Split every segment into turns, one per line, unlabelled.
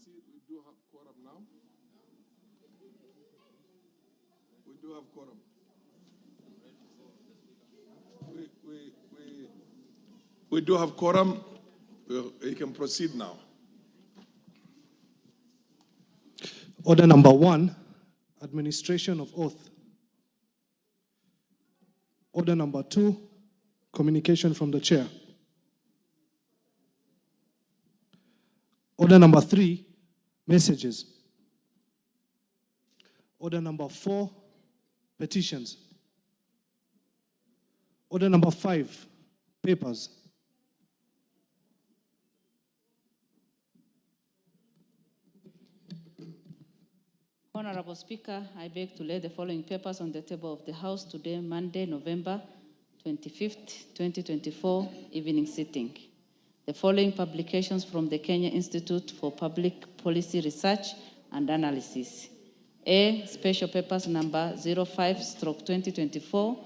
proceed. We do have quorum now. We do have quorum. We do have quorum. We can proceed now.
Order number 1, administration of oath. Order number 2, communication from the chair. Order number 3, messages. Order number 4, petitions. Order number 5, papers.
Honorable Speaker, I beg to lay the following papers on the table of the House today, Monday, November 25th, 2024, evening sitting. The following publications from the Kenya Institute for Public Policy Research and Analysis. A, special papers number 05/2024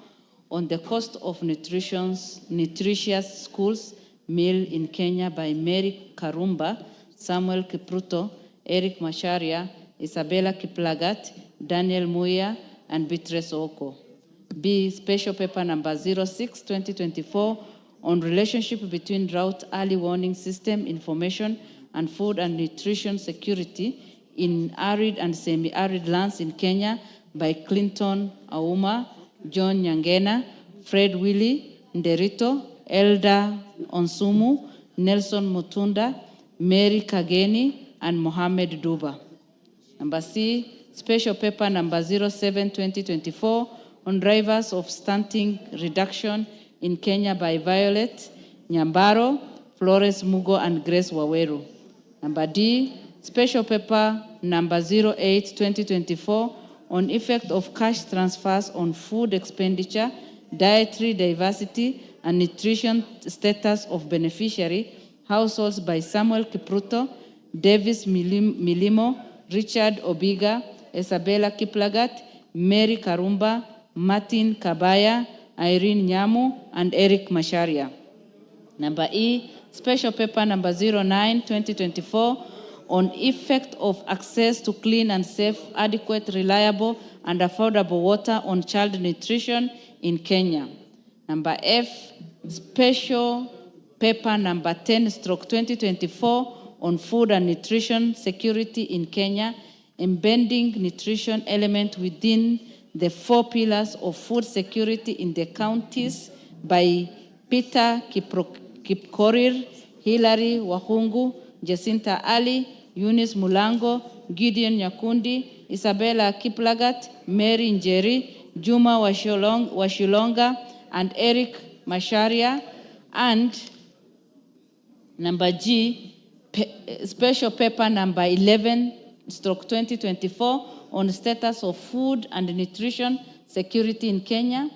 on the cost of nutritious schools meal in Kenya by Mary Karumba, Samuel Kipruto, Eric Masharia, Isabella Kiplagat, Daniel Muya, and Beatrice Oko. B, special paper number 06/2024 on relationship between drought early warning system information and food and nutrition security in arid and semi-arid lands in Kenya by Clinton Auma, John Nyangena, Fred Willie Nderito, Elda Onsumu, Nelson Mutunda, Mary Kageni, and Mohammed Duba. Number C, special paper number 07/2024 on drivers of stunting reduction in Kenya by Violet Nyambaro, Flores Mugo, and Grace Waweru. Number D, special paper number 08/2024 on effect of cash transfers on food expenditure, dietary diversity, and nutrition status of beneficiary households by Samuel Kipruto, Davis Milimo, Richard Obiga, Isabella Kiplagat, Mary Karumba, Martin Kabaya, Irene Nyamu, and Eric Masharia. Number E, special paper number 09/2024 on effect of access to clean and safe, adequate, reliable, and affordable water on child nutrition in Kenya. Number F, special paper number 10/2024 on food and nutrition security in Kenya, embedding nutrition element within the 4 pillars of food security in the counties by Peter Kipkorir, Hilary Wahungu, Jacinta Ali, Eunice Mulango, Gideon Nyakundi, Isabella Kiplagat, Mary Njeri, Juma Washilonga, and Eric Masharia. And number G, special paper number 11/2024 on status of food and nutrition security in Kenya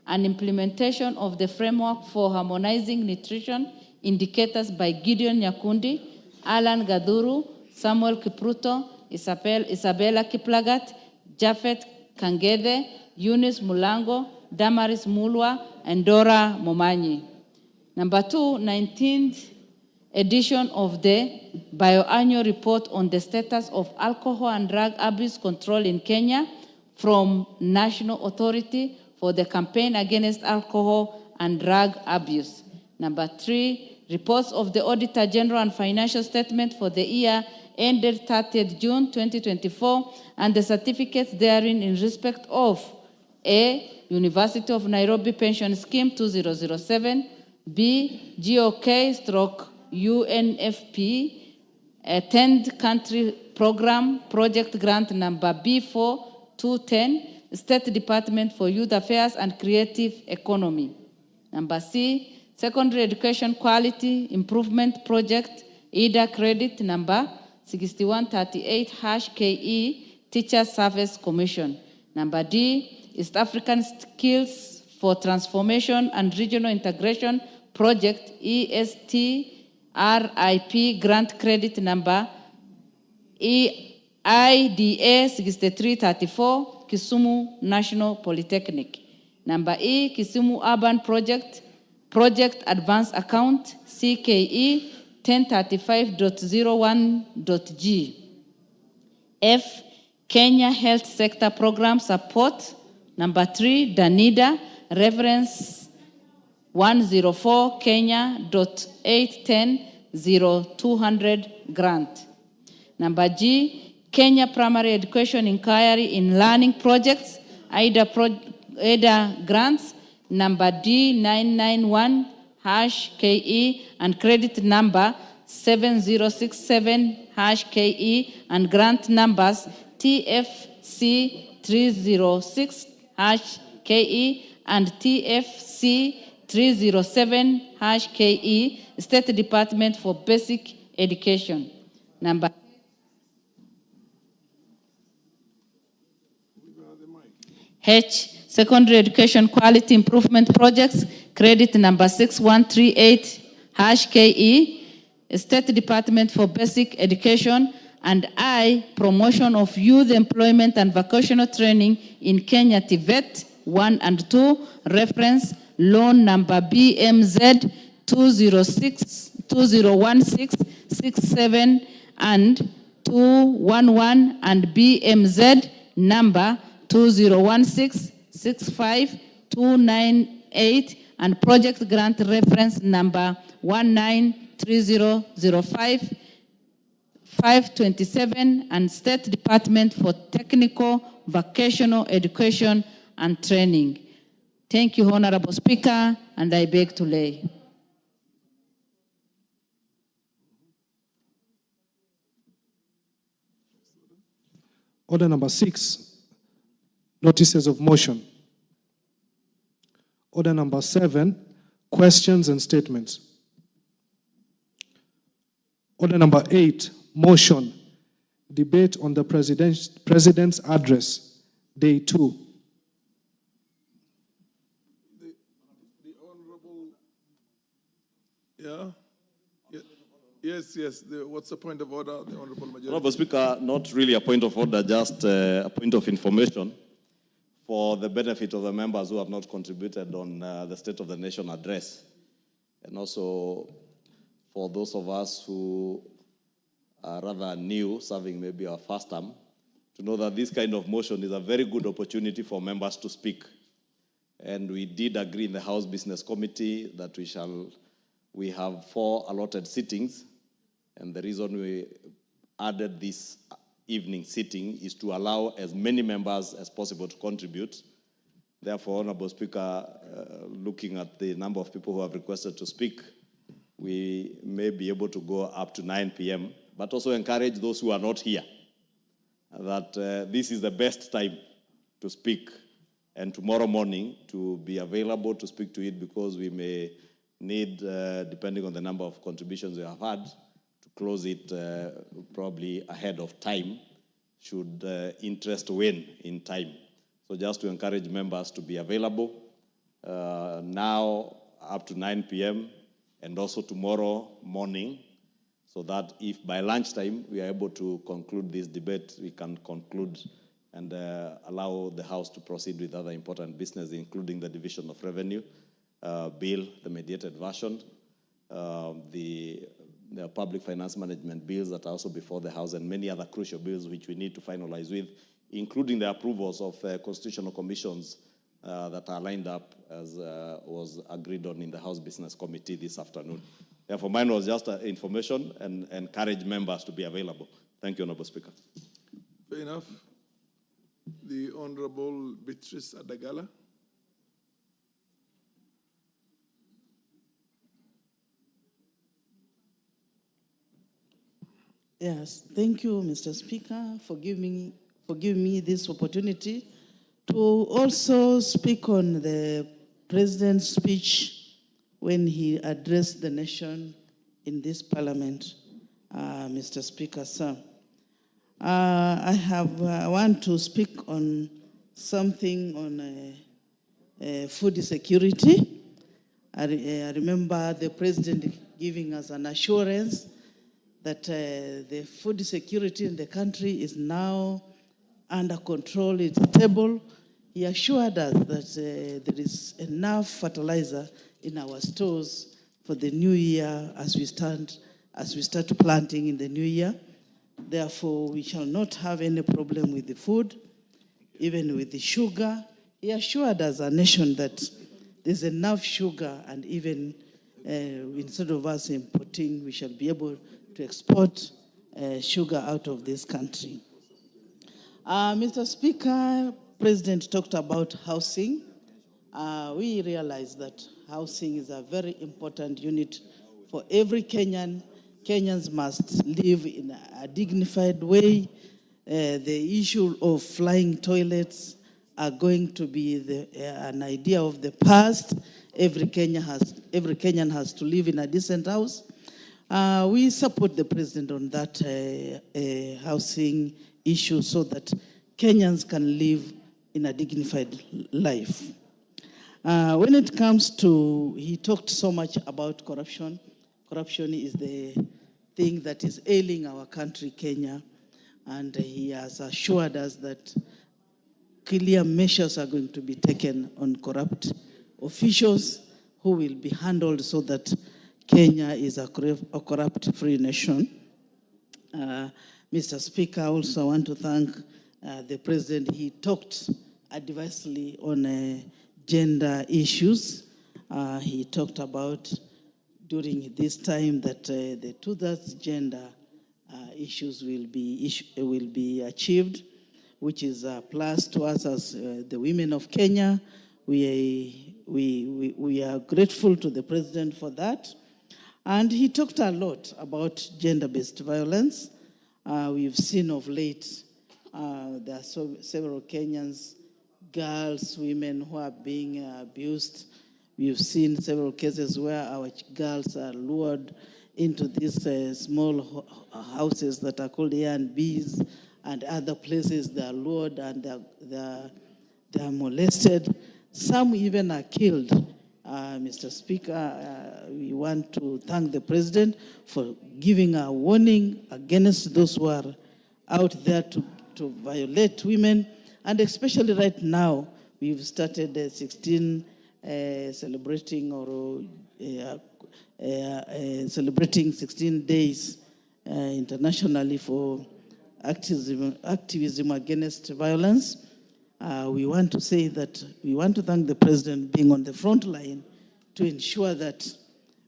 and implementation of the framework for harmonizing nutrition indicators by Gideon Nyakundi, Alan Gaduru, Samuel Kipruto, Isabella Kiplagat, Japhet Kangede, Eunice Mulango, Damaris Mulwa, and Dora Momanyi. Number 2, 19th edition of the biannual report on the status of alcohol and drug abuse control in Kenya from National Authority for the Campaign Against Alcohol and Drug Abuse. Number 3, reports of the Auditor General and financial statement for the year ended 30th June 2024 and the certificates therein in respect of A, University of Nairobi Pension Scheme 2007, B, GOK/UNFP, a 10th country program, project grant number B4210, State Department for Youth Affairs and Creative Economy. Number C, Secondary Education Quality Improvement Project, EDA credit number 6138-KE, Teacher Service Commission. Number D, East African Skills for Transformation and Regional Integration Project, ESTRIP, grant credit number IDA 6334, Kisumu National Polytechnic. Number E, Kisumu Urban Project Advance Account, CKE 1035.01.g. F, Kenya Health Sector Program Support. Number 3, Danida, reference 104 Kenya.810.0200 grant. Number G, Kenya Primary Education Inquiry in Learning Projects, AIDA grants. Number D, 991-KE and credit number 7067-KE and grant numbers TFC 306-KE and TFC 307-KE, State Department for Basic Education. Number H, Secondary Education Quality Improvement Projects, credit number 6138-KE, State Department for Basic Education. And I, Promotion of Youth Employment and Vocational Training in Kenya, TVET 1 and 2, reference loan number BMZ 2016-67 and 211 and BMZ number 2016-65298 and project grant reference number 193005 527 and State Department for Technical Vocational Education and Training. Thank you, Honorable Speaker, and I beg to lay.
Order number 6, notices of motion. Order number 7, questions and statements. Order number 8, motion, debate on the President's address, day 2.
The Honorable, yeah? Yes. What's the point of order, the Honorable Majority?
Honorable Speaker, not really a point of order, just a point of information for the benefit of the members who have not contributed on the State of the Nation address. And also for those of us who are rather new, serving maybe our first term, to know that this kind of motion is a very good opportunity for members to speak. And we did agree in the House Business Committee that we have 4 allotted sittings. And the reason we added this evening sitting is to allow as many members as possible to contribute. Therefore, Honorable Speaker, looking at the number of people who have requested to speak, we may be able to go up to 9 p.m., but also encourage those who are not here that this is the best time to speak, and tomorrow morning to be available to speak to it, because we may need, depending on the number of contributions we have had, to close it probably ahead of time, should interest wane in time. So just to encourage members to be available now up to 9 p.m. and also tomorrow morning, so that if by lunchtime we are able to conclude this debate, we can conclude and allow the House to proceed with other important business, including the division of revenue bill, the mediated version, the public finance management bills that are also before the House, and many other crucial bills which we need to finalize with, including the approvals of constitutional commissions that are lined up as was agreed on in the House Business Committee this afternoon. Therefore, mine was just information and encourage members to be available. Thank you, Honorable Speaker.
Fair enough. The Honorable Beatrice Adagala.
Yes, thank you, Mr. Speaker, for giving me this opportunity to also speak on the President's speech when he addressed the nation in this Parliament, Mr. Speaker, sir. I want to speak on something on food security. I remember the President giving us an assurance that the food security in the country is now under control, it's stable. He assured us that there is enough fertilizer in our stores for the new year as we stand as we start planting in the new year. Therefore, we shall not have any problem with the food, even with the sugar. He assured us, a nation, that there's enough sugar, and even instead of us importing, we shall be able to export sugar out of this country. Mr. Speaker, President talked about housing. We realize that housing is a very important unit for every Kenyan. Kenyans must live in a dignified way. The issue of flying toilets are going to be an idea of the past. Every Kenyan has to live in a decent house. We support the president on that housing issue so that Kenyans can live in a dignified life. When it comes to, he talked so much about corruption. Corruption is the thing that is ailing our country, Kenya, and he has assured us that clear measures are going to be taken on corrupt officials who will be handled so that Kenya is a corrupt-free nation. Mr. Speaker, I also want to thank the President. He talked adversely on gender issues. He talked about during this time that the 2/3 gender issues will be achieved, which is a plus to us as the women of Kenya. We are grateful to the President for that. And he talked a lot about gender-based violence. We've seen of late there are several Kenyans, girls, women who are being abused. We've seen several cases where our girls are lured into these small houses that are called A&Bs, and other places they are lured and they are molested. Some even are killed. Mr. Speaker, we want to thank the President for giving a warning against those who are out there to violate women. And especially right now, we've started 16 celebrating celebrating 16 days internationally for activism against violence. We want to say that we want to thank the President being on the front line to ensure that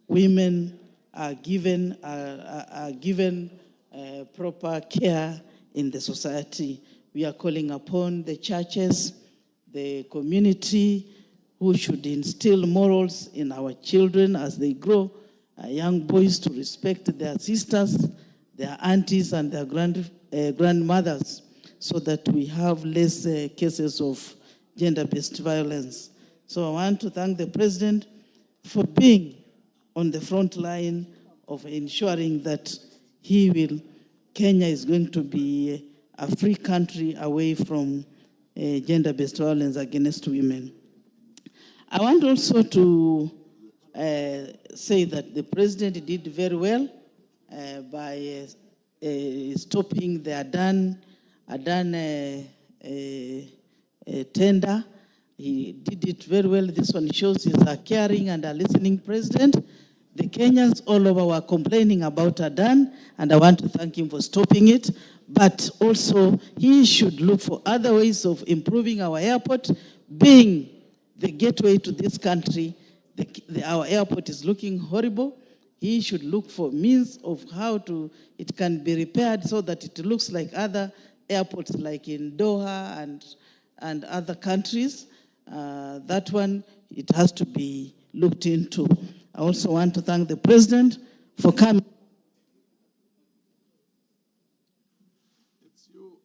women are given proper care in the society. We are calling upon the churches, the community, who should instill morals in our children as they grow, young boys to respect their sisters, their aunties, and their grandmothers, so that we have less cases of gender-based violence. So I want to thank the President for being on the front line of ensuring that Kenya is going to be a free country away from gender-based violence against women. I want also to say that the President did very well by stopping the Adani tender. He did it very well. This one shows he's a caring and a listening President. The Kenyans all over were complaining about Adani, and I want to thank him for stopping it. But also, he should look for other ways of improving our airport, being the gateway to this country. Our airport is looking horrible. He should look for means of how it can be repaired so that it looks like other airports, like in Doha and other countries. That one, it has to be looked into. I also want to thank the President for coming.
It's you.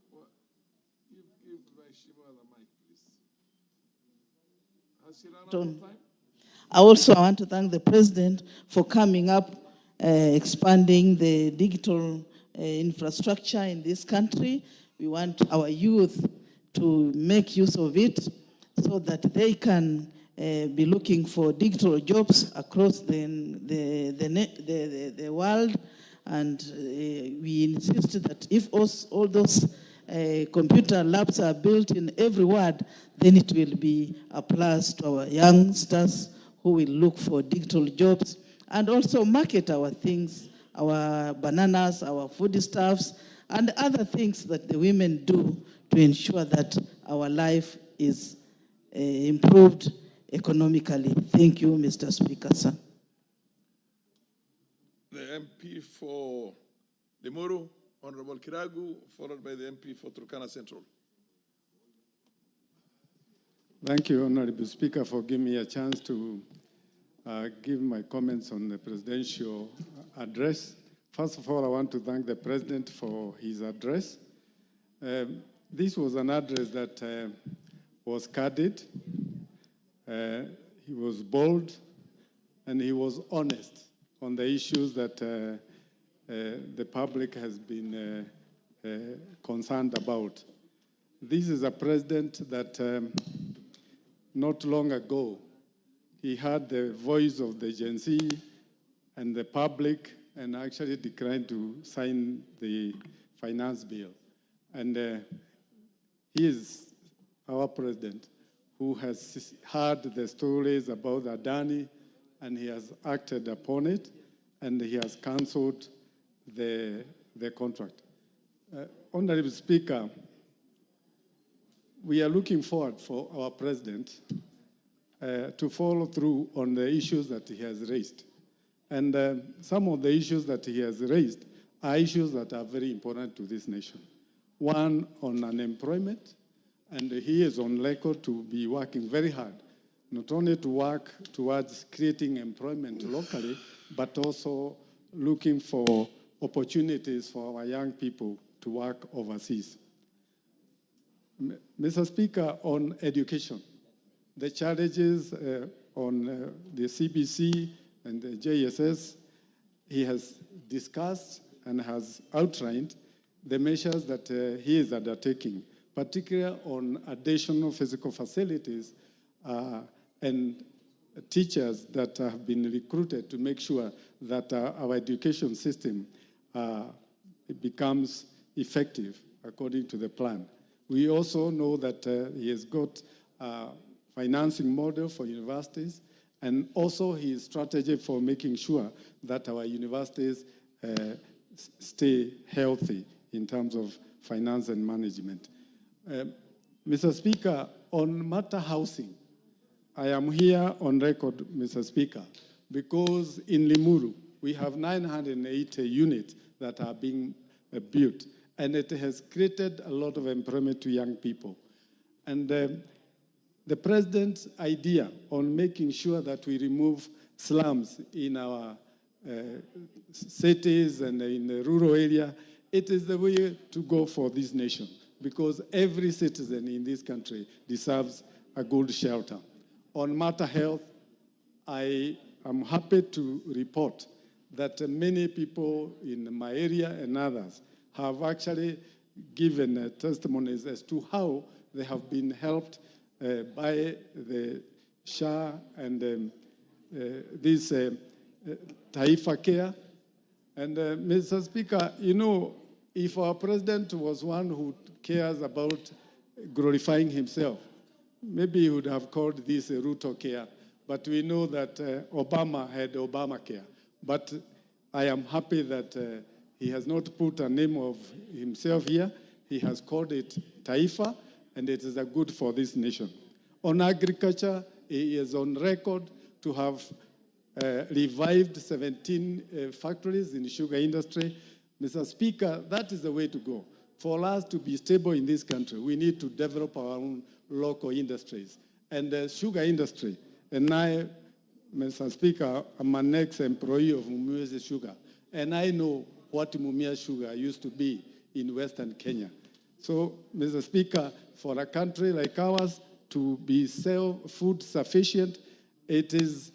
Give Vaishima the mic, please. Has she run out of time?
I also want to thank the President for coming up, expanding the digital infrastructure in this country. We want our youth to make use of it so that they can be looking for digital jobs across the world. And we insist that if all those computer labs are built in every ward, then it will be a plus to our youngsters who will look for digital jobs and also market our things our bananas, our foodstuffs, and other things that the women do to ensure that our life is improved economically. Thank you, Mr. Speaker, sir.
The MP for Limuru, Honorable Kiragu, followed by the MP for Turkana Central.
Thank you, Honorable Speaker, for giving me a chance to give my comments on the presidential address. First of all, I want to thank the President for his address. This was an address that was candid, he was bold, and he was honest on the issues that the public has been concerned about. This is a president that not long ago, he had the voice of the Gen Z and the public and actually declined to sign the finance bill. And he is our president who has heard the stories about Adani, and he has acted upon it, and he has cancelled the contract. Honorable Speaker, we are looking forward for our president to follow through on the issues that he has raised. And some of the issues that he has raised are issues that are very important to this nation. One on unemployment, and he is on record to be working very hard, not only to work towards creating employment locally, but also looking for opportunities for our young people to work overseas. Mr. Speaker, on education, the challenges on the CBC and the JSS, he has discussed and has outlined the measures that he is undertaking, particularly on additional physical facilities and teachers that have been recruited to make sure that our education system becomes effective according to the plan. We also know that he has got a financing model for universities, and also his strategy for making sure that our universities stay healthy in terms of finance and management. Mr. Speaker, on matter housing, I am here on record, Mr. Speaker, because in Limuru, we have 980 units that are being built, and it has created a lot of employment to young people. And the president's idea on making sure that we remove slums in our cities and in the rural area, it is the way to go for this nation, because every citizen in this country deserves a good shelter. On matter health, I am happy to report that many people in my area and others have actually given testimonies as to how they have been helped by the SHA and this Taifa Care. And Mr. Speaker, you know, if our president was one who cares about glorifying himself, maybe he would have called this a Ruto Care. But we know that Obama had Obamacare. But I am happy that he has not put a name of himself here. He has called it Taifa, and it is a good for this nation. On agriculture, he is on record to have revived 17 factories in the sugar industry. Mr. Speaker, that is the way to go. For us to be stable in this country, we need to develop our own local industries. And the sugar industry, and I, Mr. Speaker, I'm an ex-employee of Mumias Sugar, and I know what Mumia Sugar used to be in Western Kenya. So, Mr. Speaker, for a country like ours to be self-food sufficient, it is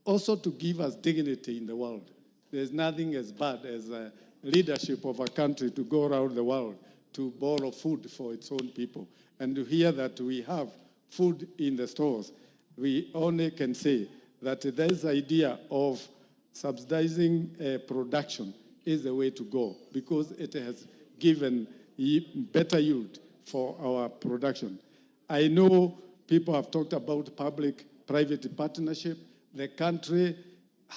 also to give us dignity in the world. There's nothing as bad as a leadership of a country to go around the world to borrow food for its own people. And to hear that we have food in the stores, we only can say that this idea of subsidizing production is the way to go, because it has given better yield for our production. I know people have talked about public-private partnership. The country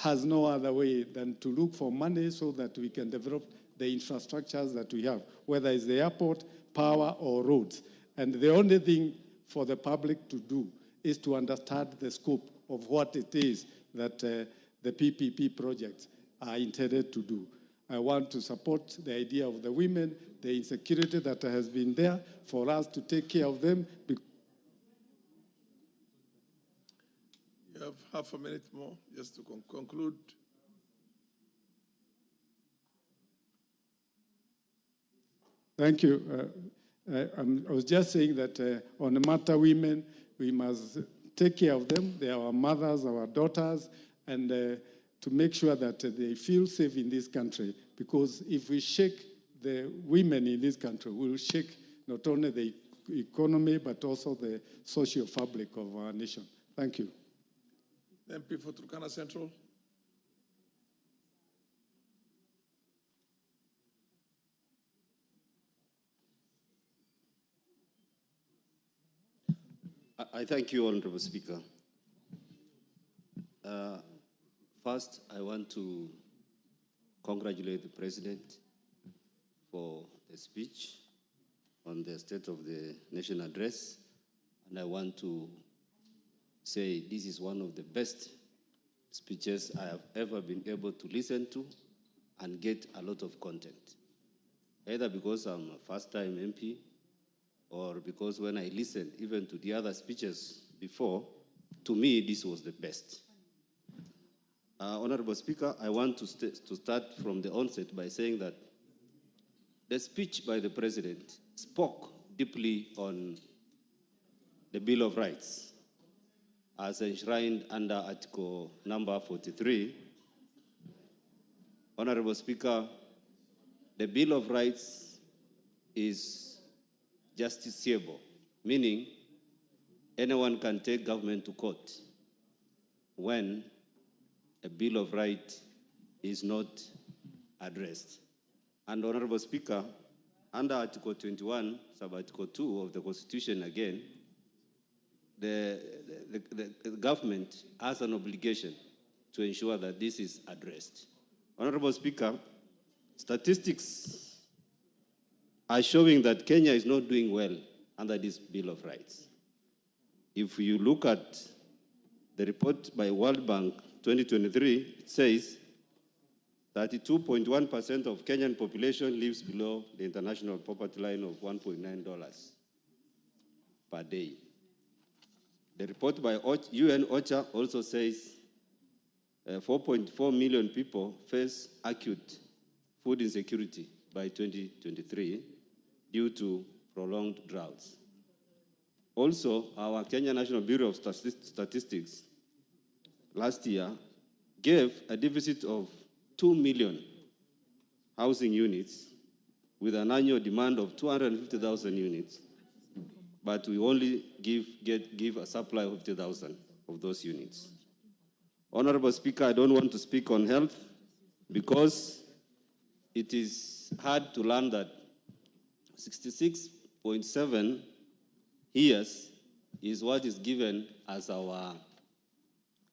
has no other way than to look for money so that we can develop the infrastructures that we have, whether it's the airport, power, or roads. And the only thing for the public to do is to understand the scope of what it is that the PPP projects are intended to do. I want to support the idea of the women, the insecurity that has been there, for us to take care of them.
You have half a minute more just to conclude.
Thank you. I was just saying that on the matter women, we must take care of them. They are our mothers, our daughters, and to make sure that they feel safe in this country. Because if we shake the women in this country, we will shake not only the economy, but also the social fabric of our nation. Thank you.
MP for Turkana Central.
I thank you, Honorable Speaker. First, I want to congratulate the President for the speech on the State of the Nation address, and I want to say this is one of the best speeches I have ever been able to listen to and get a lot of content, either because I'm a first-time MP or because when I listened even to the other speeches before, to me, this was the best. Honorable Speaker, I want to start from the onset by saying that the speech by the President spoke deeply on the Bill of Rights as enshrined under Article number 43. Honorable Speaker, the Bill of Rights is justiciable, meaning anyone can take government to court when a Bill of Rights is not addressed. And Honorable Speaker, under Article 21, sub-Article 2 of the Constitution again, the government has an obligation to ensure that this is addressed. Honorable Speaker, statistics are showing that Kenya is not doing well under this Bill of Rights. If you look at the report by World Bank 2023, it says 32.1% of Kenyan population lives below the international poverty line of $1.9 per day. The report by UN OCHA also says 4.4 million people face acute food insecurity by 2023 due to prolonged droughts. Also, our Kenya National Bureau of Statistics last year gave a deficit of 2 million housing units with an annual demand of 250,000 units, but we only give a supply of 50,000 of those units. Honorable Speaker, I don't want to speak on health because it is hard to learn that 66.7 years is what is given as our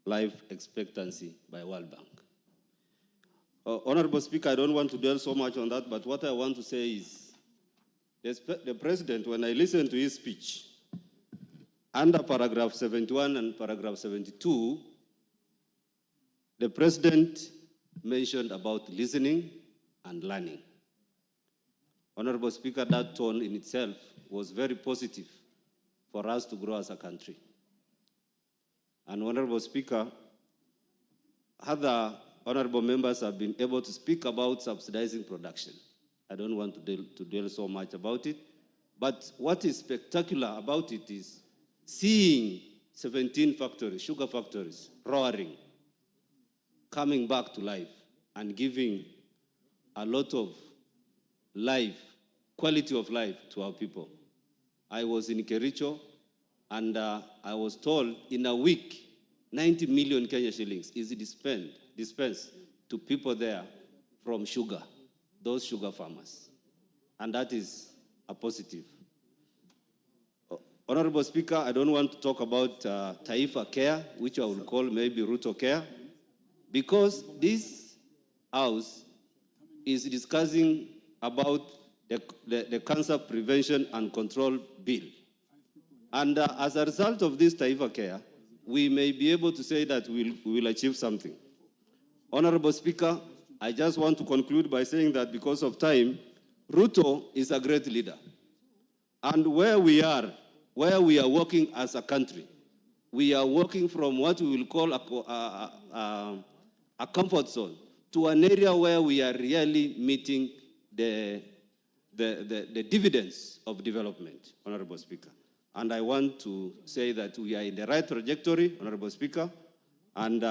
life expectancy by World Bank. Honorable Speaker, I don't want to dwell so much on that, but what I want to say is the President, when I listened to his speech, under paragraph 71 and paragraph 72, the President mentioned about listening and learning. Honorable Speaker, that tone in itself was very positive for us to grow as a country. And Honorable Speaker, other honorable members have been able to speak about subsidizing production. I don't want to dwell so much about it, but what is spectacular about it is seeing 17 factories, sugar factories, roaring, coming back to life and giving a lot of life, quality of life to our people. I was in Kericho, and I was told in a week, 90 million Kenya shillings is dispensed to people there from sugar, those sugar farmers. And that is a positive. Honorable Speaker, I don't want to talk about Taifa Care, which I will call maybe Ruto Care, because this House is discussing about the Cancer Prevention and Control Bill. And as a result of this Taifa Care, we may be able to say that we will achieve something. Honorable Speaker, I just want to conclude by saying that because of time, Ruto is a great leader. And where we are working as a country, we are working from what we will call a comfort zone to an area where we are really meeting the dividends of development, Honorable Speaker. And I want to say that we are in the right trajectory, Honorable Speaker, and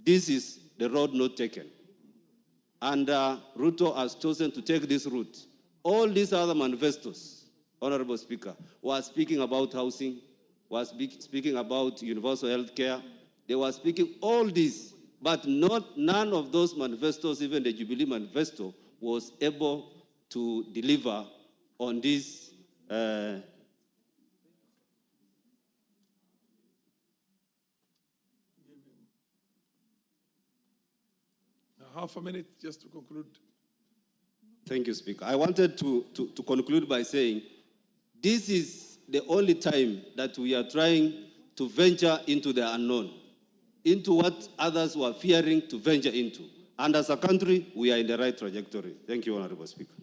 this is the road not taken. And Ruto has chosen to take this route. All these other manifestos, Honorable Speaker, were speaking about housing, was speaking about universal health care. They were speaking all this, but none of those manifestos, even the Jubilee manifesto, was able to deliver on this.
Half a minute just to conclude.
Thank you, Speaker. I wanted to conclude by saying this is the only time that we are trying to venture into the unknown, into what others were fearing to venture into. And as a country, we are in the right trajectory. Thank you, Honorable Speaker.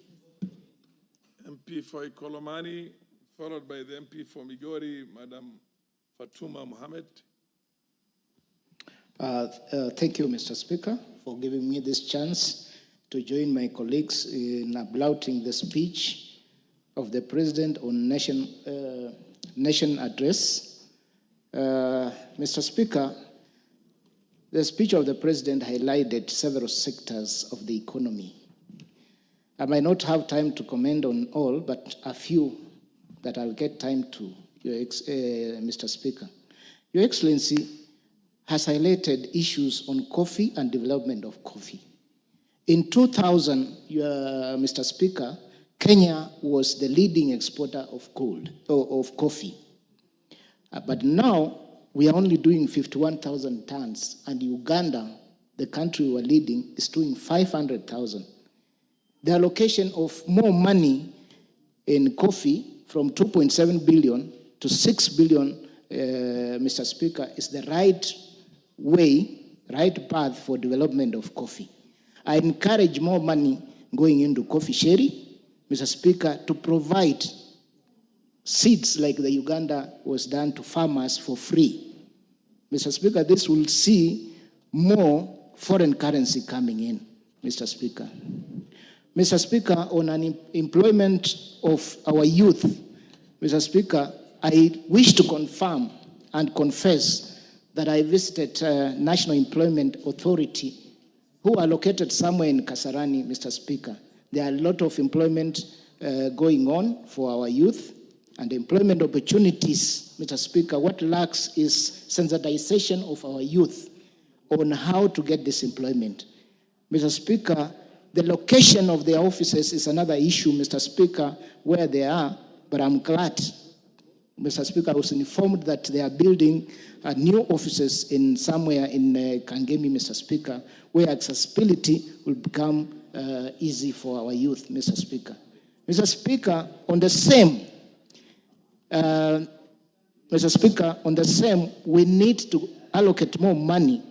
MP for Ikolomani, followed by the MP for Migori, Madam Fatuma Mohammed.
Thank you, Mr. Speaker, for giving me this chance to join my colleagues in applauding the speech of the President on nation address. Mr. Speaker, the speech of the President highlighted several sectors of the economy. I might not have time to comment on all, but a few that I'll get time to, Mr. Speaker. Your Excellency has highlighted issues on coffee and development of coffee. In 2000, Mr. Speaker, Kenya was the leading exporter of coffee. But now, we are only doing 51,000 tons, and Uganda, the country we're leading, is doing 500,000. The allocation of more money in coffee from 2.7 billion to 6 billion, Mr. Speaker, is the right way, right path for development of coffee. I encourage more money going into coffee sharing, Mr. Speaker, to provide seeds like the Uganda was done to farmers for free. Mr. Speaker, this will see more foreign currency coming in, Mr. Speaker. Mr. Speaker, on employment of our youth, Mr. Speaker, I wish to confirm and confess that I visited National Employment Authority, who are located somewhere in Kasarani, Mr. Speaker. There are a lot of employment going on for our youth and employment opportunities, Mr. Speaker. What lacks is sensitization of our youth on how to get this employment. Mr. Speaker, the location of their offices is another issue, Mr. Speaker, where they are, but I'm glad, Mr. Speaker, I was informed that they are building new offices in somewhere in Kangemi, Mr. Speaker, where accessibility will become easy for our youth, Mr. Speaker. Mr. Speaker, on the same, Mr. Speaker, on the same, we need to allocate more money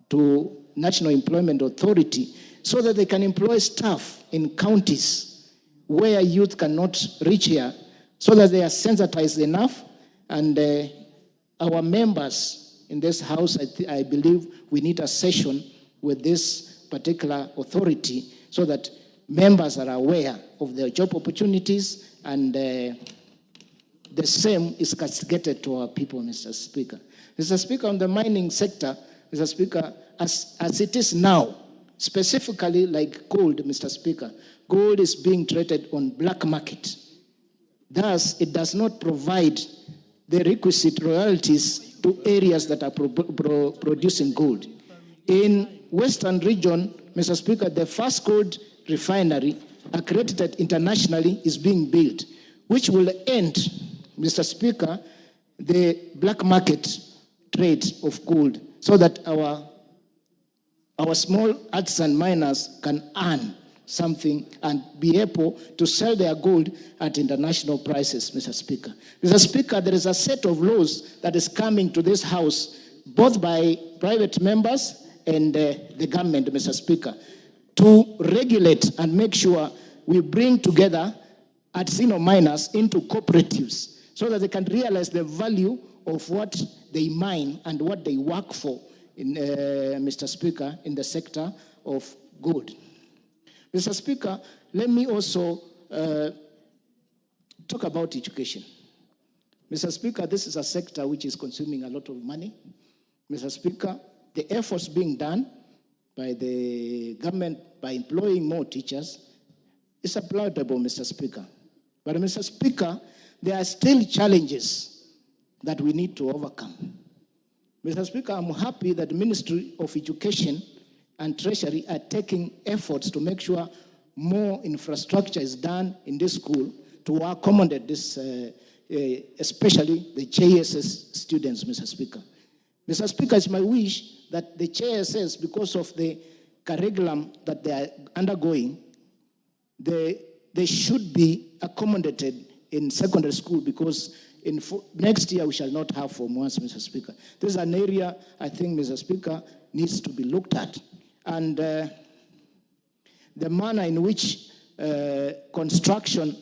to National Employment Authority so that they can employ staff in counties where youth cannot reach here, so that they are sensitized enough. And our members in this House, I believe we need a session with this particular authority so that members are aware of their job opportunities, and the same is castigated to our people, Mr. Speaker. Mr. Speaker, on the mining sector, Mr. Speaker, as it is now, specifically like gold, Mr. Speaker, gold is being traded on black market. Thus, it does not provide the requisite royalties to areas that are producing gold. In Western region, Mr. Speaker, the first gold refinery accredited internationally is being built, which will end, Mr. Speaker, the black market trade of gold. so that our small artisan miners can earn something and be able to sell their gold at international prices, Mr. Speaker. Mr. Speaker, there is a set of laws that is coming to this House, both by private members and the government, Mr. Speaker, to regulate and make sure we bring together artisanal miners into cooperatives so that they can realize the value of what they mine and what they work for, Mr. Speaker, in the sector of gold. Mr. Speaker, let me also talk about education. Mr. Speaker, this is a sector which is consuming a lot of money. Mr. Speaker, the efforts being done by the government by employing more teachers is applaudable, Mr. Speaker. But, Mr. Speaker, there are still challenges that we need to overcome. Mr. Speaker, I'm happy that the Ministry of Education and Treasury are taking efforts to make sure more infrastructure is done in this school to accommodate this, especially the JSS students, Mr. Speaker. Mr. Speaker, it's my wish that the JSS, because of the curriculum that they are undergoing, they should be accommodated in secondary school, because in next year we shall not have Form 1s, Mr. Speaker. This is an area I think, Mr. Speaker, needs to be looked at. And the manner in which construction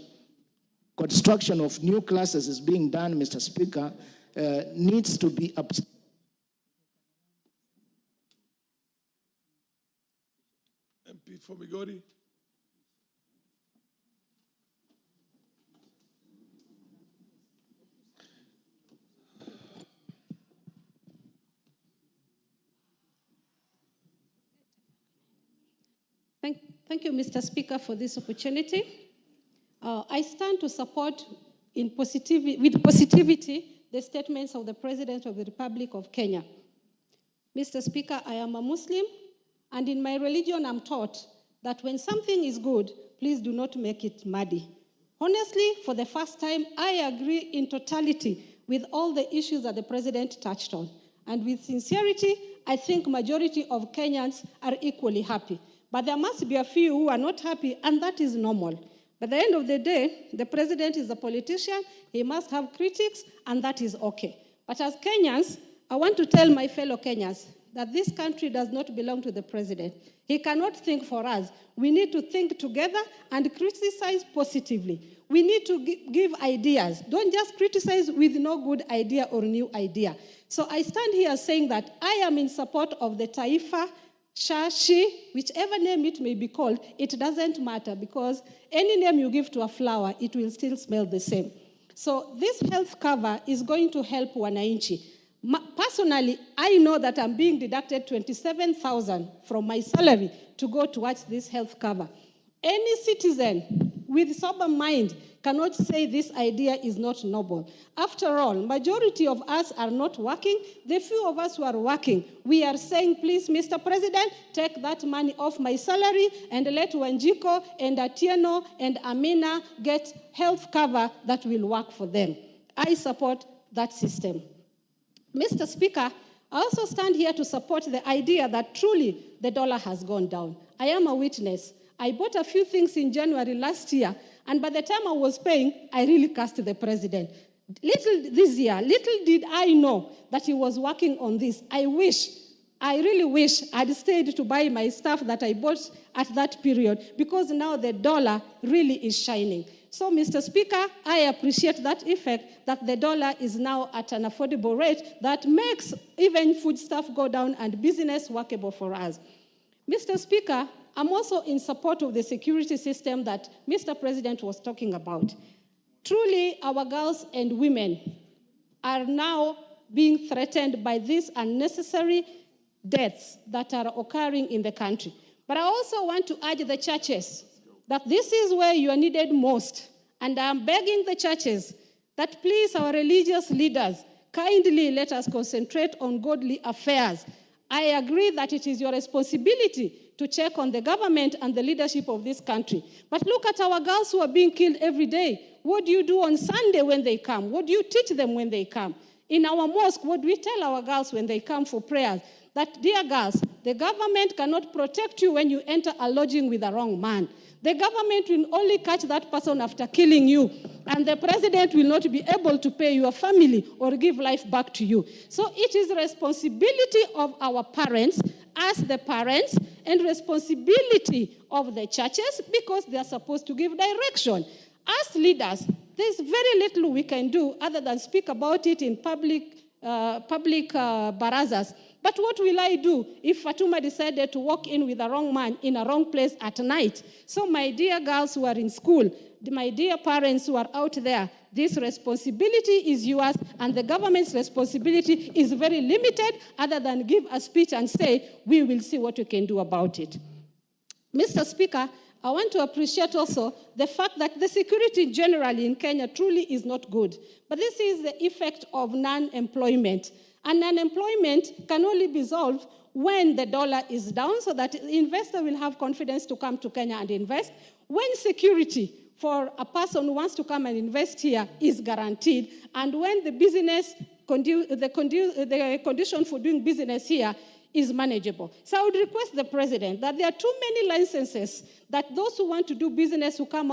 of new classes is being done, Mr. Speaker, needs to be up.
MP for Migori.
Thank you, Mr. Speaker, for this opportunity. I stand to support with positivity the statements of the President of the Republic of Kenya. Mr. Speaker, I am a Muslim, and in my religion I'm taught that when something is good, please do not make it muddy. Honestly, for the first time, I agree in totality with all the issues that the President touched on. And with sincerity, I think majority of Kenyans are equally happy. But there must be a few who are not happy, and that is normal. At the end of the day, the President is a politician. He must have critics, and that is okay. But as Kenyans, I want to tell my fellow Kenyans that this country does not belong to the President. He cannot think for us. We need to think together and criticize positively. We need to give ideas. Don't just criticize with no good idea or new idea. So I stand here saying that I am in support of the Taifa, Shashi, whichever name it may be called, it doesn't matter, because any name you give to a flower, it will still smell the same. So this health cover is going to help wananchi. Personally, I know that I'm being deducted 27,000 from my salary to go towards this health cover. Any citizen with sober mind cannot say this idea is not noble. After all, majority of us are not working. The few of us who are working, we are saying, please, Mr. President, take that money off my salary and let Wanjiko and Atieno and Amina get health cover that will work for them. I support that system. Mr. Speaker, I also stand here to support the idea that truly the dollar has gone down. I am a witness. I bought a few things in January last year, and by the time I was paying, I really cursed the President. This year, little did I know that he was working on this. I really wish I'd stayed to buy my stuff that I bought at that period, because now the dollar really is shining. So, Mr. Speaker, I appreciate that effect that the dollar is now at an affordable rate that makes even food stuff go down and business workable for us. Mr. Speaker, I'm also in support of the security system that Mr. President was talking about. Truly, our girls and women are now being threatened by these unnecessary deaths that are occurring in the country. But I also want to urge the churches that this is where you are needed most. And I'm begging the churches that please, our religious leaders, kindly let us concentrate on godly affairs. I agree that it is your responsibility to check on the government and the leadership of this country. But look at our girls who are being killed every day. What do you do on Sunday when they come? What do you teach them when they come? In our mosque, what do we tell our girls when they come for prayers? that, dear girls, the government cannot protect you when you enter a lodging with the wrong man. The government will only catch that person after killing you, and the president will not be able to pay your family or give life back to you. So it is responsibility of our parents, as the parents, and responsibility of the churches, because they are supposed to give direction. As leaders, there's very little we can do other than speak about it in public barazas. But what will I do if Fatuma decided to walk in with the wrong man in a wrong place at night? So my dear girls who are in school, my dear parents who are out there, this responsibility is yours, and the government's responsibility is very limited, other than give a speech and say, we will see what we can do about it. Mr. Speaker, I want to appreciate also the fact that the security generally in Kenya truly is not good. But this is the effect of non-employment. And unemployment can only be solved when the dollar is down, so that the investor will have confidence to come to Kenya and invest. When security for a person who wants to come and invest here is guaranteed, and when the business, the condition for doing business here is manageable. So I would request the president that there are too many licenses that those who want to do business who come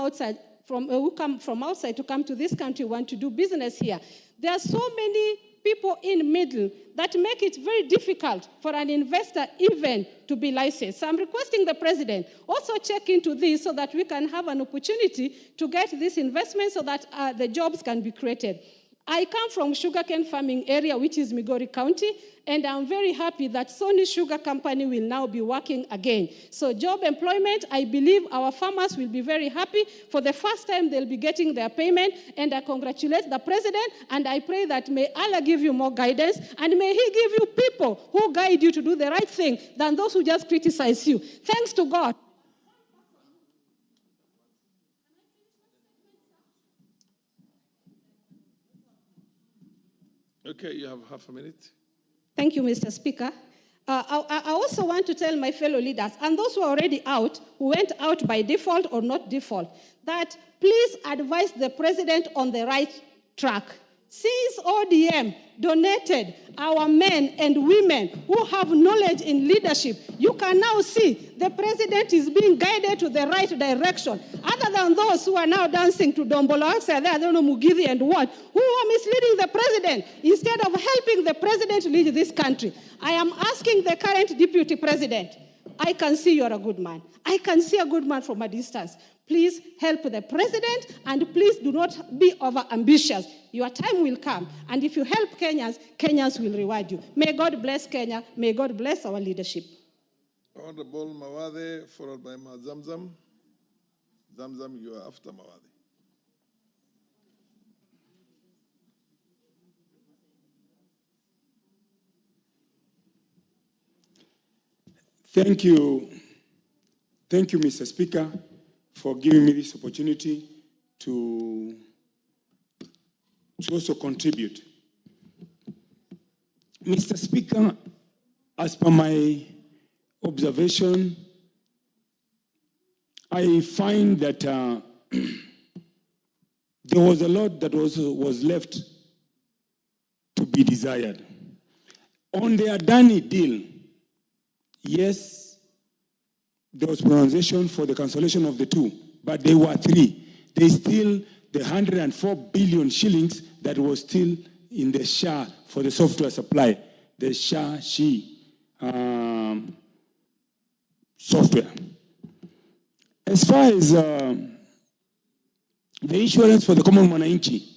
from outside to come to this country want to do business here. There are so many people in middle that make it very difficult for an investor even to be licensed. So I'm requesting the president also check into this so that we can have an opportunity to get this investment so that the jobs can be created. I come from sugarcane farming area, which is Migori County, and I'm very happy that Sony Sugar Company will now be working again. So job employment, I believe our farmers will be very happy. For the first time, they'll be getting their payment, and I congratulate the president, and I pray that may Allah give you more guidance, and may he give you people who guide you to do the right thing than those who just criticize you. Thanks to God.
Okay, you have half a minute.
Thank you, Mr. Speaker. I also want to tell my fellow leaders, and those who are already out, who went out by default or not default, that please advise the president on the right track. Since ODM donated our men and women who have knowledge in leadership, you can now see the president is being guided to the right direction. Other than those who are now dancing to Dombolo, I don't know, Mugithi and what, who are misleading the president instead of helping the president lead this country. I am asking the current deputy president, I can see you're a good man. I can see a good man from a distance. Please help the president, and please do not be over-ambitious. Your time will come, and if you help Kenyans, Kenyans will reward you. May God bless Kenya. May God bless our leadership.
Honorable Mawade, followed by Ma Zamzam. Zamzam, you are after Mawade.
Thank you, Mr. Speaker, for giving me this opportunity to also contribute. Mr. Speaker, as per my observation, I find that there was a lot that was left to be desired. On the Adani deal, yes, there was pronunciation for the cancellation of the two, but they were three. They still, the 104 billion shillings that was still in the SHA for the software supply, the SHA-SHI software. As far as the insurance for the common mwananchi,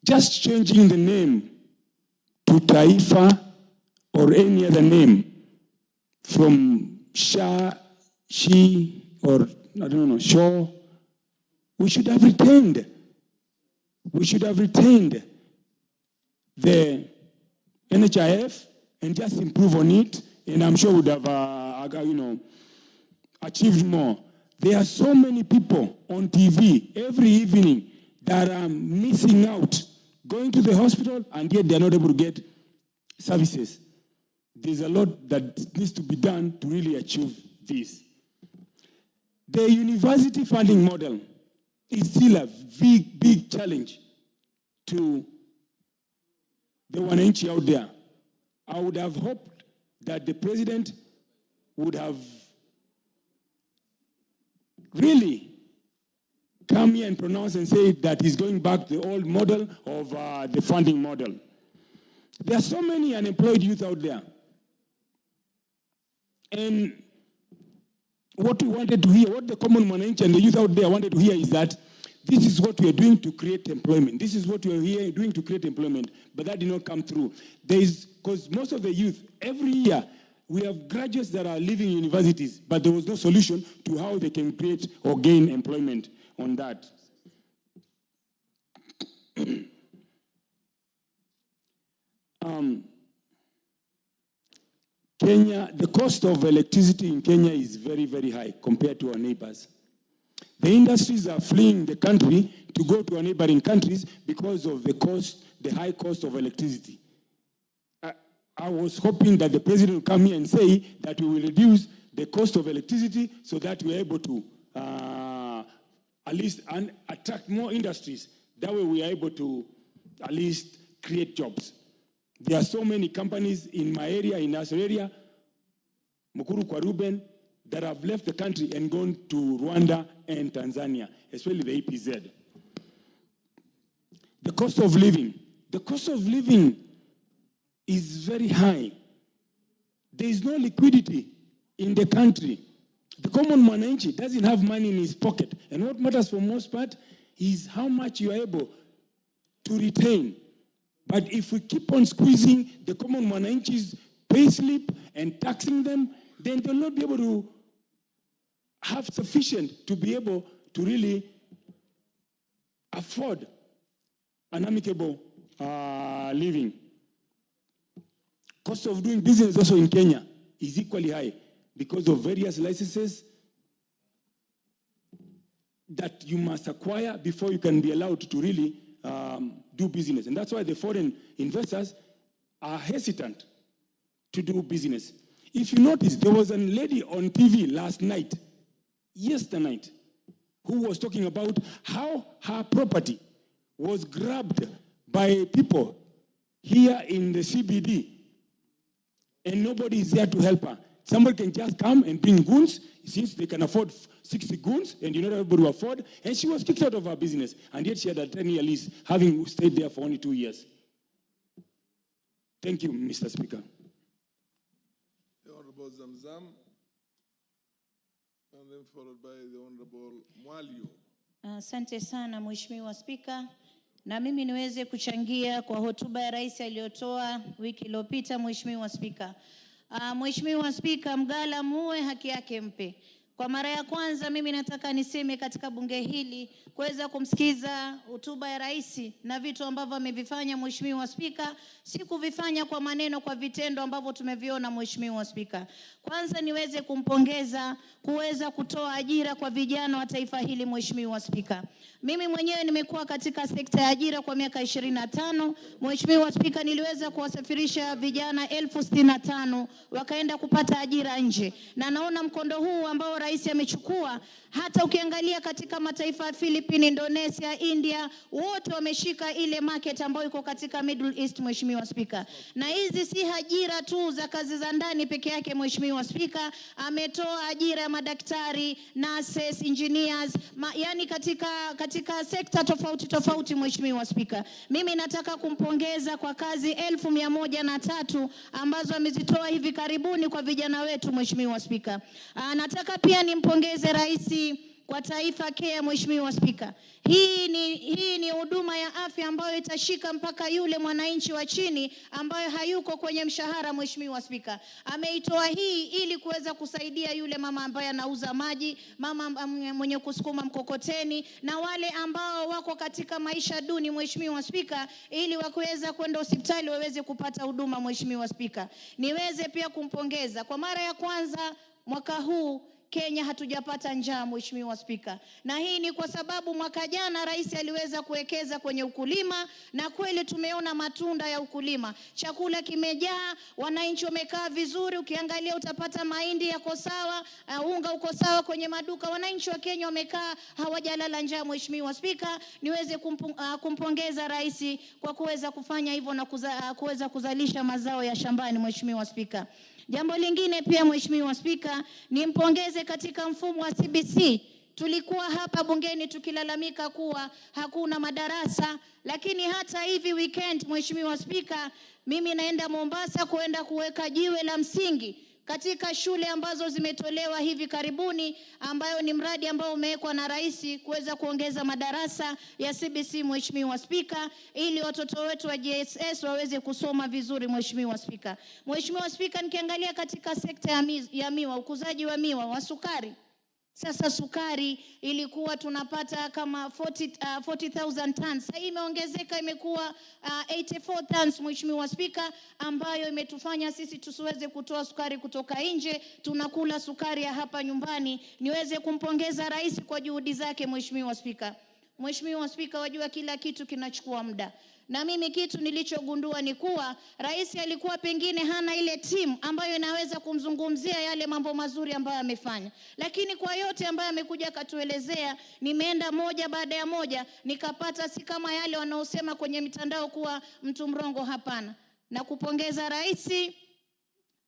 just changing the name to Taifa or any other name from SHA, SHI, or I don't know, SHO, we should have retained. We should have retained the NHIF and just improve on it, and I'm sure we'd have, achieved more. There are so many people on TV every evening that are missing out, going to the hospital, and yet they're not able to get services. There's a lot that needs to be done to really achieve this. The university funding model is still a big, big challenge to the wananchi out there. I would have hoped that the president would have really come here and pronounce and say that he's going back to the old model of the funding model. There are so many unemployed youth out there. And what we wanted to hear, what the common man and the youth out there wanted to hear is that this is what we are doing to create employment. This is what we are here doing to create employment. But that did not come through. Because most of the youth, every year, we have graduates that are leaving universities, but there was no solution to how they can create or gain employment on that. Kenya, the cost of electricity in Kenya is very, very high compared to our neighbors. The industries are fleeing the country to go to our neighboring countries because of the high cost of electricity. I was hoping that the president would come here and say that we will reduce the cost of electricity so that we are able to at least attract more industries. That way we are able to at least create jobs. There are so many companies in my area, in our area, Mukuru kwa Ruben, that have left the country and gone to Rwanda and Tanzania, especially the EPZ. The cost of living. The cost of living is very high. There is no liquidity in the country. The common mwananchi doesn't have money in his pocket. And what matters for most part is how much you are able to retain. But if we keep on squeezing the common mwananchi's payslip and taxing them, then they'll not be able to have sufficient to be able to really afford an amicable living. Cost of doing business also in Kenya is equally high because of various licenses that you must acquire before you can be allowed to really do business. And that's why the foreign investors are hesitant to do business. If you notice, there was a lady on TV yesterday night, who was talking about how her property was grabbed by people here in the CBD, and nobody is there to help her. Somebody can just come and bring goons, since they can afford 60 goons, and you're not able to afford, and she was kicked out of her business, and yet she had a 10-year lease, having stayed there for only 2 years. Thank you, Mr. Speaker.
The Honorable Zamzam, and then followed by the Honorable Mwalio.
Asante sana Mheshimiwa Spika, na mimi niweze kuchangia kwa hotuba ya rais aliyotoa wiki iliyopita. Mheshimiwa Spika, Mheshimiwa Spika, mgala muwe haki yake mpe. Kwa mara ya kwanza mimi nataka niseme katika bunge hili kuweza kumsikiza hotuba ya rais na vitu ambavyo amevifanya Mheshimiwa Spika, si kuvifanya kwa maneno, kwa vitendo ambavyo tumeviona Mheshimiwa Spika. Kwanza niweze kumpongeza kuweza kutoa ajira kwa vijana wa taifa hili Mheshimiwa Spika. Mimi mwenyewe nimekuwa katika sekta ya ajira kwa miaka 25. Mheshimiwa Spika, niliweza kuwasafirisha vijana 65,000 wakaenda kupata ajira nje. Na naona mkondo huu ambao rais amechukua, hata ukiangalia katika mataifa ya Philippines, Indonesia, India, wote wameshika ile market ambayo iko katika Middle East Mheshimiwa Spika. Na hizi si ajira tu za kazi za ndani peke yake Mheshimiwa Spika, ametoa ajira ya madaktari, nurses, engineers, yani katika sekta tofauti tofauti Mheshimiwa Spika. Mimi nataka kumpongeza kwa kazi 1103 ambazo amezitoa hivi karibuni kwa vijana wetu Mheshimiwa Spika. Nataka pia nimpongeze rais kwa Taifa Care Mheshimiwa Spika. Hii ni huduma ya afya ambayo itashika mpaka yule mwananchi wa chini ambaye hayuko kwenye mshahara Mheshimiwa Spika. Ameitoa hii ili kuweza kusaidia yule mama ambaye anauza maji, mama mwenye kusukuma mkokoteni, na wale ambao wako katika maisha duni Mheshimiwa Spika, ili wakuweza kwenda hospitali waweze kupata huduma Mheshimiwa Spika. Niweze pia kumpongeza kwa mara ya kwanza mwaka huu Kenya hatujapata njaa, Mheshimiwa Spika. Na hii ni kwa sababu mwaka jana rais aliweza kuwekeza kwenye ukulima, na kweli tumeona matunda ya ukulima. Chakula kimejaa, wananchi wamekaa vizuri. Ukiangalia utapata mahindi yako sawa, unga uko sawa kwenye maduka. Wananchi wa Kenya wamekaa hawajalala njaa, Mheshimiwa Spika. Niweze kumpongeza rais kwa kuweza kufanya hivyo na kuweza kuzalisha mazao ya shambani, Mheshimiwa Spika. Jambo lingine pia, Mheshimiwa Spika, nimpongeze katika mfumo wa CBC. Tulikuwa hapa bungeni tukilalamika kuwa hakuna madarasa, lakini hata hivi weekend, Mheshimiwa Spika, mimi naenda Mombasa kuenda kuweka jiwe la msingi katika shule ambazo zimetolewa hivi karibuni, ambayo ni mradi ambao umewekwa na rais kuweza kuongeza madarasa ya CBC, Mheshimiwa Spika, ili watoto wetu wa JSS waweze kusoma vizuri, Mheshimiwa Spika. Mheshimiwa Spika, nikiangalia katika sekta ya miwa, ukuzaji wa miwa wa sukari, sasa sukari ilikuwa tunapata kama 40,000 tons. Sasa imeongezeka imekuwa 84 tons, Mheshimiwa Spika, ambayo imetufanya sisi tusiweze kutoa sukari kutoka nje, tunakula sukari ya hapa nyumbani. Niweze kumpongeza rais kwa juhudi zake, Mheshimiwa Spika. Mheshimiwa Spika, wajua kila kitu kinachukua muda. Na mimi kitu nilichogundua ni kuwa rais alikuwa pengine hana ile timu ambayo inaweza kumzungumzia yale mambo mazuri ambayo amefanya. Lakini kwa yote ambayo amekuja katuelezea, nimeenda moja baada ya moja, nikapata si kama yale wanaosema kwenye mitandao kuwa mtu mrongo, hapana. Na kupongeza rais,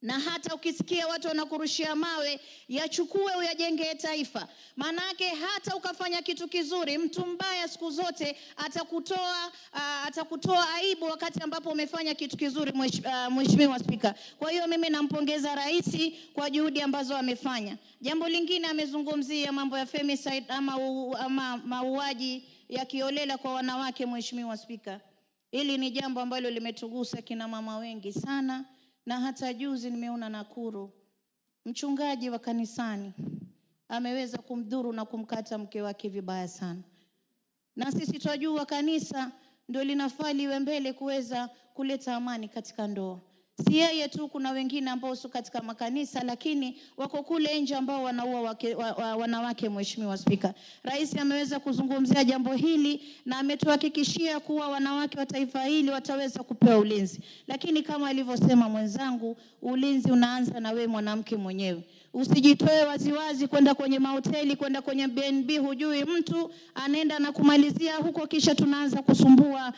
na hata ukisikia watu wanakurushia mawe, yachukue uyajenge taifa. Manake hata ukafanya kitu kizuri, mtu mbaya siku zote atakutoa aibu wakati ambapo umefanya kitu kizuri, Mheshimiwa Spika. Kwa hiyo mimi nampongeza rais kwa juhudi ambazo amefanya. Jambo lingine amezungumzia mambo ya femicide ama mauaji ya kiolela kwa wanawake, Mheshimiwa Spika. Hili ni jambo ambalo limetugusa kina mama wengi sana. Na hata juzi nimeona Nakuru, mchungaji wa kanisani ameweza kumdhuru na kumkata mke wake vibaya sana. Na sisi tunajua kanisa ndio linafaa liwe mbele kuweza kuleta amani katika ndoa. Si yeye tu, kuna wengine ambao sio katika makanisa lakini wako kule nje ambao wanaua wanawake, Mheshimiwa Spika. Rais ameweza kuzungumzia jambo hili na ametuhakikishia kuwa wanawake wa taifa hili wataweza kupewa ulinzi. Lakini kama alivyosema mwenzangu, ulinzi unaanza na wewe mwanamke mwenyewe. Usijitoe waziwazi kwenda kwenye mahoteli, kwenda kwenye BNB, hujui mtu anaenda na kumalizia huko, kisha tunaanza kusumbua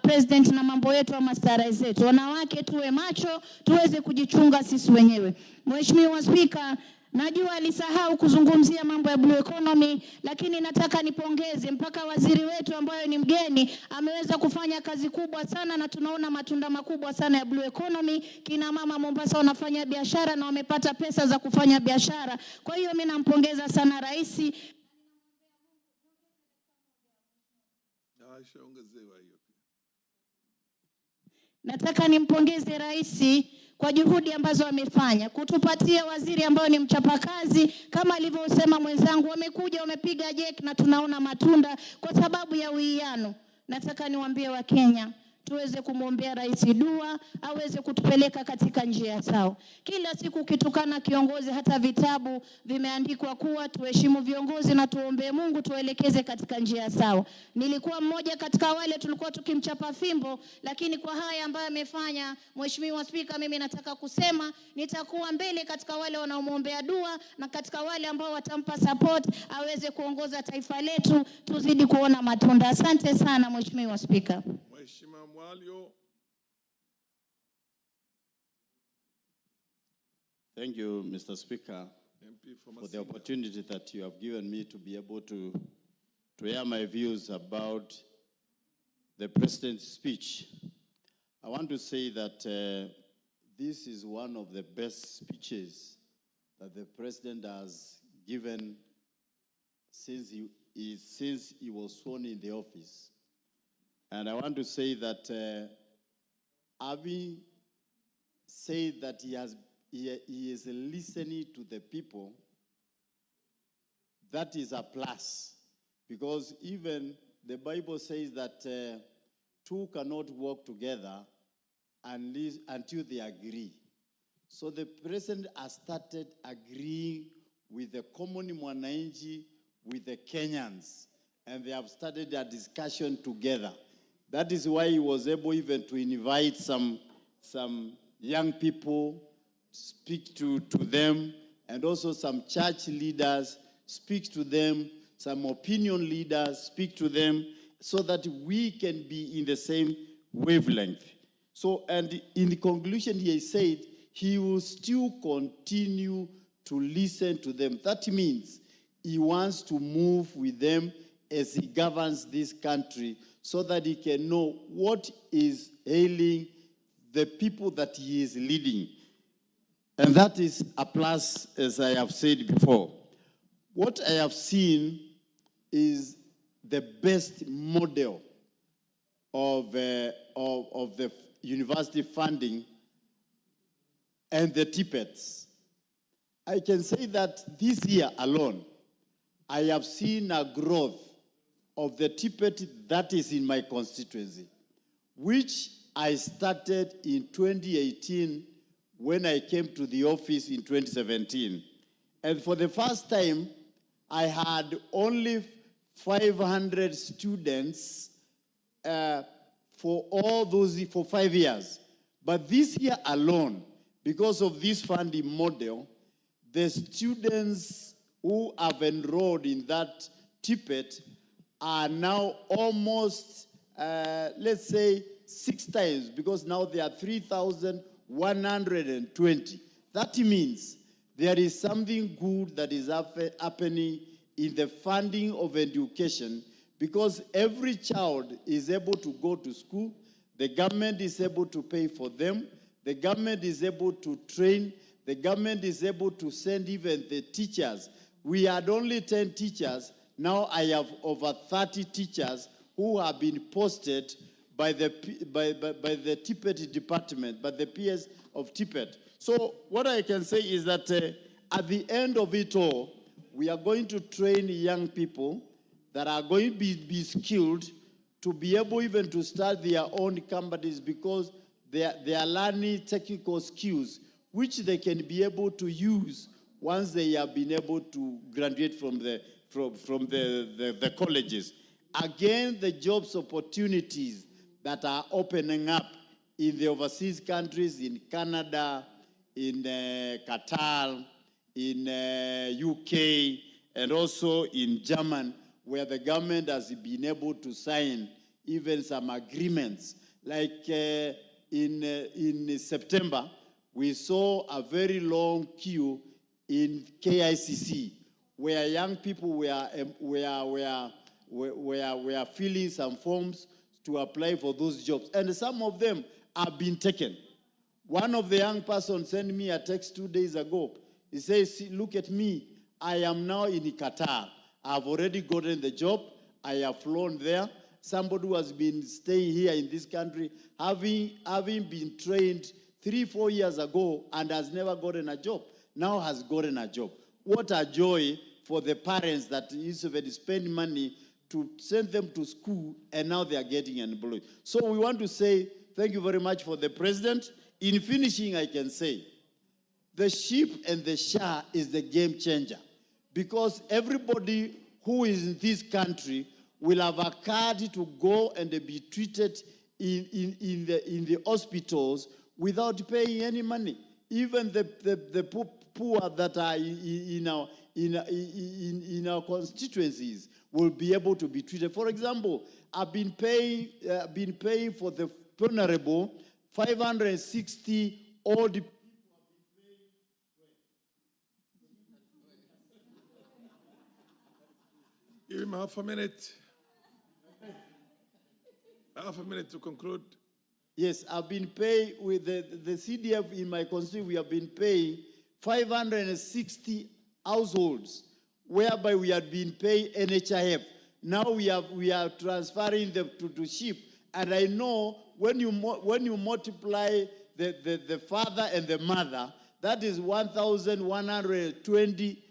president na mambo yetu ama starehe zetu. Wanawake tuwe macho, tuweze kujichunga sisi wenyewe. Mheshimiwa Spika, najua alisahau kuzungumzia mambo ya blue economy, lakini nataka nipongeze mpaka waziri wetu ambaye ni mgeni ameweza kufanya kazi kubwa sana, na tunaona matunda makubwa sana ya blue economy. Kina mama Mombasa wanafanya biashara na wamepata pesa za kufanya biashara. Kwa hiyo mimi nampongeza sana rais. Nataka nimpongeze rais kwa juhudi ambazo wamefanya kutupatia waziri ambaye ni mchapakazi, kama alivyosema mwenzangu. Wamekuja wamepiga jeki na tunaona matunda kwa sababu ya uwiano. Nataka niwaambie wa Kenya, tuweze kumwombea rais dua, aweze kutupeleka katika njia sawa. Kila siku ukitukana kiongozi, hata vitabu vimeandikwa kuwa tuheshimu viongozi na tuombe Mungu tuelekeze katika njia sawa. Nilikuwa mmoja katika wale tulikuwa tukimchapa fimbo, lakini kwa haya ambayo amefanya, Mheshimiwa Spika, mimi nataka kusema nitakuwa mbele katika wale wanaomwombea dua na katika wale ambao watampa support aweze kuongoza taifa letu, tuzidi kuona matunda. Asante sana Mheshimiwa Spika.
Thank you, Mr. Speaker, for the opportunity that you have given me to be able to air my views about the President's speech. I want to say that this is one of the best speeches that the President has given since he was sworn in the office. And I want to say that having said that he is listening to the people, that is a plus. Because even the Bible says that two cannot walk together until they agree. So the President has started agreeing
with the common mwananchi, with the Kenyans, and they have started a discussion together. That is why he was able even to invite some young people, speak to them, and also some church leaders, speak to them, some opinion leaders, speak to them, so that we can be in the same wavelength. So, and in the conclusion, he said he will still continue to listen to them. That means he wants to move with them as he governs this country, so that he can know what is ailing the people that he is leading. And that is a plus, as I have said before. What I have seen is the best model of the university funding and the tippets. I can say that this year alone, I have seen a growth of the tippet that is in my constituency, which I started in 2018 when I came to the office in 2017. And for the first time, I had only 500 students for 5 years. But this year alone, because of this funding model, the students who have enrolled in that tippet are now almost, let's say, 6 times, because now there are 3,120. That means there is something good that is happening in the funding of education, because every child is able to go to school, the government is able to pay for them, the government is able to train, the government is able to send even the teachers. We had only 10 teachers. Now I have over 30 teachers who have been posted by the Tippet department, by the PS of Tippet. So what I can say is that at the end of it all, we are going to train young people that are going to be skilled to be able even to start their own companies, because they are learning technical skills which they can be able to use once they have been able to graduate from the colleges. Again, the jobs opportunities that are opening up in the overseas countries, in Canada, in Qatar, in UK, and also in Germany, where the government has been able to sign even some agreements. Like in September, we saw a very long queue in KICC, where young people were filling some forms to apply for those jobs. And some of them have been taken. One of the young persons sent me a text 2 days ago. He says, look at me, I am now in Qatar. I've already gotten the job. I have flown there. Somebody who has been staying here in this country, having been trained 3-4 years ago and has never gotten a job, now has gotten a job. What a joy for the parents that used to spend money to send them to school, and now they are getting employed. So we want to say thank you very much for the president. In finishing, I can say the sheep and the Shah is the game changer, because everybody who is in this country will have a card to go and be treated in the hospitals without paying any money. Even the poor that are in our constituencies will be able to be treated. For example, I've been paying for the vulnerable 560 old people.
Give him half a minute. Half a minute to conclude.
Yes, I've been paying with the CDF in my constituency. We have been paying 560 households, whereby we have been paying NHIF. Now we are transferring them to SHIP. And I know when you multiply the father and the mother, that is 1,120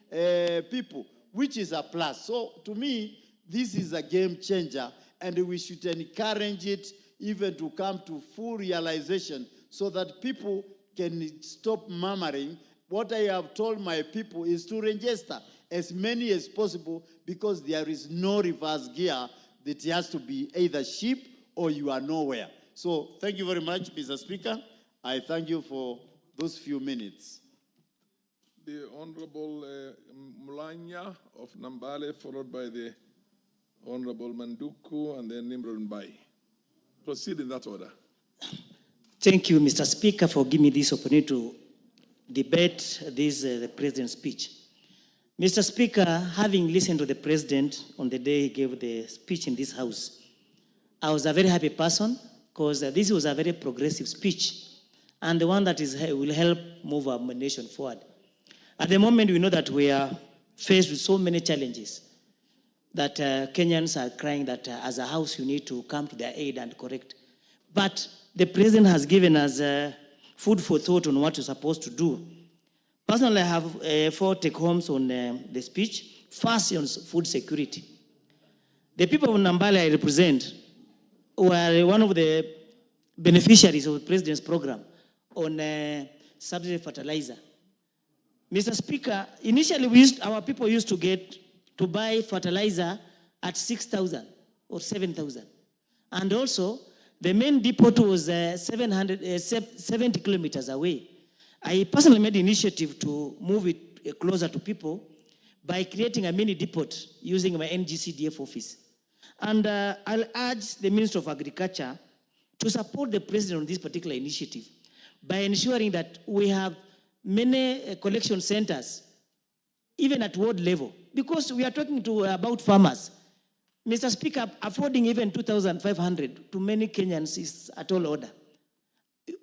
people, which is a plus. So to me, this is a game changer, and we should encourage it even to come to full realization, so that people can stop murmuring What I have told my people is to register as many as possible, because there is no reverse gear. That has to be either sheep or you are nowhere. So thank you very much, Mr. Speaker. I thank you for those few minutes.
The Honorable Mulanya of Nambale, followed by the Honorable Manduku, and then Nimron Bai. Proceed in that order.
Thank you, Mr. Speaker, for giving me this opportunity to debate this the President's speech. Mr. Speaker, having listened to the President on the day he gave the speech in this House, I was a very happy person because this was a very progressive speech and the one that will help move our nation forward. At the moment, we know that we are faced with so many challenges that Kenyans are crying that as a House, you need to come to their aid and correct. But the President has given us food for thought on what you're supposed to do. Personally, I have 4 take-homes on the speech. First, on food security. The people of Nambale I represent were one of the beneficiaries of the President's program on subsidy fertilizer. Mr. Speaker, initially our people used to buy fertilizer at 6,000 or 7,000. And also, the main depot was 70 kilometers away. I personally made the initiative to move it closer to people by creating a mini depot using my NGCDF office. And I'll urge the Minister of Agriculture to support the President on this particular initiative by ensuring that we have many collection centers, even at ward level, because we are talking about farmers. Mr. Speaker, affording even 2,500 to many Kenyans is a tall order.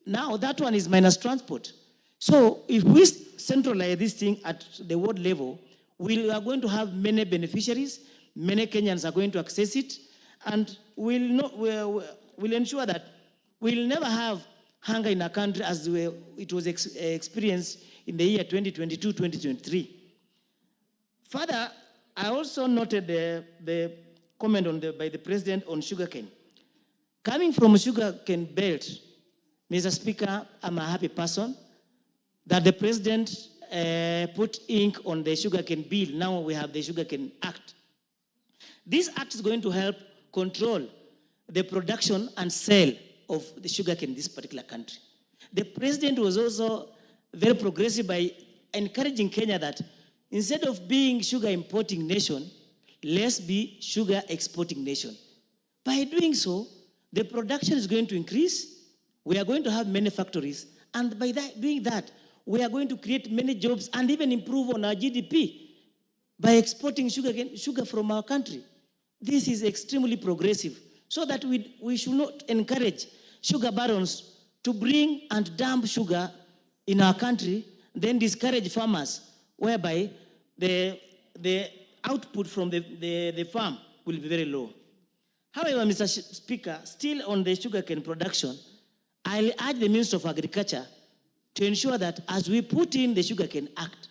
Now, that one is minus transport. So if we centralize this thing at the ward level, we are going to have many beneficiaries, many Kenyans are going to access it, and we'll ensure that we'll never have hunger in our country as it was experienced in the year 2022-2023. Further, I also noted the comment by the President on sugarcane. Coming from sugarcane belt, Mr. Speaker, I'm a happy person that the President put ink on the sugarcane bill. Now we have the Sugarcane Act. This act is going to help control the production and sale of the sugarcane in this particular country. The President was also very progressive by encouraging Kenya that instead of being sugar importing nation, let's be sugar exporting nation. By doing so, the production is going to increase. We are going to have many factories. And by doing that, we are going to create many jobs and even improve on our GDP by exporting sugar from our country. This is extremely progressive, so that we should not encourage sugar barons to bring and dump sugar in our country, then discourage farmers, whereby the output from the farm will be very low. However, Mr. Speaker, still on the sugarcane production, I'll urge the Minister of Agriculture to ensure that as we put in the Sugarcane Act,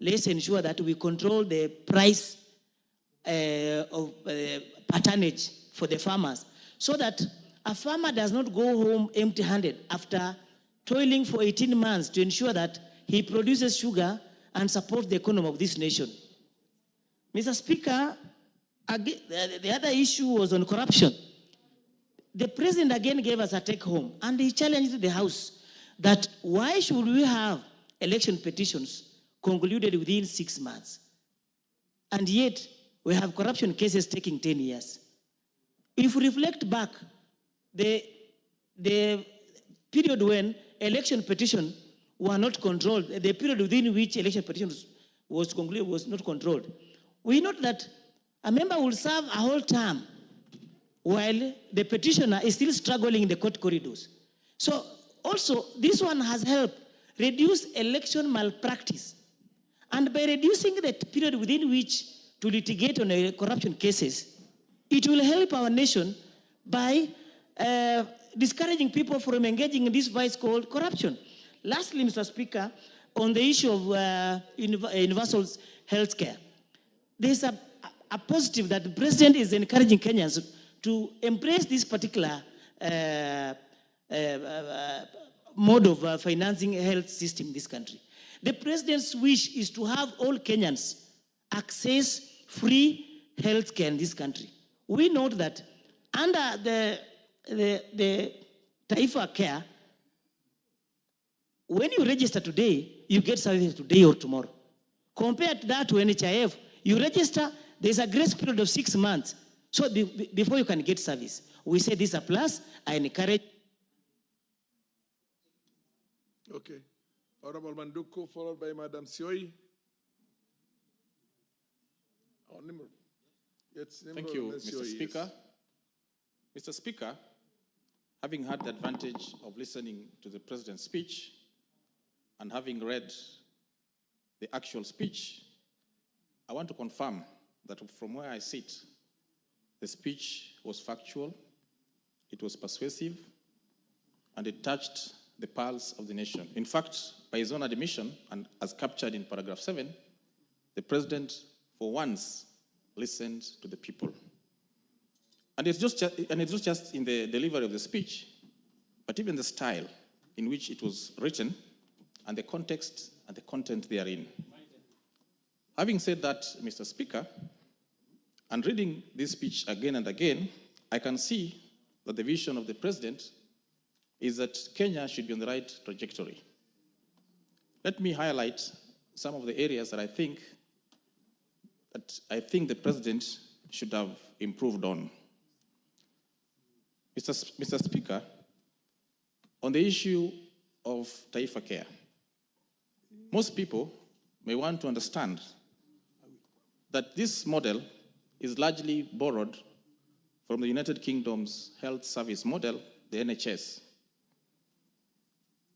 let's ensure that we control the price of patronage for the farmers, so that a farmer does not go home empty-handed after toiling for 18 months to ensure that he produces sugar and supports the economy of this nation. Mr. Speaker, the other issue was on corruption. The President again gave us a take-home, and he challenged the House that why should we have election petitions concluded within 6 months? And yet, we have corruption cases taking 10 years. If we reflect back, the period when election petitions were not controlled, the period within which election petitions was concluded was not controlled. We note that a member will serve a whole term while the petitioner is still struggling in the court corridors. So also, this one has helped reduce election malpractice. And by reducing the period within which to litigate on corruption cases, it will help our nation by discouraging people from engaging in this vice called corruption. Lastly, Mr. Speaker, on the issue of universal health care, there's a positive that the President is encouraging Kenyans to embrace this particular mode of financing a health system in this country. The president's wish is to have all Kenyans access free health care in this country. We note that under the Taifa Care, when you register today, you get services today or tomorrow. Compared to that to NHIF, you register, there's a grace period of 6 months. So before you can get service. We say this is a plus. I encourage.
Okay. Honorable Manduku, followed by Madam Sioi. Oh, Nimrod. Yes, Nimrod.
Thank you,
and
Mr.
Sioi,
Speaker.
yes.
Mr. Speaker, having had the advantage of listening to the President's speech and having read the actual speech, I want to confirm that from where I sit, the speech was factual, it was persuasive, and it touched the pulse of the nation. In fact, by his own admission, and as captured in paragraph 7, the President, for once, listened to the people. And it's not just in the delivery of the speech, but even the style in which it was written, and the context and the content therein. Having said that, Mr. Speaker, and reading this speech again and again, I can see that the vision of the President is that Kenya should be on the right trajectory. Let me highlight some of the areas that I think the President should have improved on. Mr. Speaker, on the issue of Taifa Care, most people may want to understand that this model is largely borrowed from the United Kingdom's health service model, the NHS.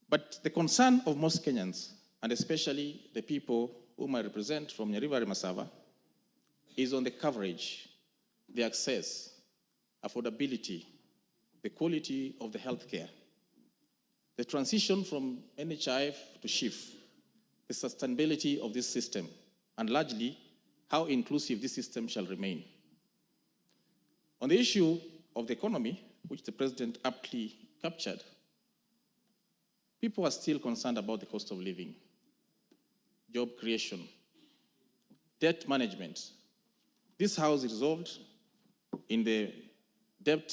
But the concern of most Kenyans, and especially the people whom I represent from Nyerivari Masava, is on the coverage, the access, affordability, the quality of the healthcare, the transition from NHIF to SHIF, the sustainability of this system, and largely how inclusive this system shall remain. On the issue of the economy, which the President aptly captured, people are still concerned about the cost of living, job creation, debt management. This House resolved in the debt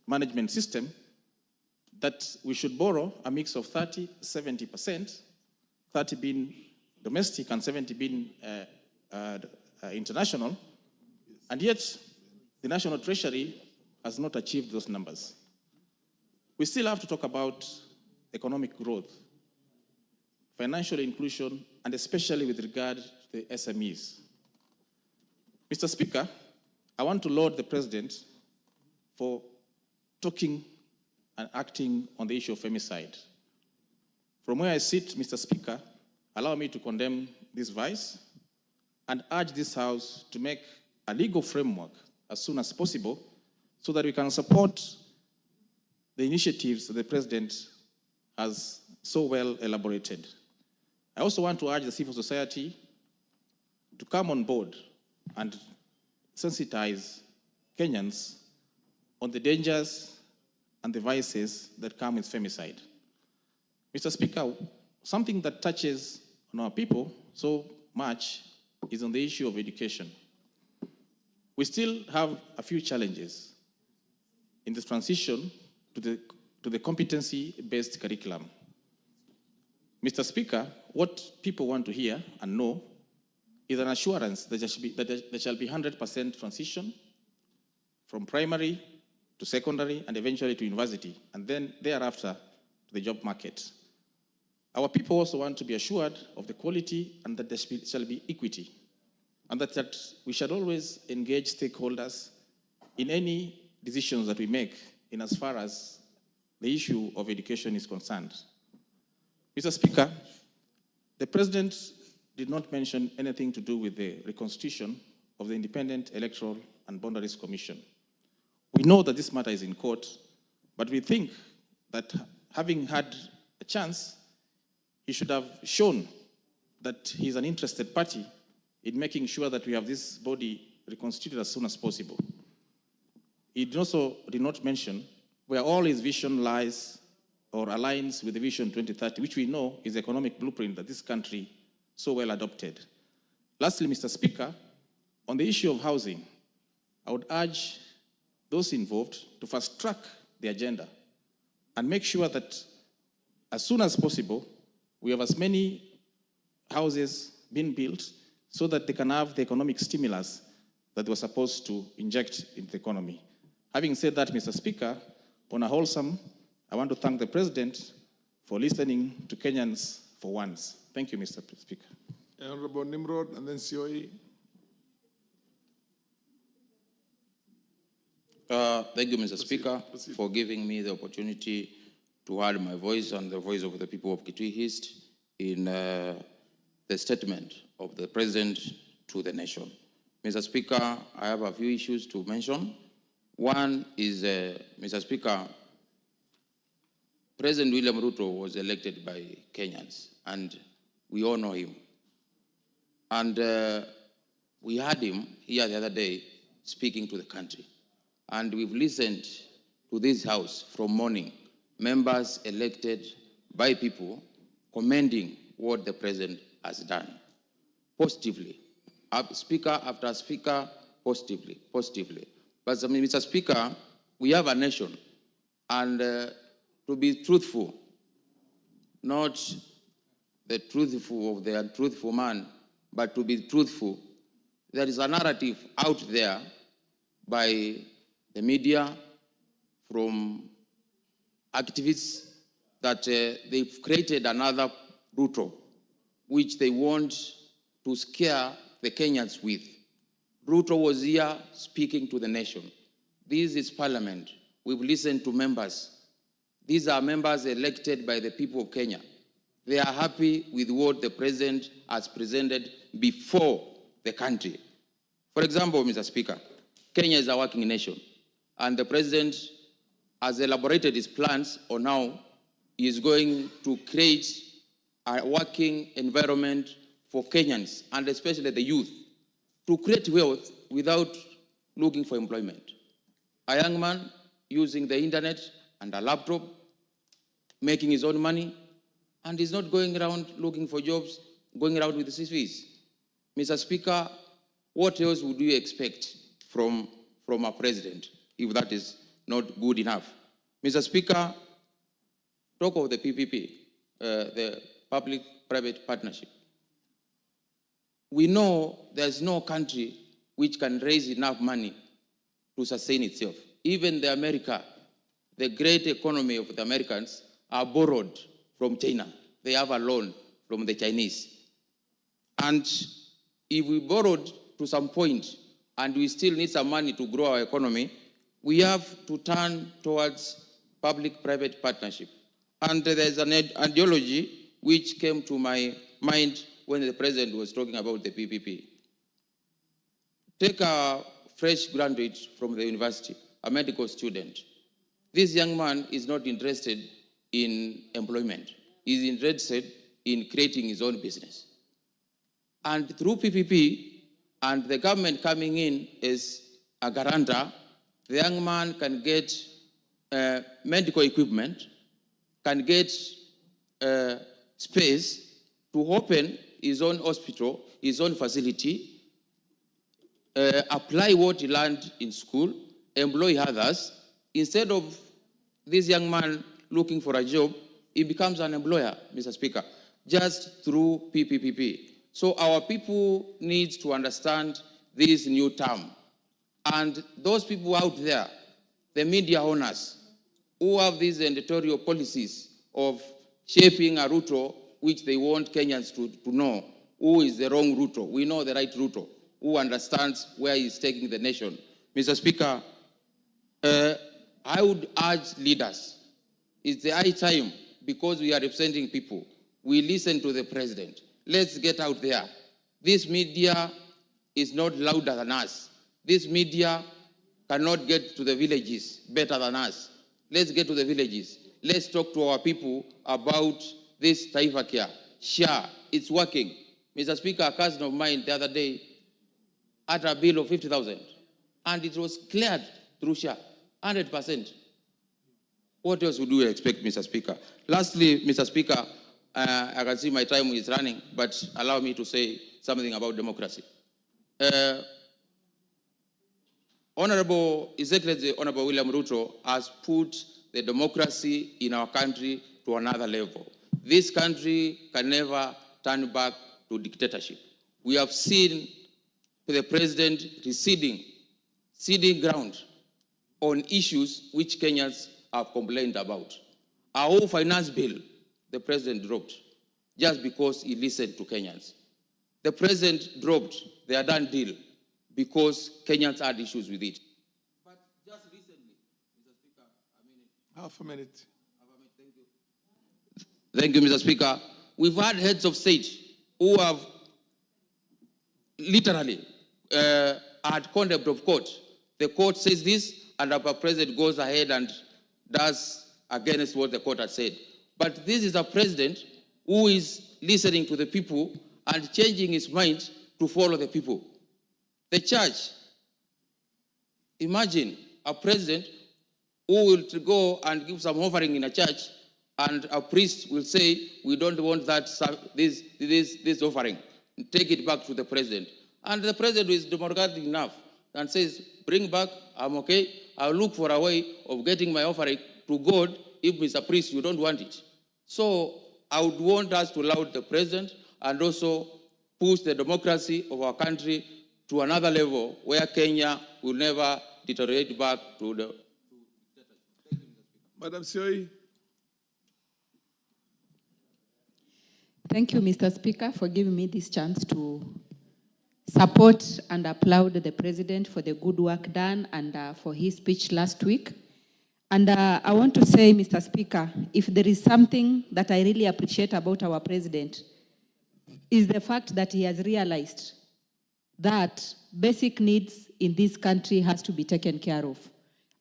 management system that we should borrow a mix of 30-70%, 30 being domestic and 70 being international, and yet the National Treasury has not achieved those numbers. We still have to talk about economic growth, financial inclusion, and especially with regard to the SMEs. Mr. Speaker, I want to laud the President for talking and acting on the issue of femicide. From where I sit, Mr. Speaker, allow me to condemn this vice and urge this House to make a legal framework as soon as possible so that we can support the initiatives that the President has so well elaborated. I also want to urge the civil society to come on board and sensitize Kenyans on the dangers and the vices that come with femicide. Mr. Speaker, something that touches on our people so much is on the issue of education. We still have a few challenges in this transition to the competency-based curriculum. Mr. Speaker, what people want to hear and know is an assurance that there shall be 100% transition from primary to secondary and eventually to university, and then thereafter to the job market. Our people also want to be assured of the quality and that there shall be equity, and that we shall always engage stakeholders in any decisions that we make in as far as the issue of education is concerned. Mr. Speaker, the President did not mention anything to do with the reconstitution of the Independent Electoral and Boundaries Commission. We know that this matter is in court, but we think that having had a chance, he should have shown that he is an interested party in making sure that we have this body reconstituted as soon as possible. He also did not mention where all his vision lies or aligns with the Vision 2030, which we know is the economic blueprint that this country so well adopted. Lastly, Mr. Speaker, on the issue of housing, I would urge those involved to fast track the agenda and make sure that as soon as possible, we have as many houses being built so that they can have the economic stimulus that they were supposed to inject into the economy. Having said that, Mr. Speaker, on a wholesome, I want to thank the President for listening to Kenyans for once. Thank you, Mr. Speaker.
Honorable Nimrod, and then COE.
Thank you, Mr. Speaker, for giving me the opportunity to add my voice and the voice of the people of Kitui East in the statement of the President to the nation. Mr. Speaker, I have a few issues to mention. One is, Mr. Speaker, President William Ruto was elected by Kenyans, and we all know him. And we had him here the other day speaking to the country. And we've listened to this House from morning, members elected by people commending what the President has done positively. Speaker after speaker, positively. But Mr. Speaker, we have a nation, and to be truthful, not the truthful of the untruthful man, but to be truthful, there is a narrative out there by the media, from activists, that they've created another Ruto, which they want to scare the Kenyans with. Ruto was here speaking to the nation. This is Parliament. We've listened to members. These are members elected by the people of Kenya. They are happy with what the President has presented before the country. For example, Mr. Speaker, Kenya is a working nation, and the President has elaborated his plans on how he is going to create a working environment for Kenyans, and especially the youth, to create wealth without looking for employment. A young man using the internet and a laptop, making his own money, and he's not going around looking for jobs, going around with CVs. Mr. Speaker, what else would you expect from a president if that is not good enough? Mr. Speaker, talk of the PPP, the public-private partnership. We know there's no country which can raise enough money to sustain itself. Even the America, the great economy of the Americans, are borrowed from China. They have a loan from the Chinese. And if we borrowed to some point and we still need some money to grow our economy, we have to turn towards public-private partnership. And there's an ideology which came to my mind when the President was talking about the PPP. Take a fresh graduate from the university, a medical student. This young man is not interested in employment. He's interested in creating his own business. And through PPP, and the government coming in as a guarantor, the young man can get medical equipment, can get space to open his own hospital, his own facility, apply what he learned in school, employ others. Instead of this young man looking for a job, he becomes an employer, Mr. Speaker, just through PPP. So our people need to understand this new term. And those people out there, the media owners, who have these editorial policies of shaping a Ruto which they want Kenyans to know who is the wrong Ruto. We know the right Ruto, who understands where he's taking the nation. Mr. Speaker, I would urge leaders, it's the high time, because we are representing people, we listen to the President. Let's get out there. This media is not louder than us. This media cannot get to the villages better than us. Let's get to the villages. Let's talk to our people about this Taifa Care. Sure, it's working. Mr. Speaker, a cousin of mine the other day had a bill of 50,000, and it was cleared through SHA, 100%. What else would we expect, Mr. Speaker? Lastly, Mr. Speaker, I can see my time is running, but allow me to say something about democracy. His Excellency Honorable William Ruto has put the democracy in our country to another level. This country can never turn back to dictatorship. We have seen the president ceding ground on issues which Kenyans have complained about. Our whole finance bill, the president dropped just because he listened to Kenyans. The president dropped the Adani deal because Kenyans had issues with it. But just recently, Mr. Speaker,
Half a minute.
Thank you, Mr. Speaker. We've had heads of state who have literally had contempt of court. The court says this, and our president goes ahead and does against what the court has said. But this is a president who is listening to the people and changing his mind to follow the people. The church, imagine a president who will go and give some offering in a church, and a priest will say, we don't want that, this offering. Take it back to the president. And the president is democratic enough and says, bring back, I'm okay. I'll look for a way of getting my offering to God if, Mr. Priest, you don't want it. So I would want us to allow the president and also push the democracy of our country to another level where Kenya will never deteriorate back to the...
Madam Sioi.
Thank you, Mr. Speaker, for giving me this chance to support and applaud the President for the good work done and for his speech last week. And I want to say, Mr. Speaker, if there is something that I really appreciate about our President, is the fact that he has realized that basic needs in this country has to be taken care of.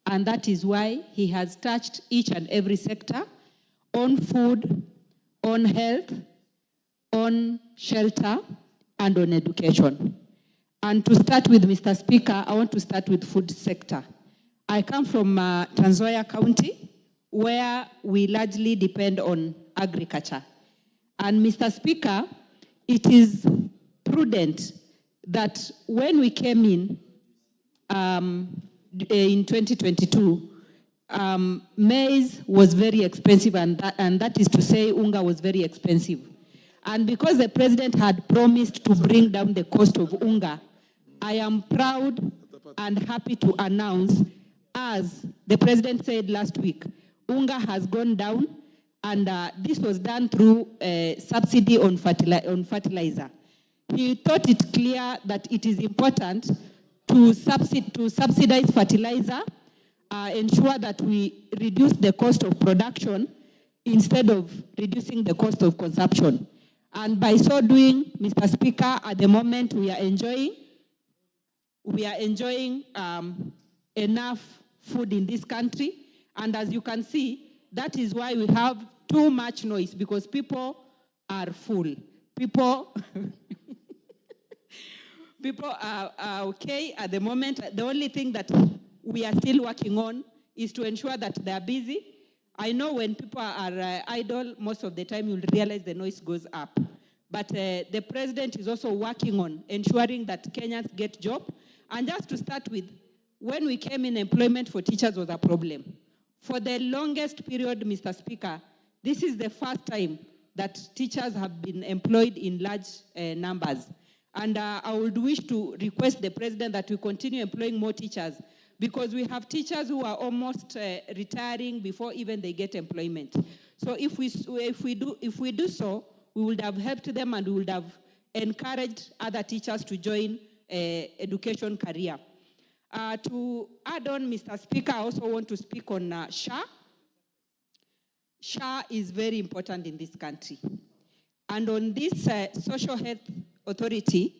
And that is why he has touched each and every sector on food, on health, on shelter, and on education. And to start with, Mr. Speaker, I want to start with food sector. I come from Trans Nzoia County, where we largely depend on agriculture. And Mr. Speaker, it is prudent that when we came in 2022, maize was very expensive, and that is to say unga was very expensive. And because the president had promised to bring down the cost of unga, I am proud and happy to announce, as the president said last week, unga has gone down, and this was done through subsidy on fertilizer. He thought it clear that it is important to subsidize fertilizer, ensure that we reduce the cost of production instead of reducing the cost of consumption. And by so doing, Mr. Speaker, at the moment we are enjoying enough food in this country. And as you can see, that is why we have too much noise, because people are full. People are okay at the moment. The only thing that we are still working on is to ensure that they are busy. I know when people are idle, most of the time you'll realize the noise goes up. But the president is also working on ensuring that Kenyans get jobs. And just to start with, when we came in, employment for teachers was a problem. For the longest period, Mr. Speaker, this is the first time that teachers have been employed in large numbers. And I would wish to request the president that we continue employing more teachers, because we have teachers who are almost retiring before even they get employment. So if we do so, we would have helped them, and we would have encouraged other teachers to join education career. To add on, Mr. Speaker, I also want to speak on SHA. SHA is very important in this country. And on this social health authority,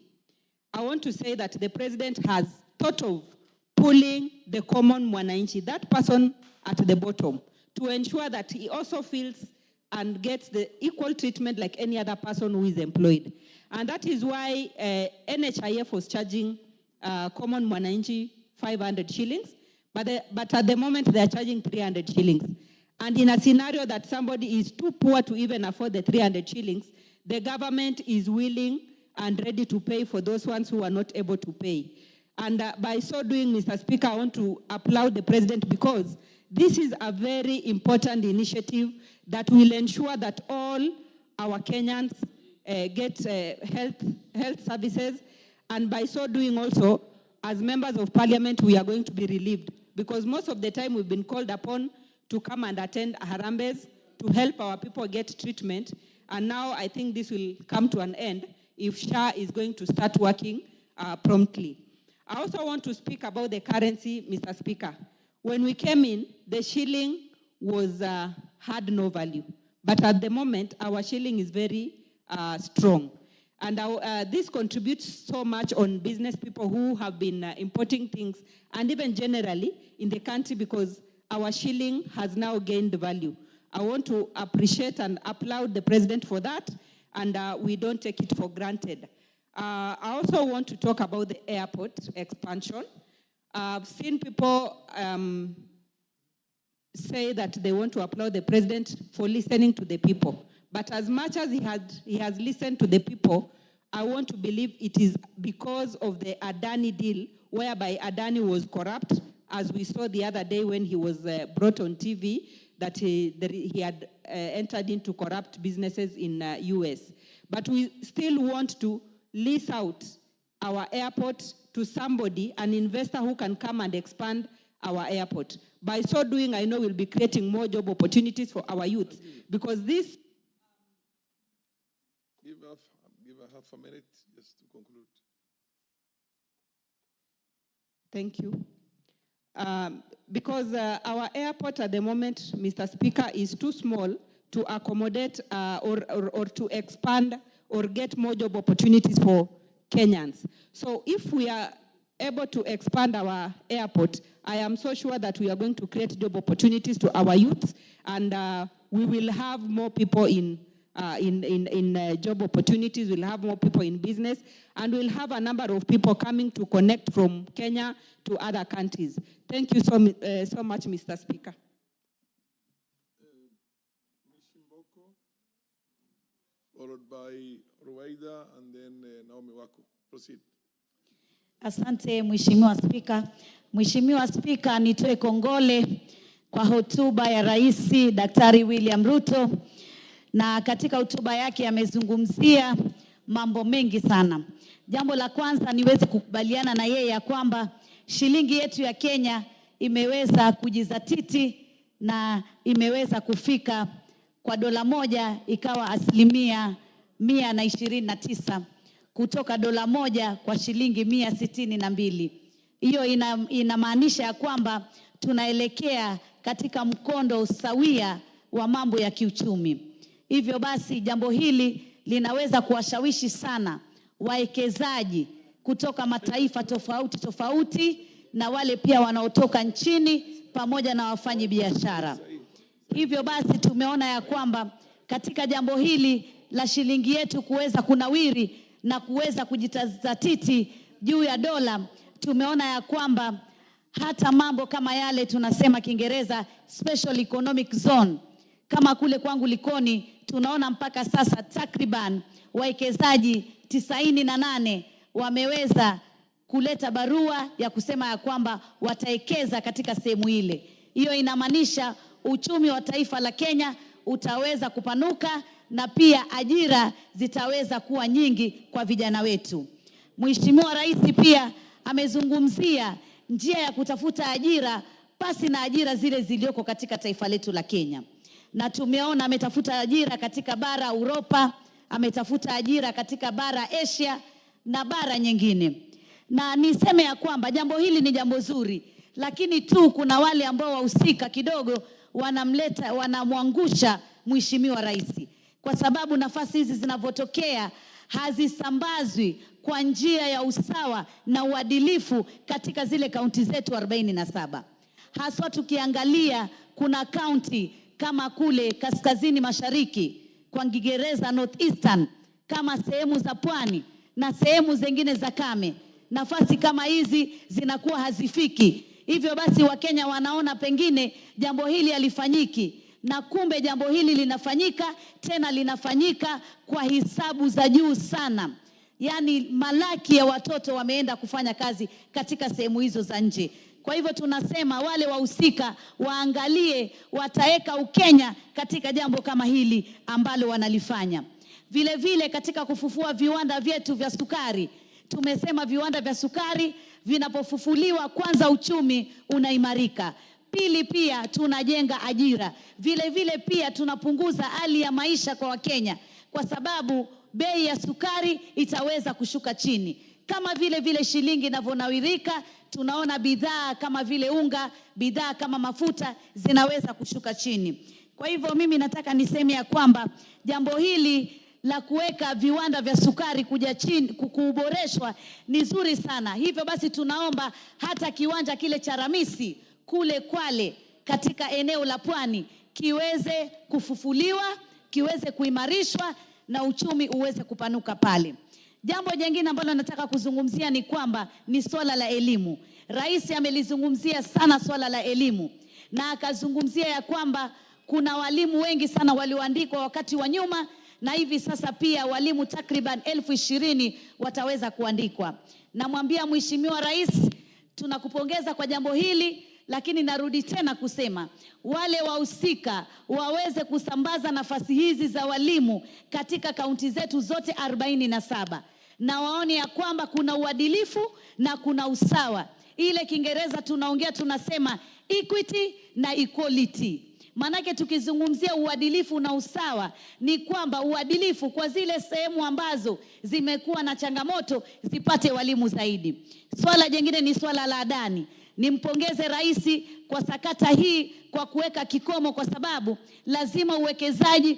I want to say that the president has thought of pulling the common mwananchi, that person at the bottom, to ensure that he also feels and gets the equal treatment like any other person who is employed. And that is why NHIF was charging common mwananchi 500 shillings, but at the moment they are charging 300 shillings. And in a scenario that somebody is too poor to even afford the 300 shillings, the government is willing and ready to pay for those ones who are not able to pay. And by so doing, Mr. Speaker, I want to applaud the President because this is a very important initiative that will ensure that all our Kenyans get health services. And by so doing also, as members of parliament, we are going to be relieved because most of the time we've been called upon to come and attend harambes to help our people get treatment. And now I think this will come to an end if SHA is going to start working promptly. I also want to speak about the currency, Mr. Speaker. When we came in, the shilling had no value. But at the moment, our shilling is very strong. And this contributes so much on business people who have been importing things and even generally in the country because our shilling has now gained value. I want to appreciate and applaud the President for that, and we don't take it for granted. I also want to talk about the airport expansion. I've seen people say that they want to applaud the President for listening to the people. But as much as he has listened to the people, I want to believe it is because of the Adani deal, whereby Adani was corrupt, as we saw the other day when he was brought on TV, that he had entered into corrupt businesses in US. But we still want to lease out our airport to somebody, an investor who can come and expand our airport. By so doing, I know we'll be creating more job opportunities for our youth, because this...
Give her half a minute just to conclude.
Thank you. Because our airport at the moment, Mr. Speaker, is too small to accommodate or to expand or get more job opportunities for Kenyans. So if we are able to expand our airport, I am so sure that we are going to create job opportunities to our youth, and we will have more people in job opportunities, we'll have more people in business, and we'll have a number of people coming to connect from Kenya to other countries. Thank you so much, Mr. Speaker.
Followed by Ruwaida and then Naomi Wako. Proceed.
Asante Mheshimiwa Spika. Mheshimiwa Spika, nitoe kongole kwa hotuba ya Rais Daktari William Ruto, na katika hotuba yake amezungumzia mambo mengi sana. Jambo la kwanza niweze kukubaliana na yeye ya kwamba shilingi yetu ya Kenya imeweza kujizatiti na imeweza kufika kwa dola moja ikawa 129 kutoka dola moja kwa shilingi 162. Hiyo inamaanisha ya kwamba tunaelekea katika mkondo sawia wa mambo ya kiuchumi. Hivyo basi jambo hili linaweza kuwashawishi sana wawekezaji kutoka mataifa tofauti na wale pia wanaotoka nchini pamoja na wafanyi biashara. Hivyo basi tumeona ya kwamba katika jambo hili la shilingi yetu kuweza kunawiri na kuweza kujitazatiti juu ya dola, tumeona ya kwamba hata mambo kama yale tunasema Kiingereza special economic zone, kama kule kwangu Likoni, tunaona mpaka sasa takriban wawekezaji 98 wameweza kuleta barua ya kusema ya kwamba wataekeza katika sehemu ile. Hiyo inamaanisha uchumi wa taifa la Kenya utaweza kupanuka na pia ajira zitaweza kuwa nyingi kwa vijana wetu. Mheshimiwa Rais pia amezungumzia njia ya kutafuta ajira pasi na ajira zile zilioko katika taifa letu la Kenya. Na tumeona ametafuta ajira katika bara Europa, ametafuta ajira katika bara Asia na bara nyingine. Na niseme ya kwamba jambo hili ni jambo zuri, lakini tu kuna wale ambao wahusika kidogo wanamwangusha Mheshimiwa Rais. Kwa sababu nafasi hizi zinavotokea hazisambazwi kwa njia ya usawa na uadilifu katika zile kaunti zetu 47. Haswa tukiangalia kuna kaunti kama kule kaskazini mashariki kwa Kiingereza Northeastern, kama sehemu za Pwani na sehemu zingine za Kame. Nafasi kama hizi zinakuwa hazifiki. Hivyo basi Wakenya wanaona pengine jambo hili halifanyiki.
na kumbe jambo hili linafanyika, tena linafanyika kwa hisabu za juu sana. Yaani malaki ya watoto wameenda kufanya kazi katika sehemu hizo za nje. Kwa hivyo tunasema wale wahusika waangalie wataweka Ukenya katika jambo kama hili ambalo wanalifanya. Vile vile katika kufufua viwanda vyetu vya sukari, tumesema viwanda vya sukari vinapofufuliwa, kwanza uchumi unaimarika. Pili, pia tunajenga ajira. Vile vile pia tunapunguza hali ya maisha kwa Wakenya, kwa sababu bei ya sukari itaweza kushuka chini. Kama vile shilingi inavyonawirika, tunaona bidhaa kama vile unga, bidhaa kama mafuta zinaweza kushuka chini. Kwa hivyo mimi nataka niseme ya kwamba jambo hili la kuweka viwanda vya sukari kuja chini, kuboreshwa ni nzuri sana. Hivyo basi tunaomba hata kiwanja kile cha Ramisi kule Kwale katika eneo la Pwani kiweze kufufuliwa, kiweze kuimarishwa na uchumi uweze kupanuka pale. Jambo jingine ambalo nataka kuzungumzia ni kwamba ni swala la elimu. Rais amelizungumzia sana swala la elimu, na akazungumzia ya kwamba kuna walimu wengi sana walioandikwa wakati wa nyuma, na hivi sasa pia walimu takriban 20,000 wataweza kuandikwa. Namwambia Mheshimiwa Rais, tunakupongeza kwa jambo hili, lakini narudi tena kusema wale wahusika waweze kusambaza nafasi hizi za walimu katika kaunti zetu zote 47, na waone ya kwamba kuna uadilifu na kuna usawa. Ile Kiingereza tunaongea tunasema equity na equality. Manake tukizungumzia uadilifu na usawa ni kwamba uadilifu kwa zile sehemu ambazo zimekuwa na changamoto zipate walimu zaidi. Swala jingine ni swala la Adani. Nimpongeze Rais kwa sakata hii kwa kuweka kikomo, kwa sababu lazima uwekezaji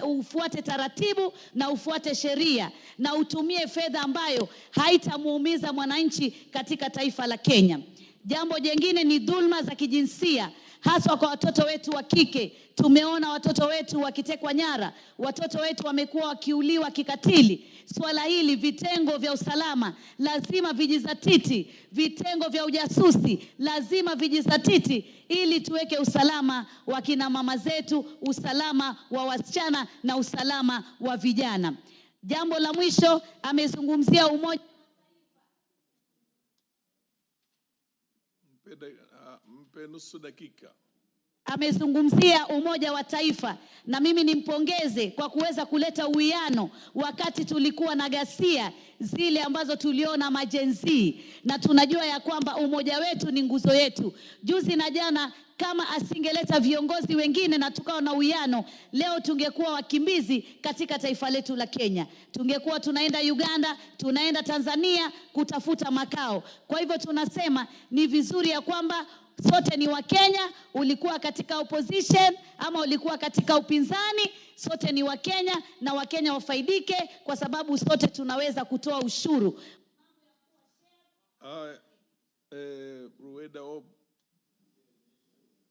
ufuate taratibu na ufuate sheria na utumie fedha ambayo haitamuumiza mwananchi katika taifa la Kenya. Jambo jingine ni dhulma za kijinsia, haswa kwa watoto wetu wa kike. Tumeona watoto wetu wakitekwa nyara, watoto wetu wamekuwa wakiuliwa kikatili. Swala hili vitengo vya usalama lazima vijizatiti, vitengo vya ujasusi lazima vijizatiti, ili tuweke usalama wa kina mama zetu, usalama wa wasichana na usalama wa vijana. Jambo la mwisho amezungumzia umoja.
Mpe nusu dakika.
Amezungumzia umoja wa taifa, na mimi nimpongeze kwa kuweza kuleta uwiano wakati tulikuwa na ghasia zile ambazo tuliona majenzi, na tunajua ya kwamba umoja wetu ni nguzo yetu. Juzi na jana kama asingeleta viongozi wengine na tukao na uwiano, leo tungekuwa wakimbizi katika taifa letu la Kenya. Tungekuwa tunaenda Uganda, tunaenda Tanzania kutafuta makao. Kwa hivyo tunasema ni vizuri ya kwamba sote ni Wakenya, ulikuwa katika opposition ama ulikuwa katika upinzani, sote ni Wakenya na Wakenya wafaidike, kwa sababu sote tunaweza kutoa ushuru.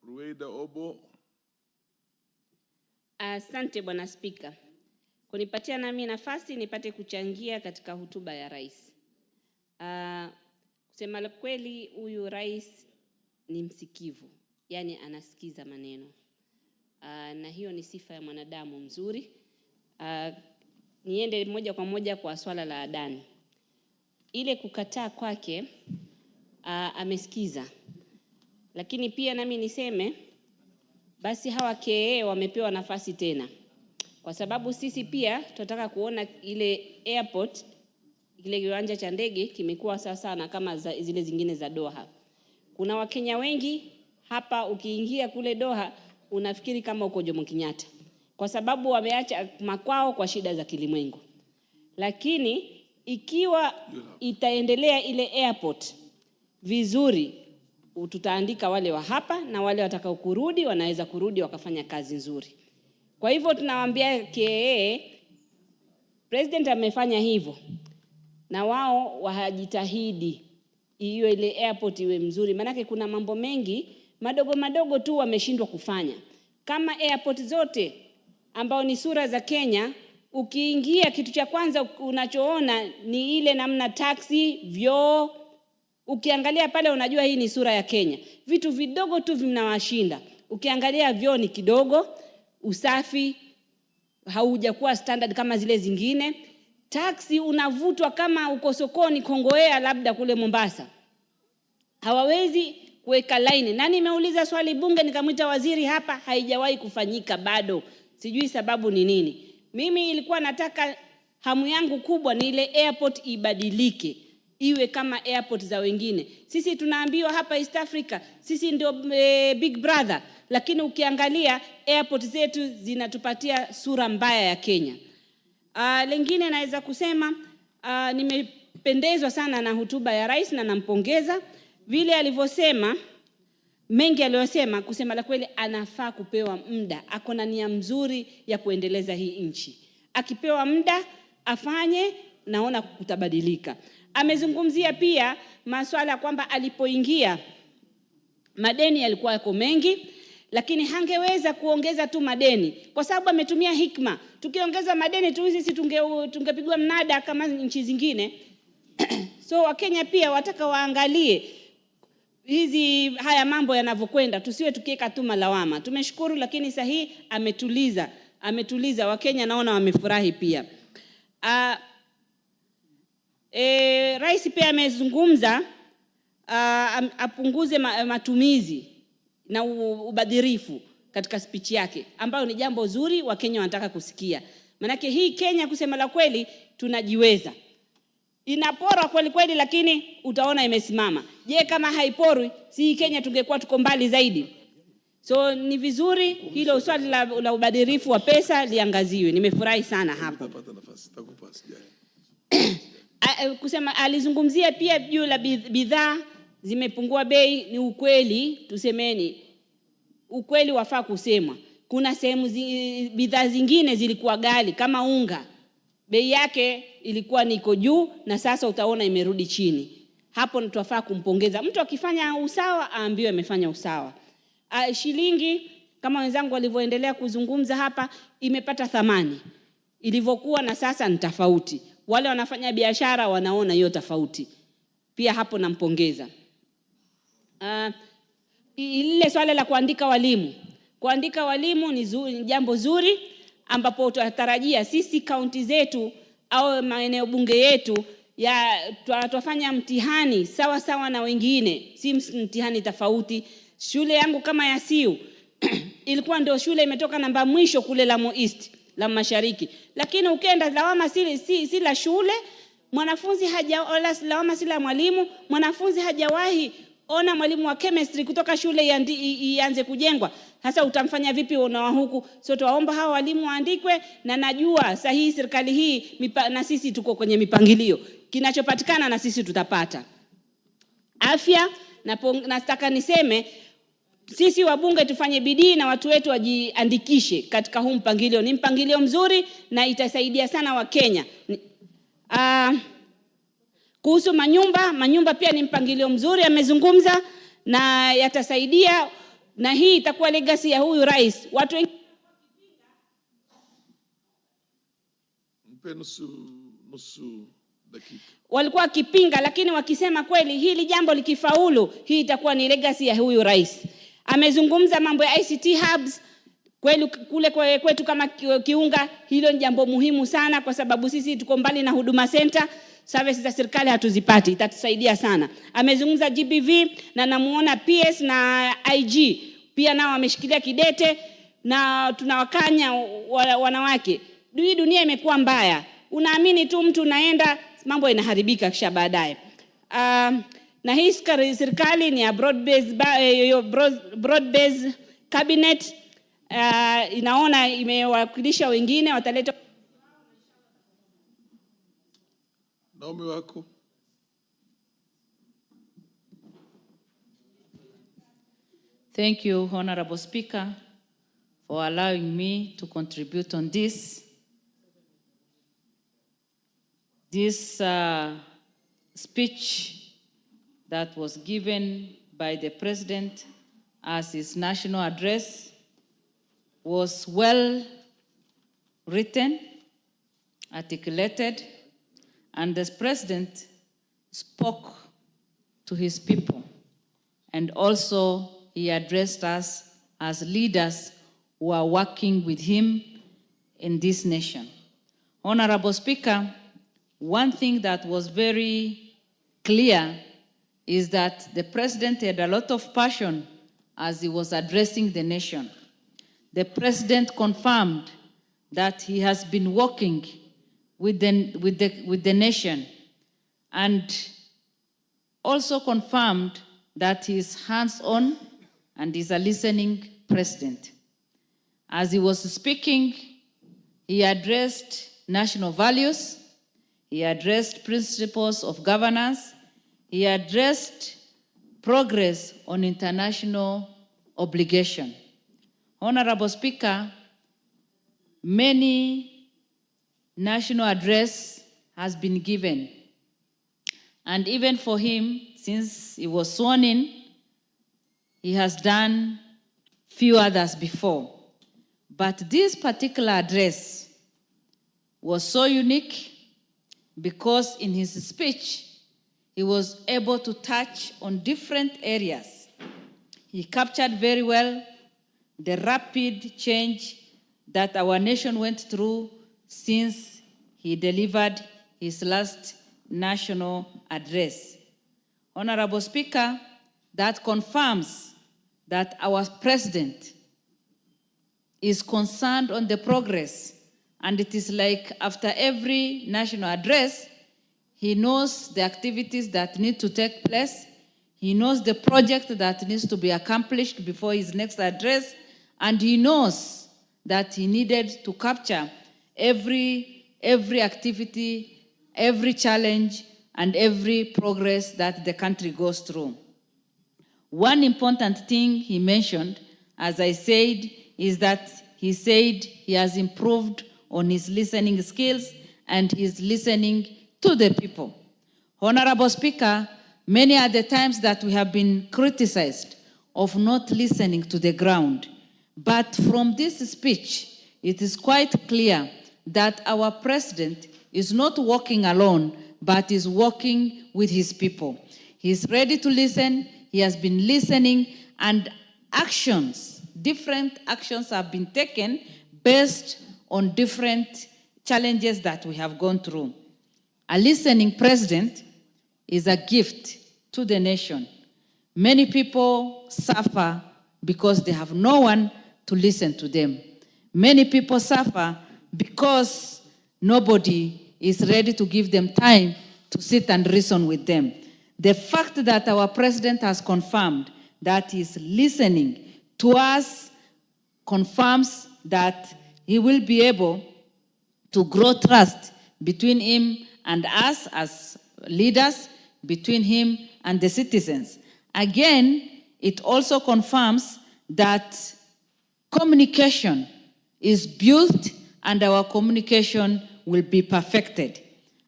Rueda Obo.
Asante Bwana Spika, kunipatia nami nafasi nipate kuchangia katika hotuba ya Rais. Kusema la kweli, huyu Rais ni msikivu, yani anasikiza maneno. Na hiyo ni sifa ya mwanadamu mzuri. Niende moja kwa moja kwa swala la Adani. Ile kukataa kwake, amesikiza. Lakini pia nami niseme, basi hawa KA wamepewa nafasi tena. Kwa sababu sisi pia tunataka kuona ile airport, ile kiwanja cha ndege kimekuwa sawa sana kama zile zingine za Doha. Kuna Wakenya wengi hapa, ukiingia kule Doha unafikiri kama uko Jomo Kenyatta, kwa sababu wameacha makwao kwa shida za kilimwengu. Lakini ikiwa itaendelea ile airport vizuri, tutaandika wale wa hapa, na wale watakao kurudi wanaweza kurudi wakafanya kazi nzuri. Kwa hivyo tunawaambia KA, President amefanya hivyo, na wao wajitahidi hiyo ile airport iwe mzuri. Manake kuna mambo mengi madogo madogo tu wameshindwa kufanya. Kama airport zote ambao ni sura za Kenya, ukiingia kitu cha kwanza unachoona ni ile namna taxi, vyoo. Ukiangalia pale unajua hii ni sura ya Kenya. Vitu vidogo tu vinawashinda. Ukiangalia vyoo ni kidogo, usafi haujakuwa standard kama zile zingine. Taxi unavutwa kama uko sokoni Kongowea labda kule Mombasa. Hawawezi kuweka line. Na nimeuliza swali bunge nikamwita waziri hapa, haijawahi kufanyika bado. Sijui sababu ni nini. Mimi ilikuwa nataka, hamu yangu kubwa ni ile airport ibadilike, iwe kama airport za wengine. Sisi tunaambiwa hapa East Africa, sisi ndio big brother, lakini ukiangalia airport zetu zinatupatia sura mbaya ya Kenya. Lengine naweza kusema, nimependezwa sana na hotuba ya rais na nampongeza vile alivyosema, mengi aliyosema. Kusema la kweli, anafaa kupewa muda. Ako na nia mzuri ya kuendeleza hii nchi. Akipewa muda afanye, naona kutabadilika. Amezungumzia pia masuala kwamba alipoingia madeni yalikuwa yako mengi, lakini hangeweza kuongeza tu madeni kwa sababu ametumia hikma. Tukiongeza madeni tu sisi tungepigwa mnada kama nchi zingine. So Wakenya pia wataka waangalie haya mambo yanavyokwenda, tusiwe tukiweka tu malawama. Tumeshukuru, lakini sahihi ametuliza. Wakenya naona wamefurahi pia. Rais pia amezungumza apunguze matumizi na ubadhirifu katika speech yake, ambayo ni jambo zuri Wakenya wanataka kusikia. Manake hii Kenya kusema la kweli tunajiweza. Inapora kweli kweli, lakini utaona imesimama. Je, kama haiporwi, si Kenya tungekuwa tuko mbali zaidi? So ni vizuri hilo swali la ubadhirifu wa pesa liangaziwe. Nimefurahi sana hapo. Kusema alizungumzia pia juu la bidhaa zimepungua bei. Ni ukweli, tusemeni ukweli wafaa kusemwa. Kuna sehemu bidhaa zingine zilikuwa ghali kama unga, bei yake ilikuwa niko juu na sasa utaona imerudi chini. Hapo tunafaa kumpongeza. Mtu akifanya usawa aambiwe amefanya usawa. Shilingi kama wenzangu walivyoendelea kuzungumza hapa, imepata thamani. Ilivyokuwa na sasa ni tofauti. Wale wanafanya biashara wanaona hiyo tofauti. Pia hapo nampongeza. Ile swala la kuandika walimu. Kuandika walimu ni jambo zuri, ambapo tunatarajia sisi kaunti zetu au maeneo bunge yetu tutafanya mtihani sawa sawa na wengine, si mtihani tofauti. Shule yangu kama ya Siu ilikuwa ndio shule imetoka namba mwisho kule Lamu East, Lamu Mashariki. Lakini ukienda lawama si la shule, mwanafunzi lawama si la mwalimu, mwanafunzi hajawahi ona mwalimu wa chemistry kutoka shule ianze kujengwa. Sasa utamfanya vipi una huku? So tuwaomba hawa walimu waandikwe, na najua sahihi serikali hii na sisi tuko kwenye mipangilio. Kinachopatikana na sisi tutapata. Afya, nataka niseme sisi wabunge tufanye bidii na watu wetu wajiandikishe katika huu mpangilio. Ni mpangilio mzuri na itasaidia sana Wakenya. Kuhusu manyumba pia ni mpangilio mzuri amezungumza, na yatasaidia, na hii itakuwa legacy ya huyu rais. Watu wengi
nusu dakika
walikuwa kipinga, lakini wakisema kweli hili jambo likifaulu, hii itakuwa ni legacy ya huyu rais. Amezungumza mambo ya ICT hubs. Kweli kule kwetu kama Kiunga, hilo ni jambo muhimu sana, kwa sababu sisi tuko mbali na huduma center. Services za serikali hatuzipati, itatusaidia sana. Amezungumza GBV, na namuona PS na IG pia nao wameshikilia kidete, na tunawakanya wanawake. Dunia imekuwa mbaya. Unaamini tu mtu unaenda, mambo inaharibika kisha baadaye. Na hii serikali ni ya broad based cabinet. Inaona imewakilisha wengine, wataleta
Naomi wako.
Thank you, Honorable Speaker, for allowing me to contribute on this. This speech that was given by the President as his national address was well written, articulated, and the President spoke to his people, and also he addressed us as leaders who are working with him in this nation. Honorable Speaker, one thing that was very clear is that the president had a lot of passion as he was addressing the nation. The president confirmed that he has been working with the nation, and also confirmed that he is hands-on and is a listening president. As he was speaking, he addressed national values, he addressed principles of governance, he addressed progress on international obligation. Honorable Speaker, many national address has been given. And even for him, since he was sworn in, he has done few others before. But this particular address was so unique because in his speech, he was able to touch on different areas. He captured very well the rapid change that our nation went through since he delivered his last national address. Honorable Speaker, that confirms that our president is concerned on the progress, and it is like after every national address, he knows the activities that need to take place, he knows the project that needs to be accomplished before his next address, and he knows that he needed to capture every activity, every challenge, and every progress that the country goes through. One important thing he mentioned, as I said, is that he said he has improved on his listening skills and he's listening to the people. Honorable Speaker, many are the times that we have been criticized of not listening to the ground. But from this speech, it is quite clear that our president is not working alone, but is working with his people. He's ready to listen, he has been listening, and different actions have been taken based on different challenges that we have gone through. A listening president is a gift to the nation. Many people suffer because they have no one to listen to them. Many people suffer because nobody is ready to give them time to sit and reason with them. The fact that our president has confirmed that he is listening to us confirms that he will be able to grow trust between him and us as leaders, between him and the citizens. Again, it also confirms that communication is built and our communication will be perfected.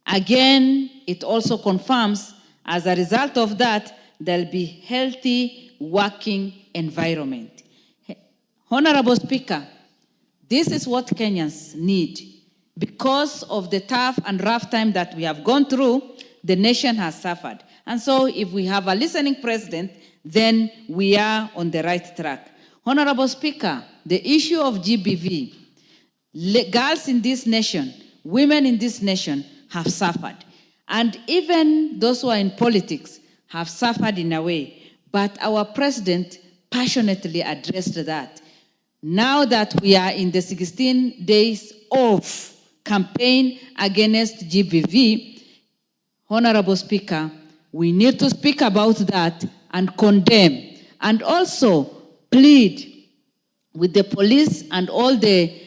Again, it also confirms, as a result of that, there'll be healthy working environment. Honorable Speaker, this is what Kenyans need. Because of the tough and rough time that we have gone through, the nation has suffered. And so if we have a listening president, then we are on the right track. Honorable Speaker, the issue of GBV, girls in this nation, women in this nation have suffered. And even those who are in politics have suffered in a way. But our president passionately addressed that. Now that we are in the 16 days of campaign against GBV, Honorable Speaker, we need to speak about that and condemn, and also plead with the police and all the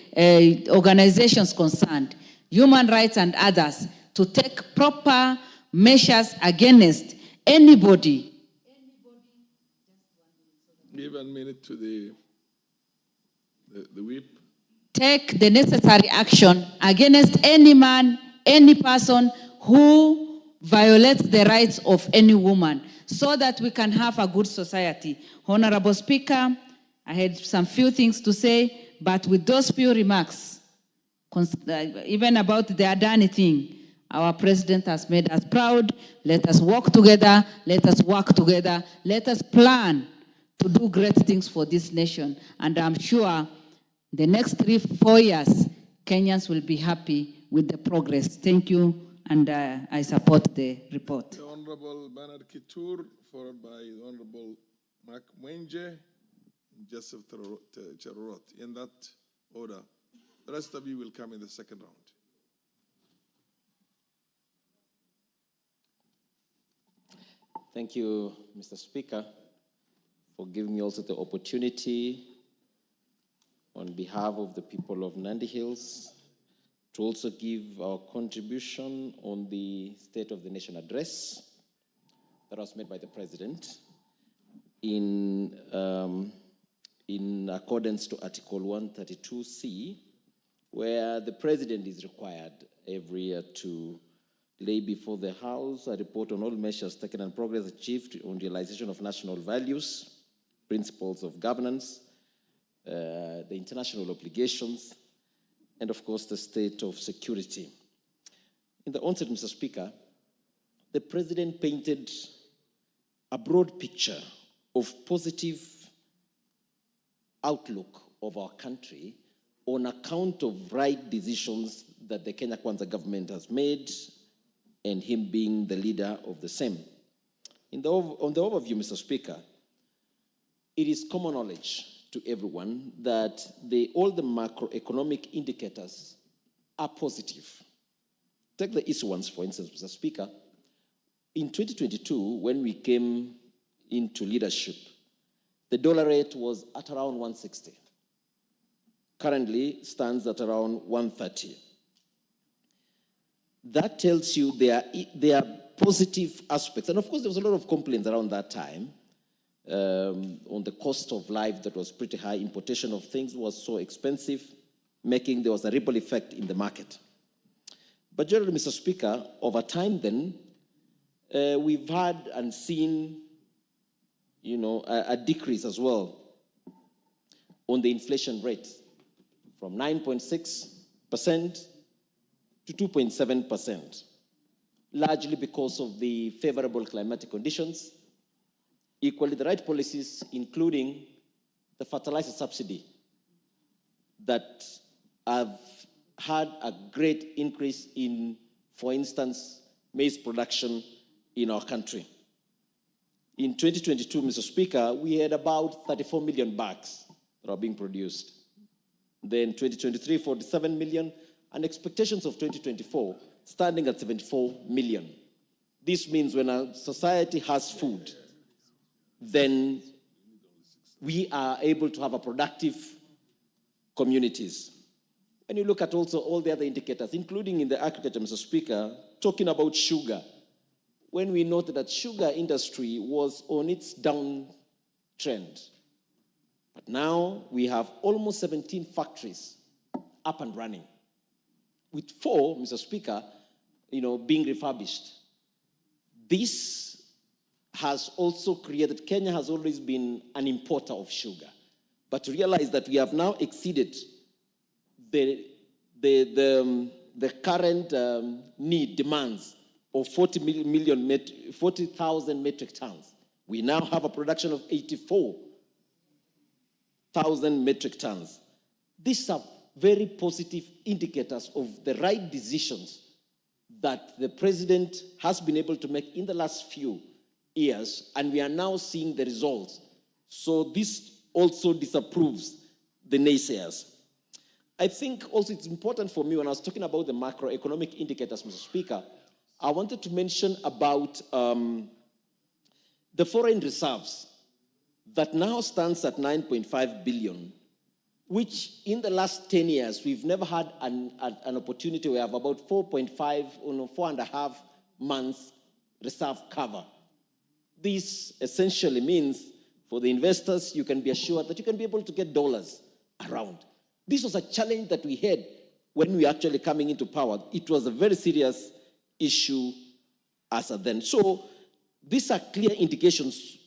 organizations concerned, human rights and others, to take proper measures against anybody.
Give 1 minute to the whip.
Take the necessary action against any man, any person who violates the rights of any woman, so that we can have a good society. Honorable Speaker, I had some few things to say, but with those few remarks, even about the Adani thing, our president has made us proud. Let us work together. Let us work together. Let us plan to do great things for this nation. And I'm sure the next 3-4 years, Kenyans will be happy with the progress. Thank you, and I support the report.
The Honorable Bernard Kitur, followed by the Honorable Mark Mwenje, Joseph Cherorot, in that order. The rest of you will come in the second round.
Thank you, Mr. Speaker, for giving me also the opportunity on behalf of the people of Nandi Hills to also give our contribution on the State of the Nation address that was made by the President in accordance to Article 132C, where the President is required every year to lay before the House a report on all measures taken and progress achieved on realization of national values, principles of governance, the international obligations, and of course the state of security. In the onset, Mr. Speaker, the President painted a broad picture of positive outlook of our country on account of right decisions that the Kenya Kwanza government has made, and him being the leader of the same. On the overview, Mr. Speaker, it is common knowledge to everyone that all the macroeconomic indicators are positive. Take the easy ones, for instance, Mr. Speaker. In 2022, when we came into leadership, the dollar rate was at around 160. Currently stands at around 130. That tells you there are positive aspects. And of course, there was a lot of complaints around that time on the cost of life that was pretty high. Importation of things was so expensive, making there was a ripple effect in the market. But generally, Mr. Speaker, over time then, we've had and seen, a decrease as well on the inflation rate from 9.6% to 2.7%, largely because of the favorable climatic conditions, equally the right policies, including the fertilizer subsidy that have had a great increase in, for instance, maize production in our country. In 2022, Mr. Speaker, we had about 34 million bags that are being produced. Then 2023, 47 million, and expectations of 2024 standing at 74 million. This means when a society has food, then we are able to have a productive communities. When you look at also all the other indicators, including in the agriculture, Mr. Speaker, talking about sugar, when we noted that sugar industry was on its downtrend, but now we have almost 17 factories up and running, with 4, Mr. Speaker, being refurbished. This has also created, Kenya has always been an importer of sugar, but to realize that we have now exceeded the current demands of 40,000 metric tons. We now have a production of 84,000 metric tons. These are very positive indicators of the right decisions that the President has been able to make in the last few years, and we are now seeing the results. So this also disapproves the naysayers. I think also it's important for me, when I was talking about the macroeconomic indicators, Mr. Speaker, I wanted to mention about the foreign reserves that now stands at 9.5 billion, which in the last 10 years, we've never had an opportunity. We have about 4.5 months reserve cover. This essentially means for the investors, you can be assured that you can be able to get dollars around. This was a challenge that we had when we were actually coming into power. It was a very serious issue as of then. So these are clear indications.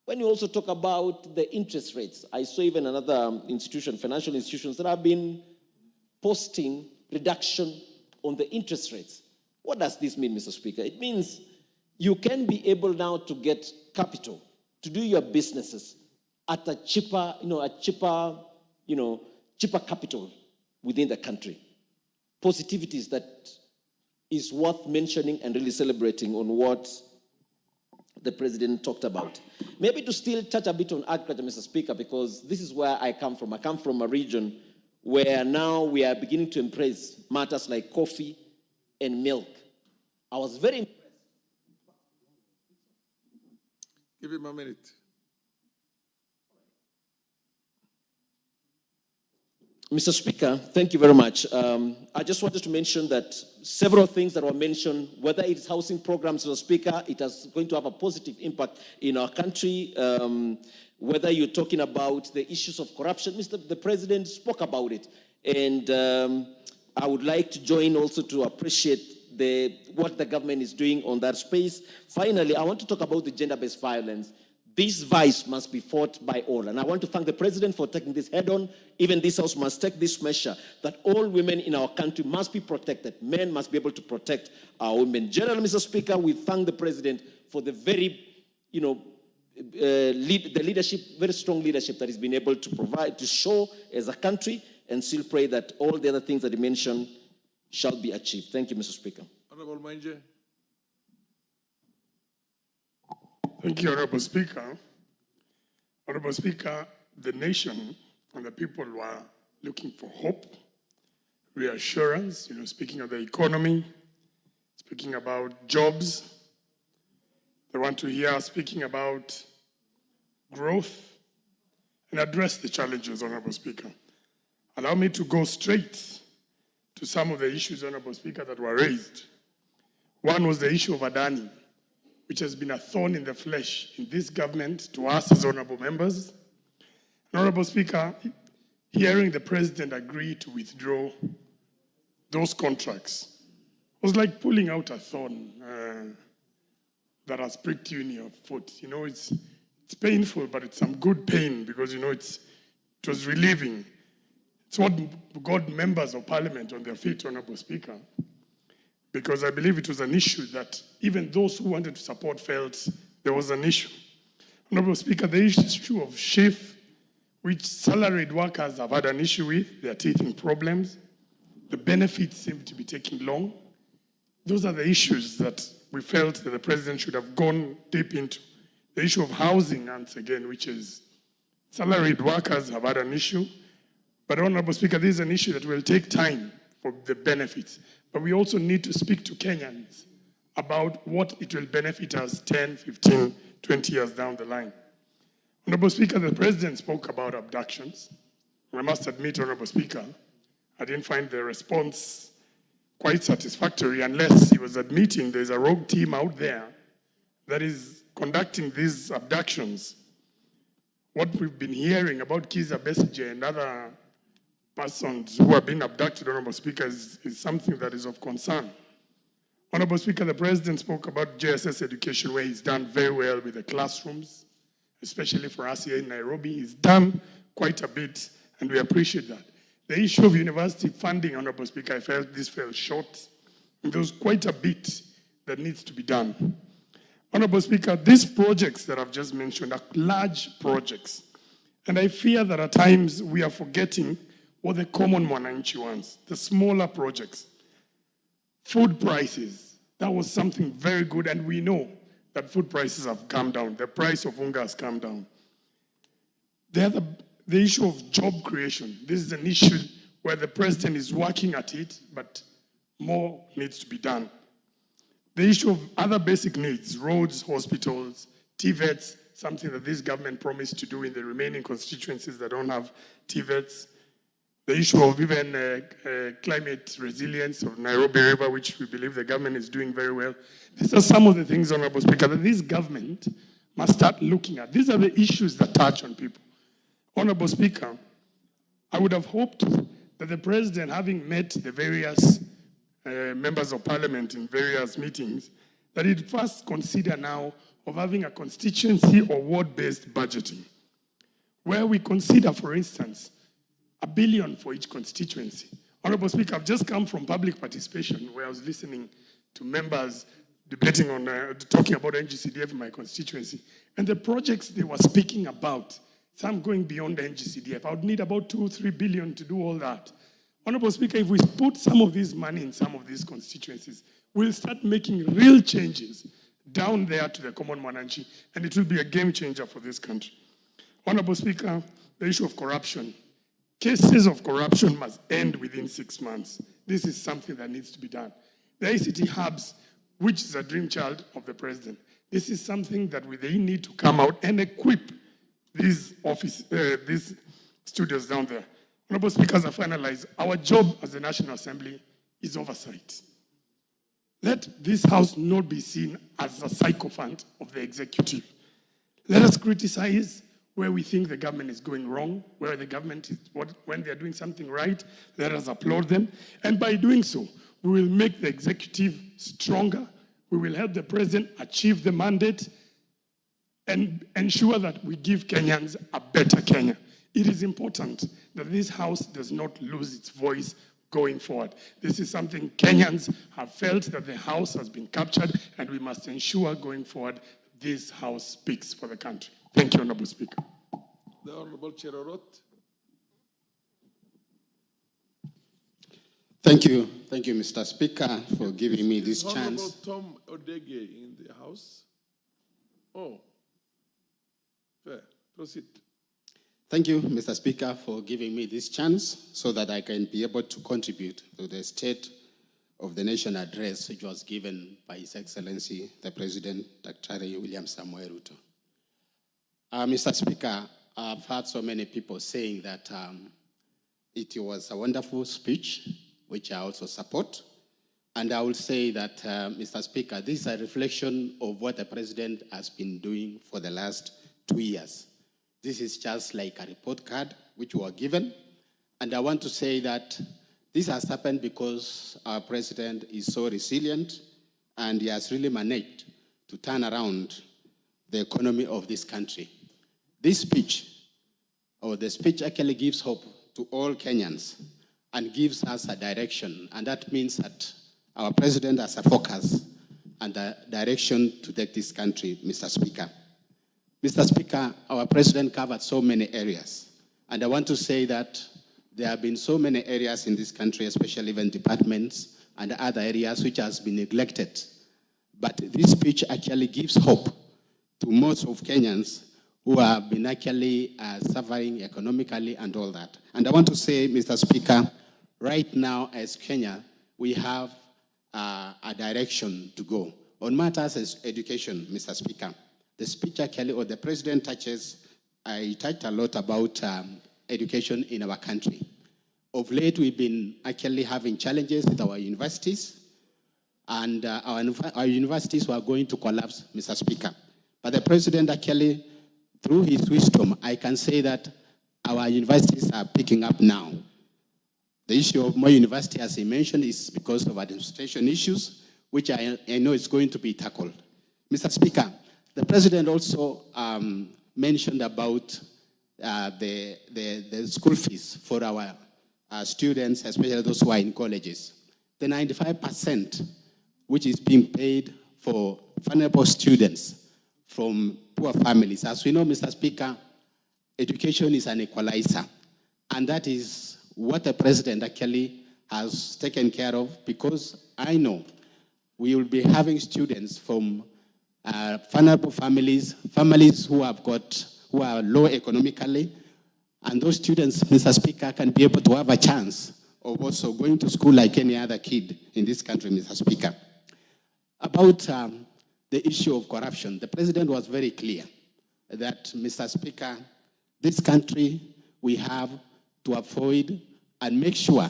When you also talk about the interest rates, I saw even another institution, financial institutions, that have been posting reduction on the interest rates. What does this mean, Mr. Speaker? It means you can be able now to get capital to do your businesses at a cheaper, cheaper capital within the country. Positivities that is worth mentioning and really celebrating on what the president talked about. Maybe to still touch a bit on agriculture, Mr. Speaker, because this is where I come from. I come from a region where now we are beginning to embrace matters like coffee and milk. I was very impressed.
Give him a minute.
Mr. Speaker, thank you very much. I just wanted to mention that several things that were mentioned, whether it's housing programs, Mr. Speaker, it is going to have a positive impact in our country. Whether you're talking about the issues of corruption, the President spoke about it. And I would like to join also to appreciate what the government is doing on that space. Finally, I want to talk about the gender-based violence. This vice must be fought by all. And I want to thank the President for taking this head on. Even this House must take this measure that all women in our country must be protected. Men must be able to protect our women. Generally, Mr. Speaker, we thank the President for the very, leadership, very strong leadership that he's been able to provide, to show as a country, and still pray that all the other things that he mentioned shall be achieved. Thank you, Mr. Speaker.
Honorable Manje.
Thank you, Honorable Speaker. Honorable Speaker, the nation and the people were looking for hope, reassurance, speaking of the economy, speaking about jobs. They want to hear us speaking about growth and address the challenges, Honorable Speaker. Allow me to go straight to some of the issues, Honorable Speaker, that were raised. One was the issue of Adani, which has been a thorn in the flesh in this government to us as honorable members. Honorable Speaker, hearing the President agree to withdraw those contracts was like pulling out a thorn that has pricked you in your foot. It's painful, but it's some good pain because, it was relieving. It's what got members of Parliament on their feet, Honorable Speaker, because I believe it was an issue that even those who wanted to support felt there was an issue. Honorable Speaker, the issue of SHIF, which salaried workers have had an issue with, they're teething problems. The benefits seem to be taking long. Those are the issues that we felt that the President should have gone deep into. The issue of housing, once again, which is salaried workers have had an issue. But Honorable Speaker, this is an issue that will take time for the benefits. But we also need to speak to Kenyans about what it will benefit us 10, 15, 20 years down the line. Honorable Speaker, the President spoke about abductions. I must admit, Honorable Speaker, I didn't find the response quite satisfactory unless he was admitting there's a rogue team out there that is conducting these abductions. What we've been hearing about Kizza Besigye and other persons who have been abducted, Honorable Speaker, is something that is of concern. Honorable Speaker, the President spoke about JSS education, where he's done very well with the classrooms, especially for us here in Nairobi. He's done quite a bit, and we appreciate that. The issue of university funding, Honorable Speaker, I felt this fell short. And there's quite a bit that needs to be done. Honorable Speaker, these projects that I've just mentioned are large projects. And I fear that at times we are forgetting what the common mwananchi wants, the smaller projects. Food prices, that was something very good, and we know that food prices have come down. The price of unga has come down. The issue of job creation, this is an issue where the President is working at it, but more needs to be done. The issue of other basic needs, roads, hospitals, TVETs, something that this government promised to do in the remaining constituencies that don't have TVETs. The issue of even climate resilience of Nairobi River, which we believe the government is doing very well. These are some of the things, Honorable Speaker, that this government must start looking at. These are the issues that touch on people. Honorable Speaker, I would have hoped that the President, having met the various members of Parliament in various meetings, that he'd first consider now of having a constituency or ward-based budgeting, where we consider, for instance, $1 billion for each constituency. Honorable Speaker, I've just come from public participation where I was listening to members debating on, talking about NGCDF in my constituency. And the projects they were speaking about, some going beyond the NGCDF. I would need about 2-3 billion to do all that. Honorable Speaker, if we put some of this money in some of these constituencies, we'll start making real changes down there to the common Mwananchi, and it will be a game changer for this country. Honorable Speaker, the issue of corruption. Cases of corruption must end within 6 months. This is something that needs to be done. The ICT hubs, which is a dream child of the president, this is something that they need to come out and equip these studios down there. Honorable Speaker, as I finalize, our job as the National Assembly is oversight. Let this House not be seen as a sycophant of the executive. Let us criticize where we think the government is going wrong, where the government is, when they're doing something right, let us applaud them. And by doing so, we will make the executive stronger. We will help the president achieve the mandate and ensure that we give Kenyans a better Kenya. It is important that this House does not lose its voice going forward. This is something Kenyans have felt, that the House has been captured, and we must ensure going forward this House speaks for the country. Thank you, Honorable Speaker.
The Honorable Cherorot.
Thank you, Mr. Speaker, for giving me this chance.
Honorable Tom Odege in the House. Oh, fair. Proceed.
Thank you, Mr. Speaker, for giving me this chance so that I can be able to contribute to the State of the Nation address which was given by His Excellency, the President, Dr. William Samoei Ruto. Mr. Speaker, I've heard so many people saying that it was a wonderful speech, which I also support. And I will say that, Mr. Speaker, this is a reflection of what the President has been doing for the last 2 years. This is just like a report card which we were given. And I want to say that this has happened because our President is so resilient and he has really managed to turn around the economy of this country. This speech, or the speech actually gives hope to all Kenyans and gives us a direction. And that means that our President has a focus and a direction to take this country, Mr. Speaker. Mr. Speaker, our President covered so many areas. And I want to say that there have been so many areas in this country, especially even departments and other areas which has been neglected. But this speech actually gives hope to most of Kenyans who have been actually suffering economically and all that. And I want to say, Mr. Speaker, right now as Kenya, we have a direction to go. On matters as education, Mr. Speaker, the speech actually, or the President touched a lot about education in our country. Of late, we've been actually having challenges with our universities, and our universities were going to collapse, Mr. Speaker. But the President actually, through his wisdom, I can say that our universities are picking up now. The issue of more university, as he mentioned, is because of administration issues, which I know is going to be tackled. Mr. Speaker, the President also mentioned about the school fees for our students, especially those who are in colleges. The 95% which is being paid for vulnerable students from poor families. As we know, Mr. Speaker, education is an equalizer. And that is what the President actually has taken care of, because I know we will be having students from vulnerable families who are low economically, and those students, Mr. Speaker, can be able to have a chance of also going to school like any other kid in this country, Mr. Speaker. About the issue of corruption, the President was very clear that, Mr. Speaker, this country, we have to avoid and make sure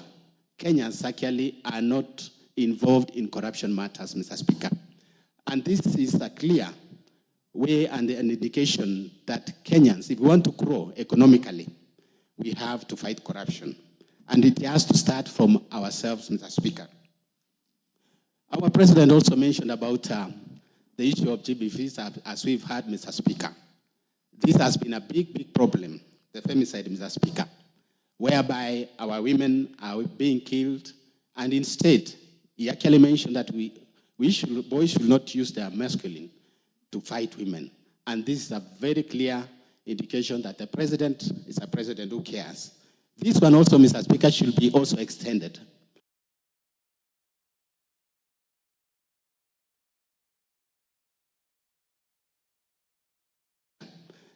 Kenyans actually are not involved in corruption matters, Mr. Speaker. And this is a clear way and an indication that Kenyans, if we want to grow economically, we have to fight corruption. And it has to start from ourselves, Mr. Speaker. Our President also mentioned about the issue of GBVs, as we've heard, Mr. Speaker. This has been a big problem, the femicide, Mr. Speaker, whereby our women are being killed, and instead, he actually mentioned that boys should not use their masculine to fight women. And this is a very clear indication that the president is a president who cares. This one also, Mr. Speaker, should be also extended.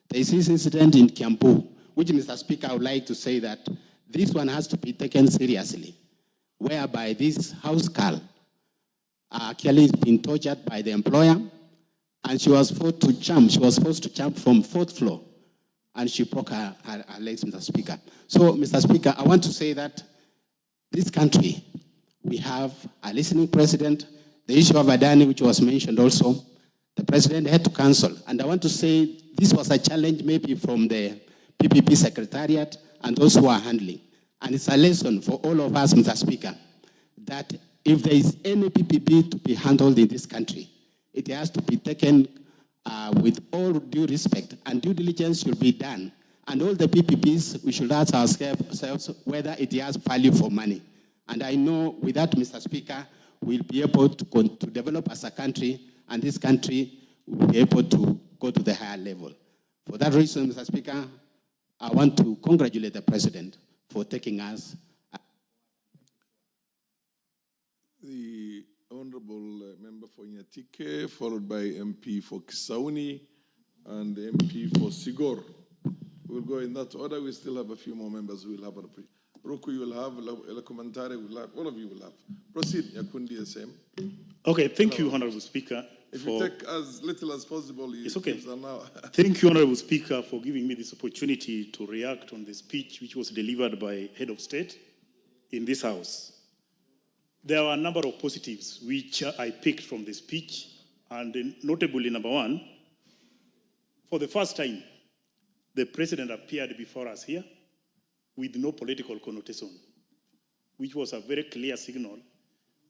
There is this incident in Kiambu, which, Mr. Speaker, I would like to say that this one has to be taken seriously, whereby this house girl Kelly is being tortured by the employer, and she was forced to jump. She was forced to jump from 4th floor, and she broke her legs, Mr. Speaker. So, Mr. Speaker, I want to say that this country, we have a listening president. The issue of Adani, which was mentioned also, the president had to cancel. And I want to say this was a challenge maybe from the PPP Secretariat and those who are handling. And it's a lesson for all of us, Mr. Speaker, that if there is any PPP to be handled in this country, it has to be taken with all due respect, and due diligence should be done. And all the PPPs, we should ask ourselves whether it has value for money. And I know with that, Mr. Speaker, we'll be able to develop as a country, and this country will be able to go to the higher level. For that reason, Mr. Speaker, I want to congratulate the President for taking us.
The Honorable Member for Nyatike, followed by MP for Kisauni and MP for Sigor. We'll go in that order. We still have a few more members who will have a Ruku, you will have, Commentary will have, all of you will have. Proceed, Yakundi, the same.
Okay, thank you, Honorable Speaker.
If you take as little as possible,
it's okay.
Now.
Thank you, Honorable Speaker, for giving me this opportunity to react on the speech which was delivered by Head of State in this House. There are a number of positives which I picked from the speech, and notably, number one, for the first time, the President appeared before us here with no political connotation, which was a very clear signal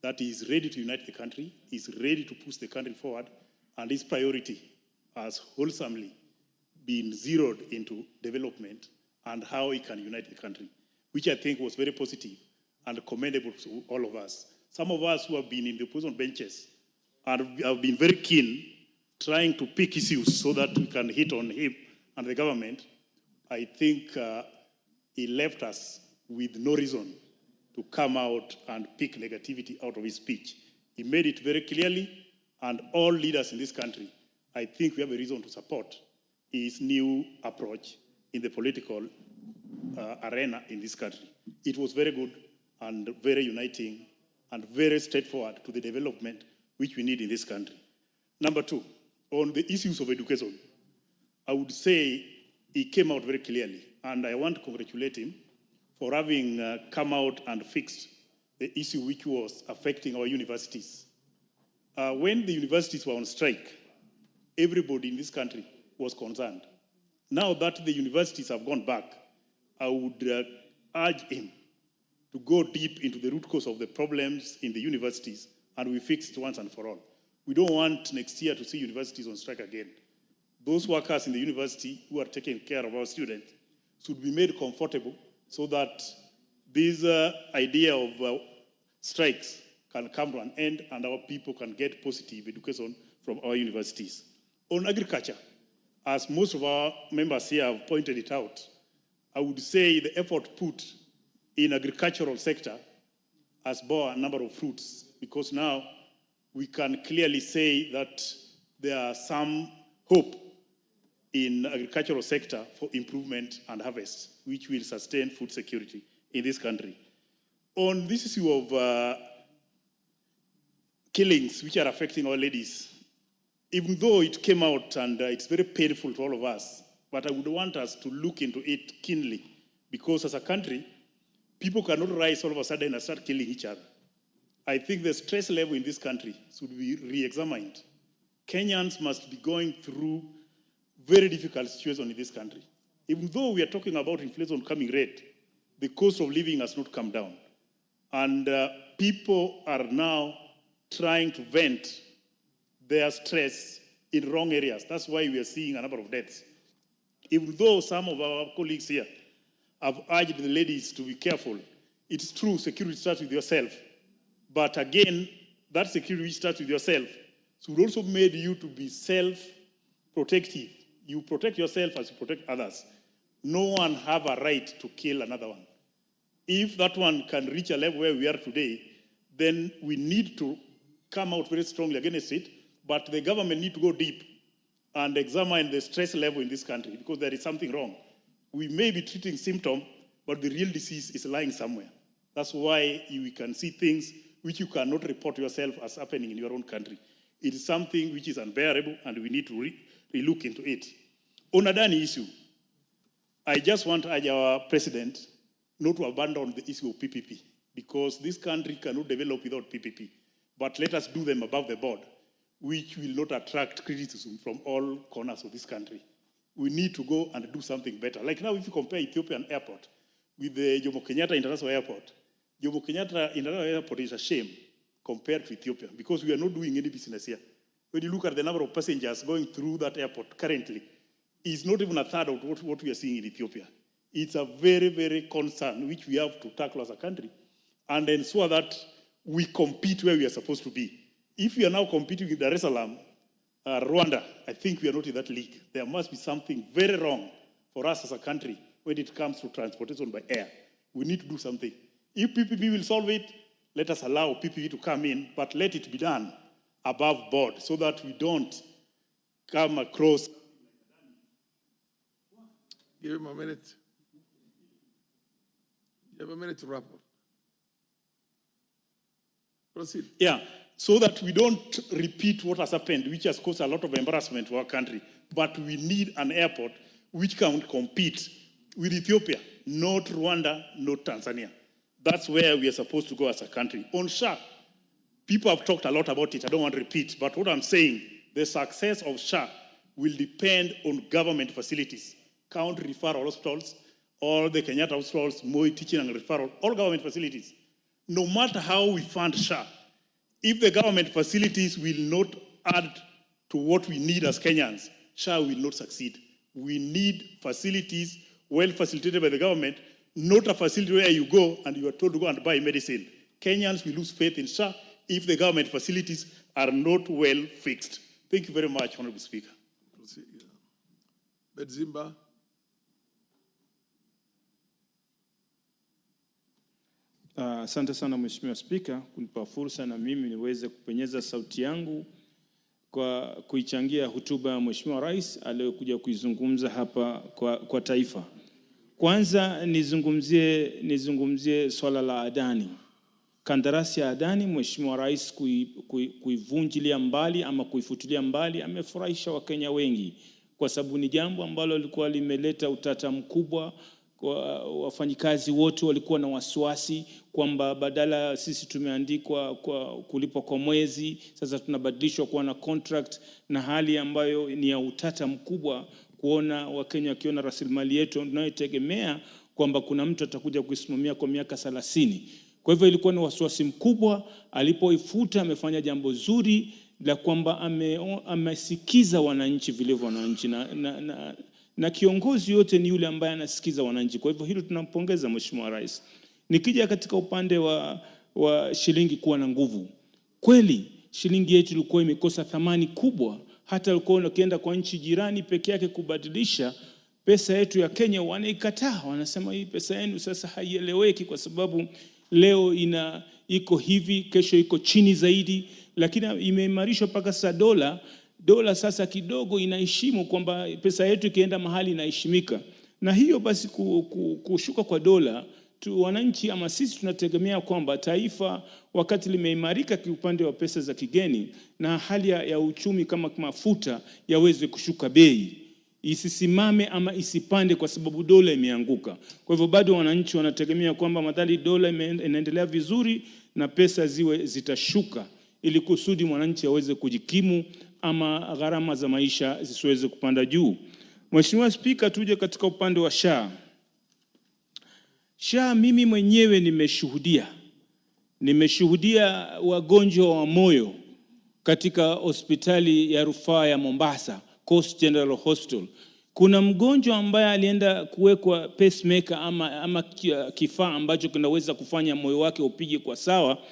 that he is ready to unite the country, is ready to push the country forward, and his priority has wholesomely been zeroed into development and how he can unite the country, which I think was very positive and commendable to all of us. Some of us who have been in the opposition benches and have been very keen trying to pick issues so that we can hit on him and the government, I think he left us with no reason to come out and pick negativity out of his speech. He made it very clearly, and all leaders in this country, I think we have a reason to support his new approach in the political arena in this country. It was very good and very uniting and very straightforward to the development which we need in this country. Number two, on the issues of education, I would say he came out very clearly, and I want to congratulate him for having come out and fixed the issue which was affecting our universities. When the universities were on strike, everybody in this country was concerned. Now that the universities have gone back, I would urge him to go deep into the root cause of the problems in the universities, and we fix it once and for all. We don't want next year to see universities on strike again. Those workers in the university who are taking care of our students should be made comfortable so that this idea of strikes can come to an end and our people can get positive education from our universities. On agriculture, as most of our members here have pointed it out, I would say the effort put in agricultural sector has bore a number of fruits, because now we can clearly say that there are some hope in agricultural sector for improvement and harvest, which will sustain food security in this country. On this issue of killings which are affecting our ladies, even though it came out and it's very painful to all of us, but I would want us to look into it keenly, because as a country, people cannot rise all of a sudden and start killing each other. I think the stress level in this country should be re-examined. Kenyans must be going through very difficult situation in this country. Even though we are talking about inflation coming rate, the cost of living has not come down. And people are now trying to vent their stress in wrong areas. That's why we are seeing a number of deaths. Even though some of our colleagues here have urged the ladies to be careful, it's true, security starts with yourself. But again, that security which starts with yourself should also make you to be self-protective, You protect yourself as you protect others. No one have a right to kill another one. If that one can reach a level where we are today, then we need to come out very strongly against it, but the government need to go deep and examine the stress level in this country, because there is something wrong. We may be treating symptom, but the real disease is lying somewhere. That's why we can see things which you cannot report yourself as happening in your own country. It is something which is unbearable, and we need to re-look into it. On Adani issue, I just want our president not to abandon the issue of PPP, because this country cannot develop without PPP. But let us do them above the board, which will not attract criticism from all corners of this country. We need to go and do something better. Like now, if you compare Ethiopian airport with the Jomo Kenyatta International Airport, Jomo Kenyatta International Airport is a shame compared to Ethiopia, because we are not doing any business here. When you look at the number of passengers going through that airport currently, it's not even a third of what we are seeing in Ethiopia. It's a very, very concern which we have to tackle as a country and ensure that we compete where we are supposed to be. If we are now competing with Dar es Salaam, Rwanda, I think we are not in that league. There must be something very wrong for us as a country when it comes to transportation by air. We need to do something. If PPP will solve it, let us allow PPP to come in, but let it be done above board so that we don't come across.
Give him a minute. You have a minute to wrap up. Proceed.
Yeah, so that we don't repeat what has happened, which has caused a lot of embarrassment to our country. But we need an airport which can compete with Ethiopia, not Rwanda, not Tanzania. That's where we are supposed to go as a country. On SHA, people have talked a lot about it. I don't want to repeat, but what I'm saying, the success of SHA will depend on government facilities, county referral hospitals, all the Kenyatta hospitals, Moi teaching and referral, all government facilities. No matter how we fund SHA, if the government facilities will not add to what we need as Kenyans, SHA will not succeed. We need facilities well facilitated by the government, not a facility where you go and you are told to go and buy medicine. Kenyans will lose faith in SHA if the government facilities are not well fixed. Thank you very much, Honorable Speaker.
Bedzimba.
Asante sana Mheshimiwa Spika kunipa fursa na mimi niweze kupenyeza sauti yangu kwa kuichangia hotuba ya Mheshimiwa Rais aliyokuja kuizungumza hapa kwa taifa. Kwanza nizungumzie swala la Adani. Kandarasi ya Adani, Mheshimiwa Rais kuivunjilia mbali ama kuifutilia mbali amefurahisha Wakenya wengi, kwa sababu ni jambo ambalo lilikuwa limeleta utata mkubwa. Kwa wafanyikazi wote walikuwa na wasiwasi kwamba badala sisi tumeandikwa kwa kulipwa kwa mwezi, sasa tunabadilishwa kuwa na contract, na hali ambayo ni ya utata mkubwa kuona Wakenya wakiona rasilimali yetu tunayotegemea kwamba kuna mtu atakuja kuisimamia kwa miaka 30. Kwa hivyo ilikuwa ni wasiwasi mkubwa. Alipoifuta amefanya jambo zuri la kwamba amesikiza wananchi vilivyo wananchi, na kiongozi yote ni yule ambaye anasikiza wananchi. Kwa hivyo hilo tunampongeza Mheshimiwa Rais. Nikija katika upande wa shilingi kuwa na nguvu, kweli shilingi yetu ilikuwa imekosa thamani kubwa. Hata ulikuwa ukienda kwa nchi jirani peke yake kubadilisha pesa yetu ya Kenya, wanaikataa, wanasema hii pesa yenu sasa haieleweki kwa sababu leo iko hivi, kesho iko chini zaidi. Lakini imeimarishwa mpaka sasa dola sasa kidogo inaheshimu kwamba pesa yetu ikienda mahali inaheshimika. Na hiyo basi kushuka kwa dola, wananchi ama sisi tunategemea kwamba taifa wakati limeimarika kiupande wa pesa za kigeni na hali ya uchumi kama mafuta yaweze kushuka bei, isisimame ama isipande kwa sababu dola imeanguka. Kwa hivyo bado wananchi wanategemea kwamba madhali dola inaendelea vizuri na pesa zitashuka, ili kusudi mwananchi aweze kujikimu ama gharama za maisha zisiweze kupanda juu. Mheshimiwa Spika, tuje katika upande wa SHA. SHA mimi mwenyewe nimeshuhudia wagonjwa wa moyo katika hospitali ya rufaa ya Mombasa, Coast General Hospital. Kuna mgonjwa ambaye alienda kuwekwa pacemaker ama kifaa ambacho kinaweza kufanya moyo wake upige kwa sawa.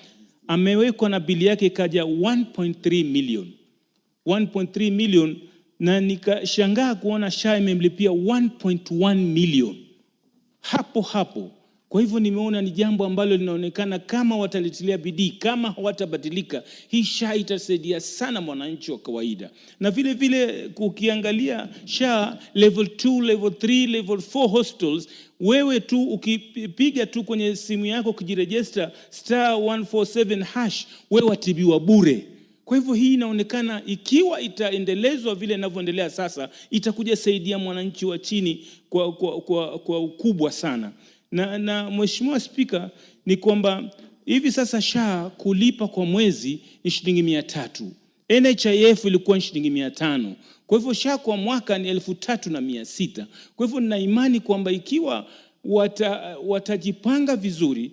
Amewekwa na bili yake ikaja 1.3 million. 1.3 million na nikashangaa kuona SHA imemlipia 1.1 million hapo hapo. Kwa hivyo nimeona ni jambo ambalo linaonekana kama watalitilia bidii, kama hawatabadilika, hii SHA itasaidia sana mwananchi wa kawaida. Na vile vile ukiangalia SHA level 2, level 3, level 4 hospitals, wewe tu ukipiga tu kwenye simu yako kujiregister *147#, wewe watibiwa bure. Kwa hivyo hii inaonekana ikiwa itaendelezwa vile inavyoendelea sasa, itakuja saidia mwananchi wa chini kwa ukubwa sana. Na Mheshimiwa Spika, ni kwamba hivi sasa SHA kulipa kwa mwezi ni shilingi 300. NHIF ilikuwa ni shilingi 500. Kwa hivyo SHA kwa mwaka ni 3600. Kwa hivyo nina imani kwamba ikiwa watajipanga vizuri,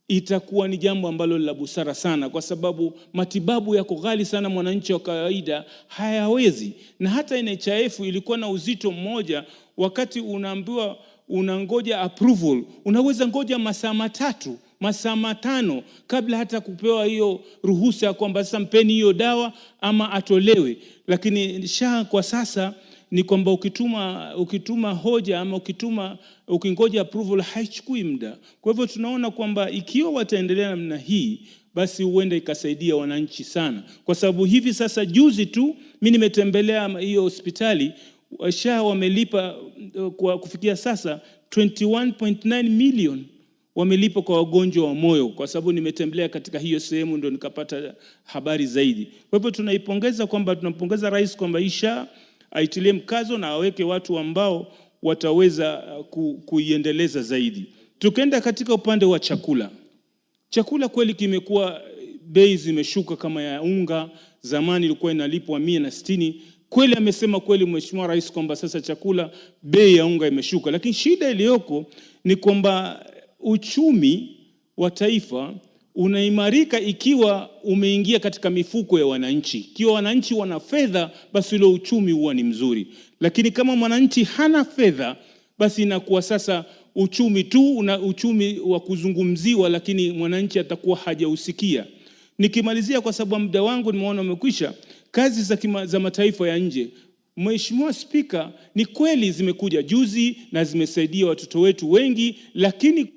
itakuwa ni jambo ambalo la busara sana, kwa sababu matibabu yako ghali sana, mwananchi wa kawaida hayawezi. Na hata NHIF ilikuwa na uzito mmoja, wakati unaambiwa unangoja approval, unaweza ngoja masaa 3, masaa 5 kabla hata kupewa hiyo ruhusa ya kwamba sasa mpeni hiyo dawa ama atolewe. Lakini SHA kwa sasa ni kwamba ukituma hoja ama ukingoja approval haichukui muda. Kwa hivyo tunaona kwamba ikiwa wataendelea namna hii, basi huenda ikasaidia wananchi sana. Kwa sababu hivi sasa juzi tu mimi nimetembelea hiyo hospitali, SHA wamelipa kwa kufikia sasa 21.9 million wamelipa kwa wagonjwa wa moyo, kwa sababu nimetembelea katika hiyo sehemu ndio nikapata habari zaidi. Kwa hivyo tunampongeza rais kwamba SHA aitilie mkazo na aweke watu ambao wataweza kuiendeleza zaidi. Tukenda katika upande wa chakula. Chakula kweli kimekuwa bei zimeshuka, kama ya unga zamani ilikuwa inalipwa 160. Kweli amesema kweli Mheshimiwa Rais kwamba sasa chakula bei ya unga imeshuka, lakini shida iliyoko ni kwamba uchumi wa taifa unaimarika ikiwa umeingia katika mifuko ya wananchi. Ikiwa wananchi wana fedha, basi ule uchumi huwa ni mzuri. Lakini kama mwananchi hana fedha, basi inakuwa sasa uchumi tu na uchumi wa kuzungumziwa, lakini mwananchi atakuwa hajausikia. Nikimalizia, kwa sababu muda wangu nimeona umekwisha, kazi za mataifa ya nje. Mheshimiwa Spika, ni kweli zimekuja juzi na zimesaidia watoto wetu wengi, lakini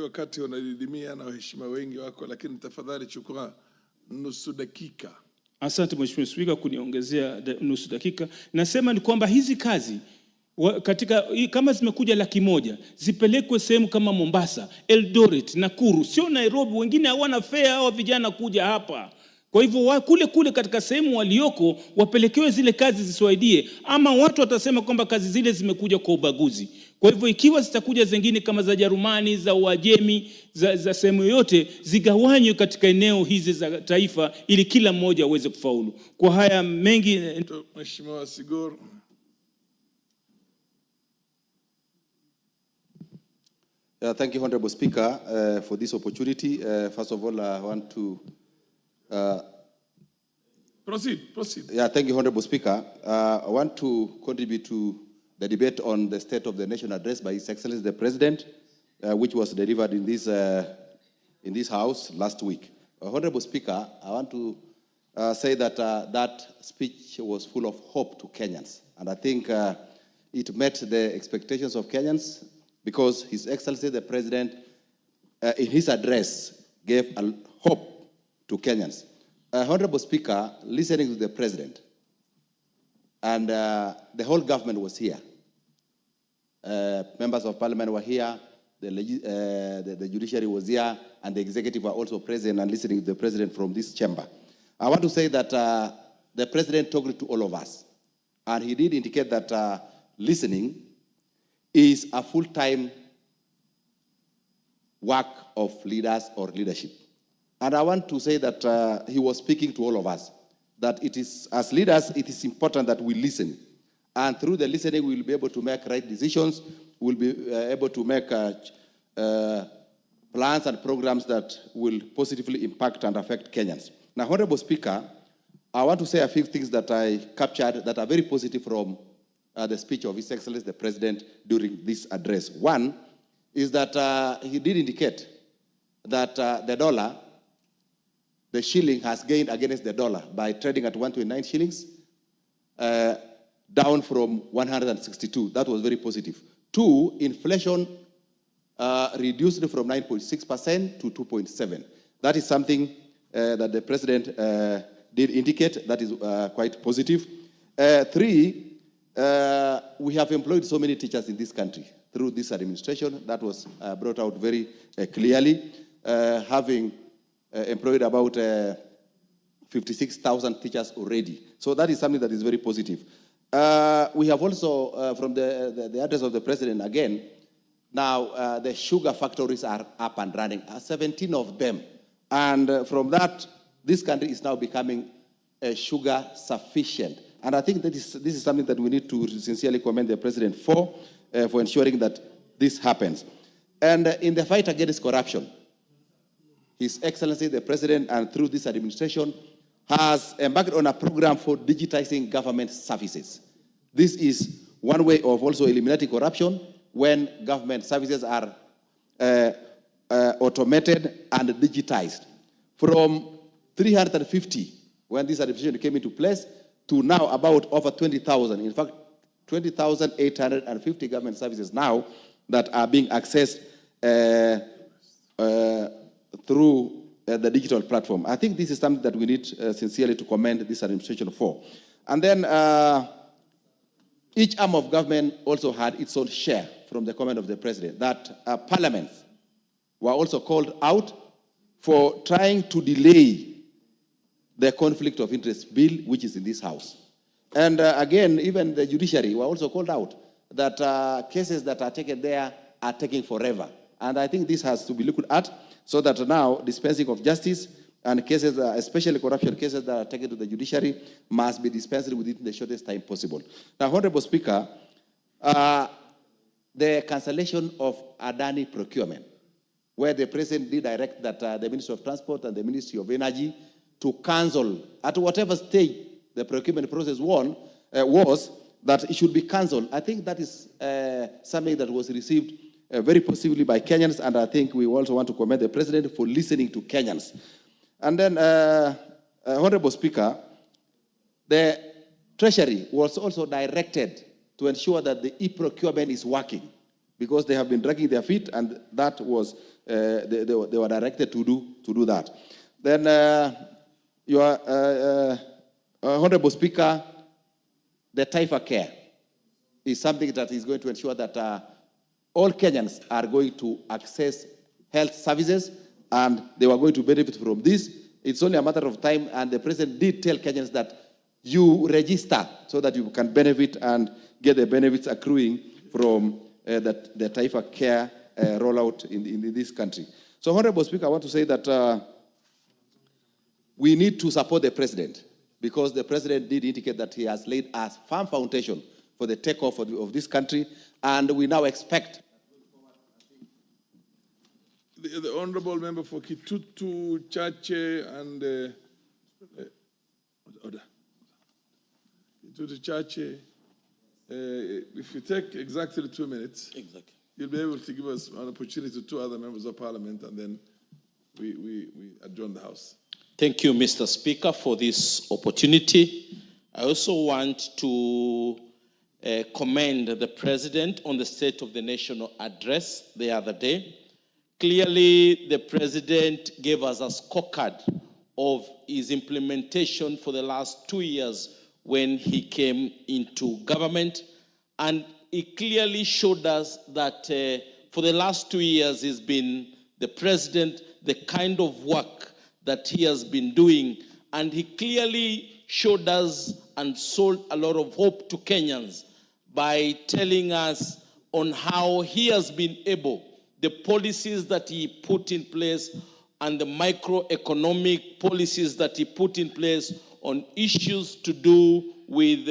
wakati wanadidimia na waheshimiwa wengi wako, lakini tafadhali chukua nusu dakika.
Asante Mheshimiwa Spika kuniongezea nusu dakika. Nasema ni kwamba hizi kazi kama zimekuja 100,000 zipelekwe sehemu kama Mombasa, Eldoret, Nakuru, sio Nairobi. Wengine hawana fare hao vijana kuja hapa. Kwa hivyo kule katika sehemu walioko wapelekewe zile kazi zisaidie, ama watu watasema kwamba kazi zile zimekuja kwa ubaguzi. Kwa hivyo ikiwa zitakuja zingine kama za Jerumani, za Uajemi, za sehemu yote, zigawanywe katika eneo hizi za taifa ili kila mmoja aweze kufaulu. Kwa haya mengi,
Mheshimiwa Sigor.
Thank you, Honorable Speaker, for this opportunity. First of all, I want to
Proceed.
Yeah, thank you, Honorable Speaker. I want to contribute to the debate on the State of the Nation address by His Excellency the President, which was delivered in this House last week. Honorable Speaker, I want to say that that speech was full of hope to Kenyans, and I think it met the expectations of Kenyans, because His Excellency the President, in his address, gave a hope to Kenyans. Honorable Speaker, listening to the President, and the whole government was here. Members of Parliament were here, the judiciary was here, and the executive were also present and listening to the President from this chamber. I want to say that the President talked to all of us, and he did indicate that listening is a full-time work of leaders or leadership. And I want to say that he was speaking to all of us, that it is, as leaders, it is important that we listen. And through the listening, we will be able to make right decisions. We'll be able to make plans and programs that will positively impact and affect Kenyans. Now, Honorable Speaker, I want to say a few things that I captured that are very positive from the speech of His Excellency the President during this address. One is that he did indicate that the shilling has gained against the dollar by trading at 129 shillings, down from 162. That was very positive. 2, inflation reduced from 9.6% to 2.7. That is something that the president did indicate. That is quite positive. 3, we have employed so many teachers in this country through this administration. That was brought out very clearly, having employed about 56,000 teachers already. So that is something that is very positive. We have also, from the address of the president again, now the sugar factories are up and running, 17 of them. And from that, this country is now becoming sugar sufficient. And I think that this is something that we need to sincerely commend the president for ensuring that this happens. And in the fight against corruption, His Excellency the President, and through this administration, has embarked on a program for digitizing government services. This is one way of also eliminating corruption when government services are automated and digitized. From 350, when this administration came into place, to now about over 20,000. In fact, 20,850 government services now that are being accessed through the digital platform. I think this is something that we need sincerely to commend this administration for. And then each arm of government also had its own share from the comment of the president, that parliaments were also called out for trying to delay the conflict of interest bill, which is in this house. And again, even the judiciary were also called out that cases that are taken there are taking forever. And I think this has to be looked at so that now dispensing of justice and cases, especially corruption cases that are taken to the judiciary, must be dispensed within the shortest time possible. Now, Honorable Speaker, the cancellation of Adani procurement, where the president did direct that the Ministry of Transport and the Ministry of Energy to cancel at whatever stage the procurement process was, that it should be cancelled. I think that is something that was received very positively by Kenyans, and I think we also want to commend the president for listening to Kenyans. And then, Honorable Speaker, the Treasury was also directed to ensure that the e-procurement is working, because they have been dragging their feet, and that was they were directed to do that. Then, Honorable Speaker, the Taifa Care is something that is going to ensure that all Kenyans are going to access health services, and they were going to benefit from this. It's only a matter of time, and the president did tell Kenyans that you register so that you can benefit and get the benefits accruing from the Taifa Care rollout in this country. So, Honorable Speaker, I want to say that we need to support the president, because the president did indicate that he has laid a firm foundation for the takeoff of this country, and we now expect.
The Honorable Member for Kitutu, Chache, and Kitutu, Chache, if you take exactly 2 minutes, you'll be able to give us an opportunity to 2 other members of parliament, and then we adjourn the House.
Thank you, Mr. Speaker, for this opportunity. I also want to commend the President on the State of the Nation address the other day. Clearly, the President gave us a scorecard of his implementation for the last 2 years when he came into government. And he clearly showed us that for the last 2 years, he's been the President, the kind of work that he has been doing. And he clearly showed us and sold a lot of hope to Kenyans by telling us on how he has been able, the policies that he put in place and the microeconomic policies that he put in place on issues to do with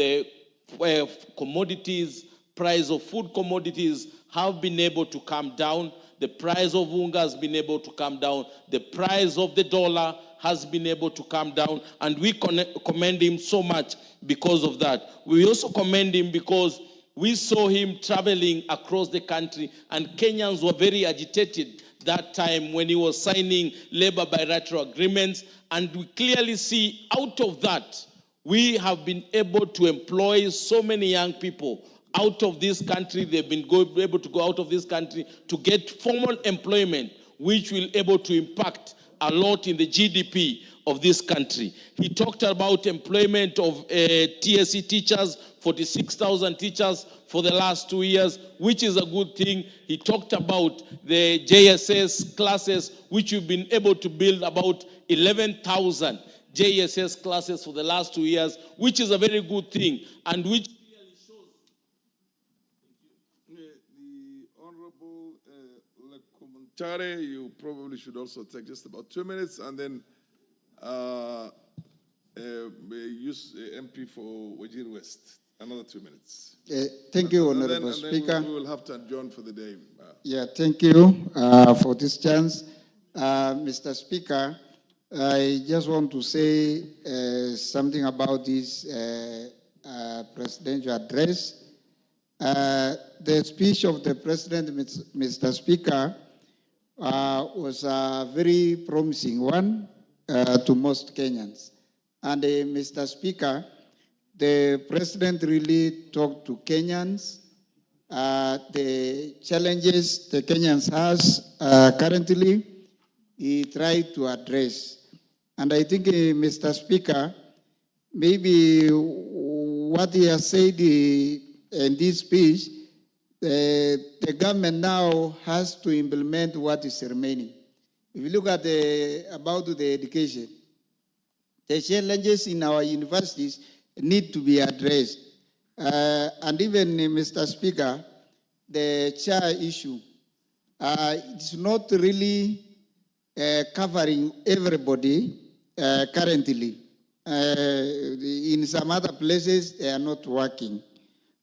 commodities, price of food commodities have been able to come down. The price of unga has been able to come down. The price of the dollar has been able to come down. And we commend him so much because of that. We also commend him because we saw him traveling across the country, and Kenyans were very agitated that time when he was signing labor bilateral agreements. And we clearly see out of that, we have been able to employ so many young people out of this country. They've been able to go out of this country to get formal employment, which will able to impact a lot in the GDP of this country. He talked about employment of TSC teachers, 46,000 teachers for the last 2 years, which is a good thing. He talked about the JSS classes, which we've been able to build about 11,000 JSS classes for the last 2 years, which is a very good thing, and which clearly shows.
The Honorable Lekomuntare, you probably should also take just about 2 minutes, and then use MP for Wajir West, another 2 minutes.
Thank you,
And
Honorable
then
Speaker.
we will have to adjourn for the day.
Yeah, thank you for this chance. Mr. Speaker, I just want to say something about this presidential address. The speech of the President, Mr. Speaker, was a very promising one to most Kenyans. And Mr. Speaker, the President really talked to Kenyans, the challenges the Kenyans has currently, he tried to address. And I think, Mr. Speaker, maybe what he has said in this speech, the government now has to implement what is remaining. If you look at about the education, the challenges in our universities need to be addressed. And even, Mr. Speaker, the chair issue, it's not really covering everybody currently. In some other places, they are not working.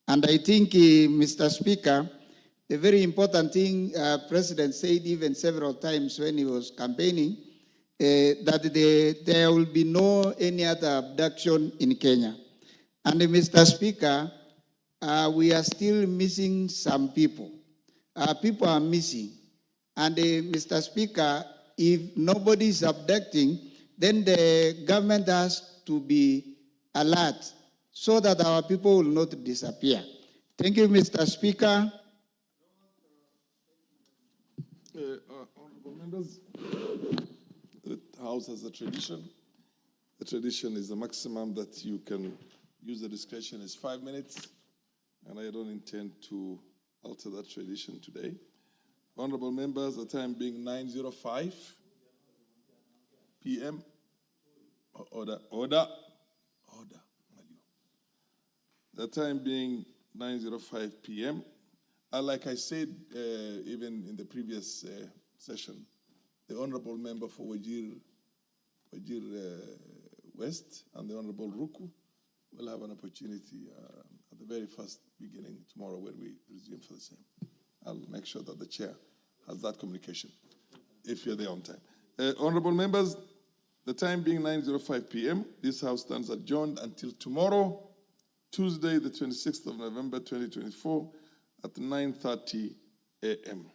And I think, Mr. Speaker, the very important thing President said even several times when he was campaigning, that there will be no any other abduction in Kenya. And Mr. Speaker, we are still missing some people. People are missing. And Mr. Speaker, if nobody is abducting, then the government has to be alert so that our people will not disappear. Thank you, Mr. Speaker.
Honorable members, the House has a tradition. The tradition is the maximum that you can use the discretion is 5 minutes, and I don't intend to alter that tradition today. Honorable members, the time being 9:05 p.m. Order. The time being 9:05 p.m. Like I said, even in the previous session, the Honorable Member for Wajir West and the Honorable Ruku will have an opportunity at the very first beginning tomorrow when we resume for the same. I'll make sure that the chair has that communication, if you're there on time. Honorable members, the time being 9:05 p.m., this House stands adjourned until tomorrow, Tuesday, the 26th of November, 2024, at 9:30 a.m.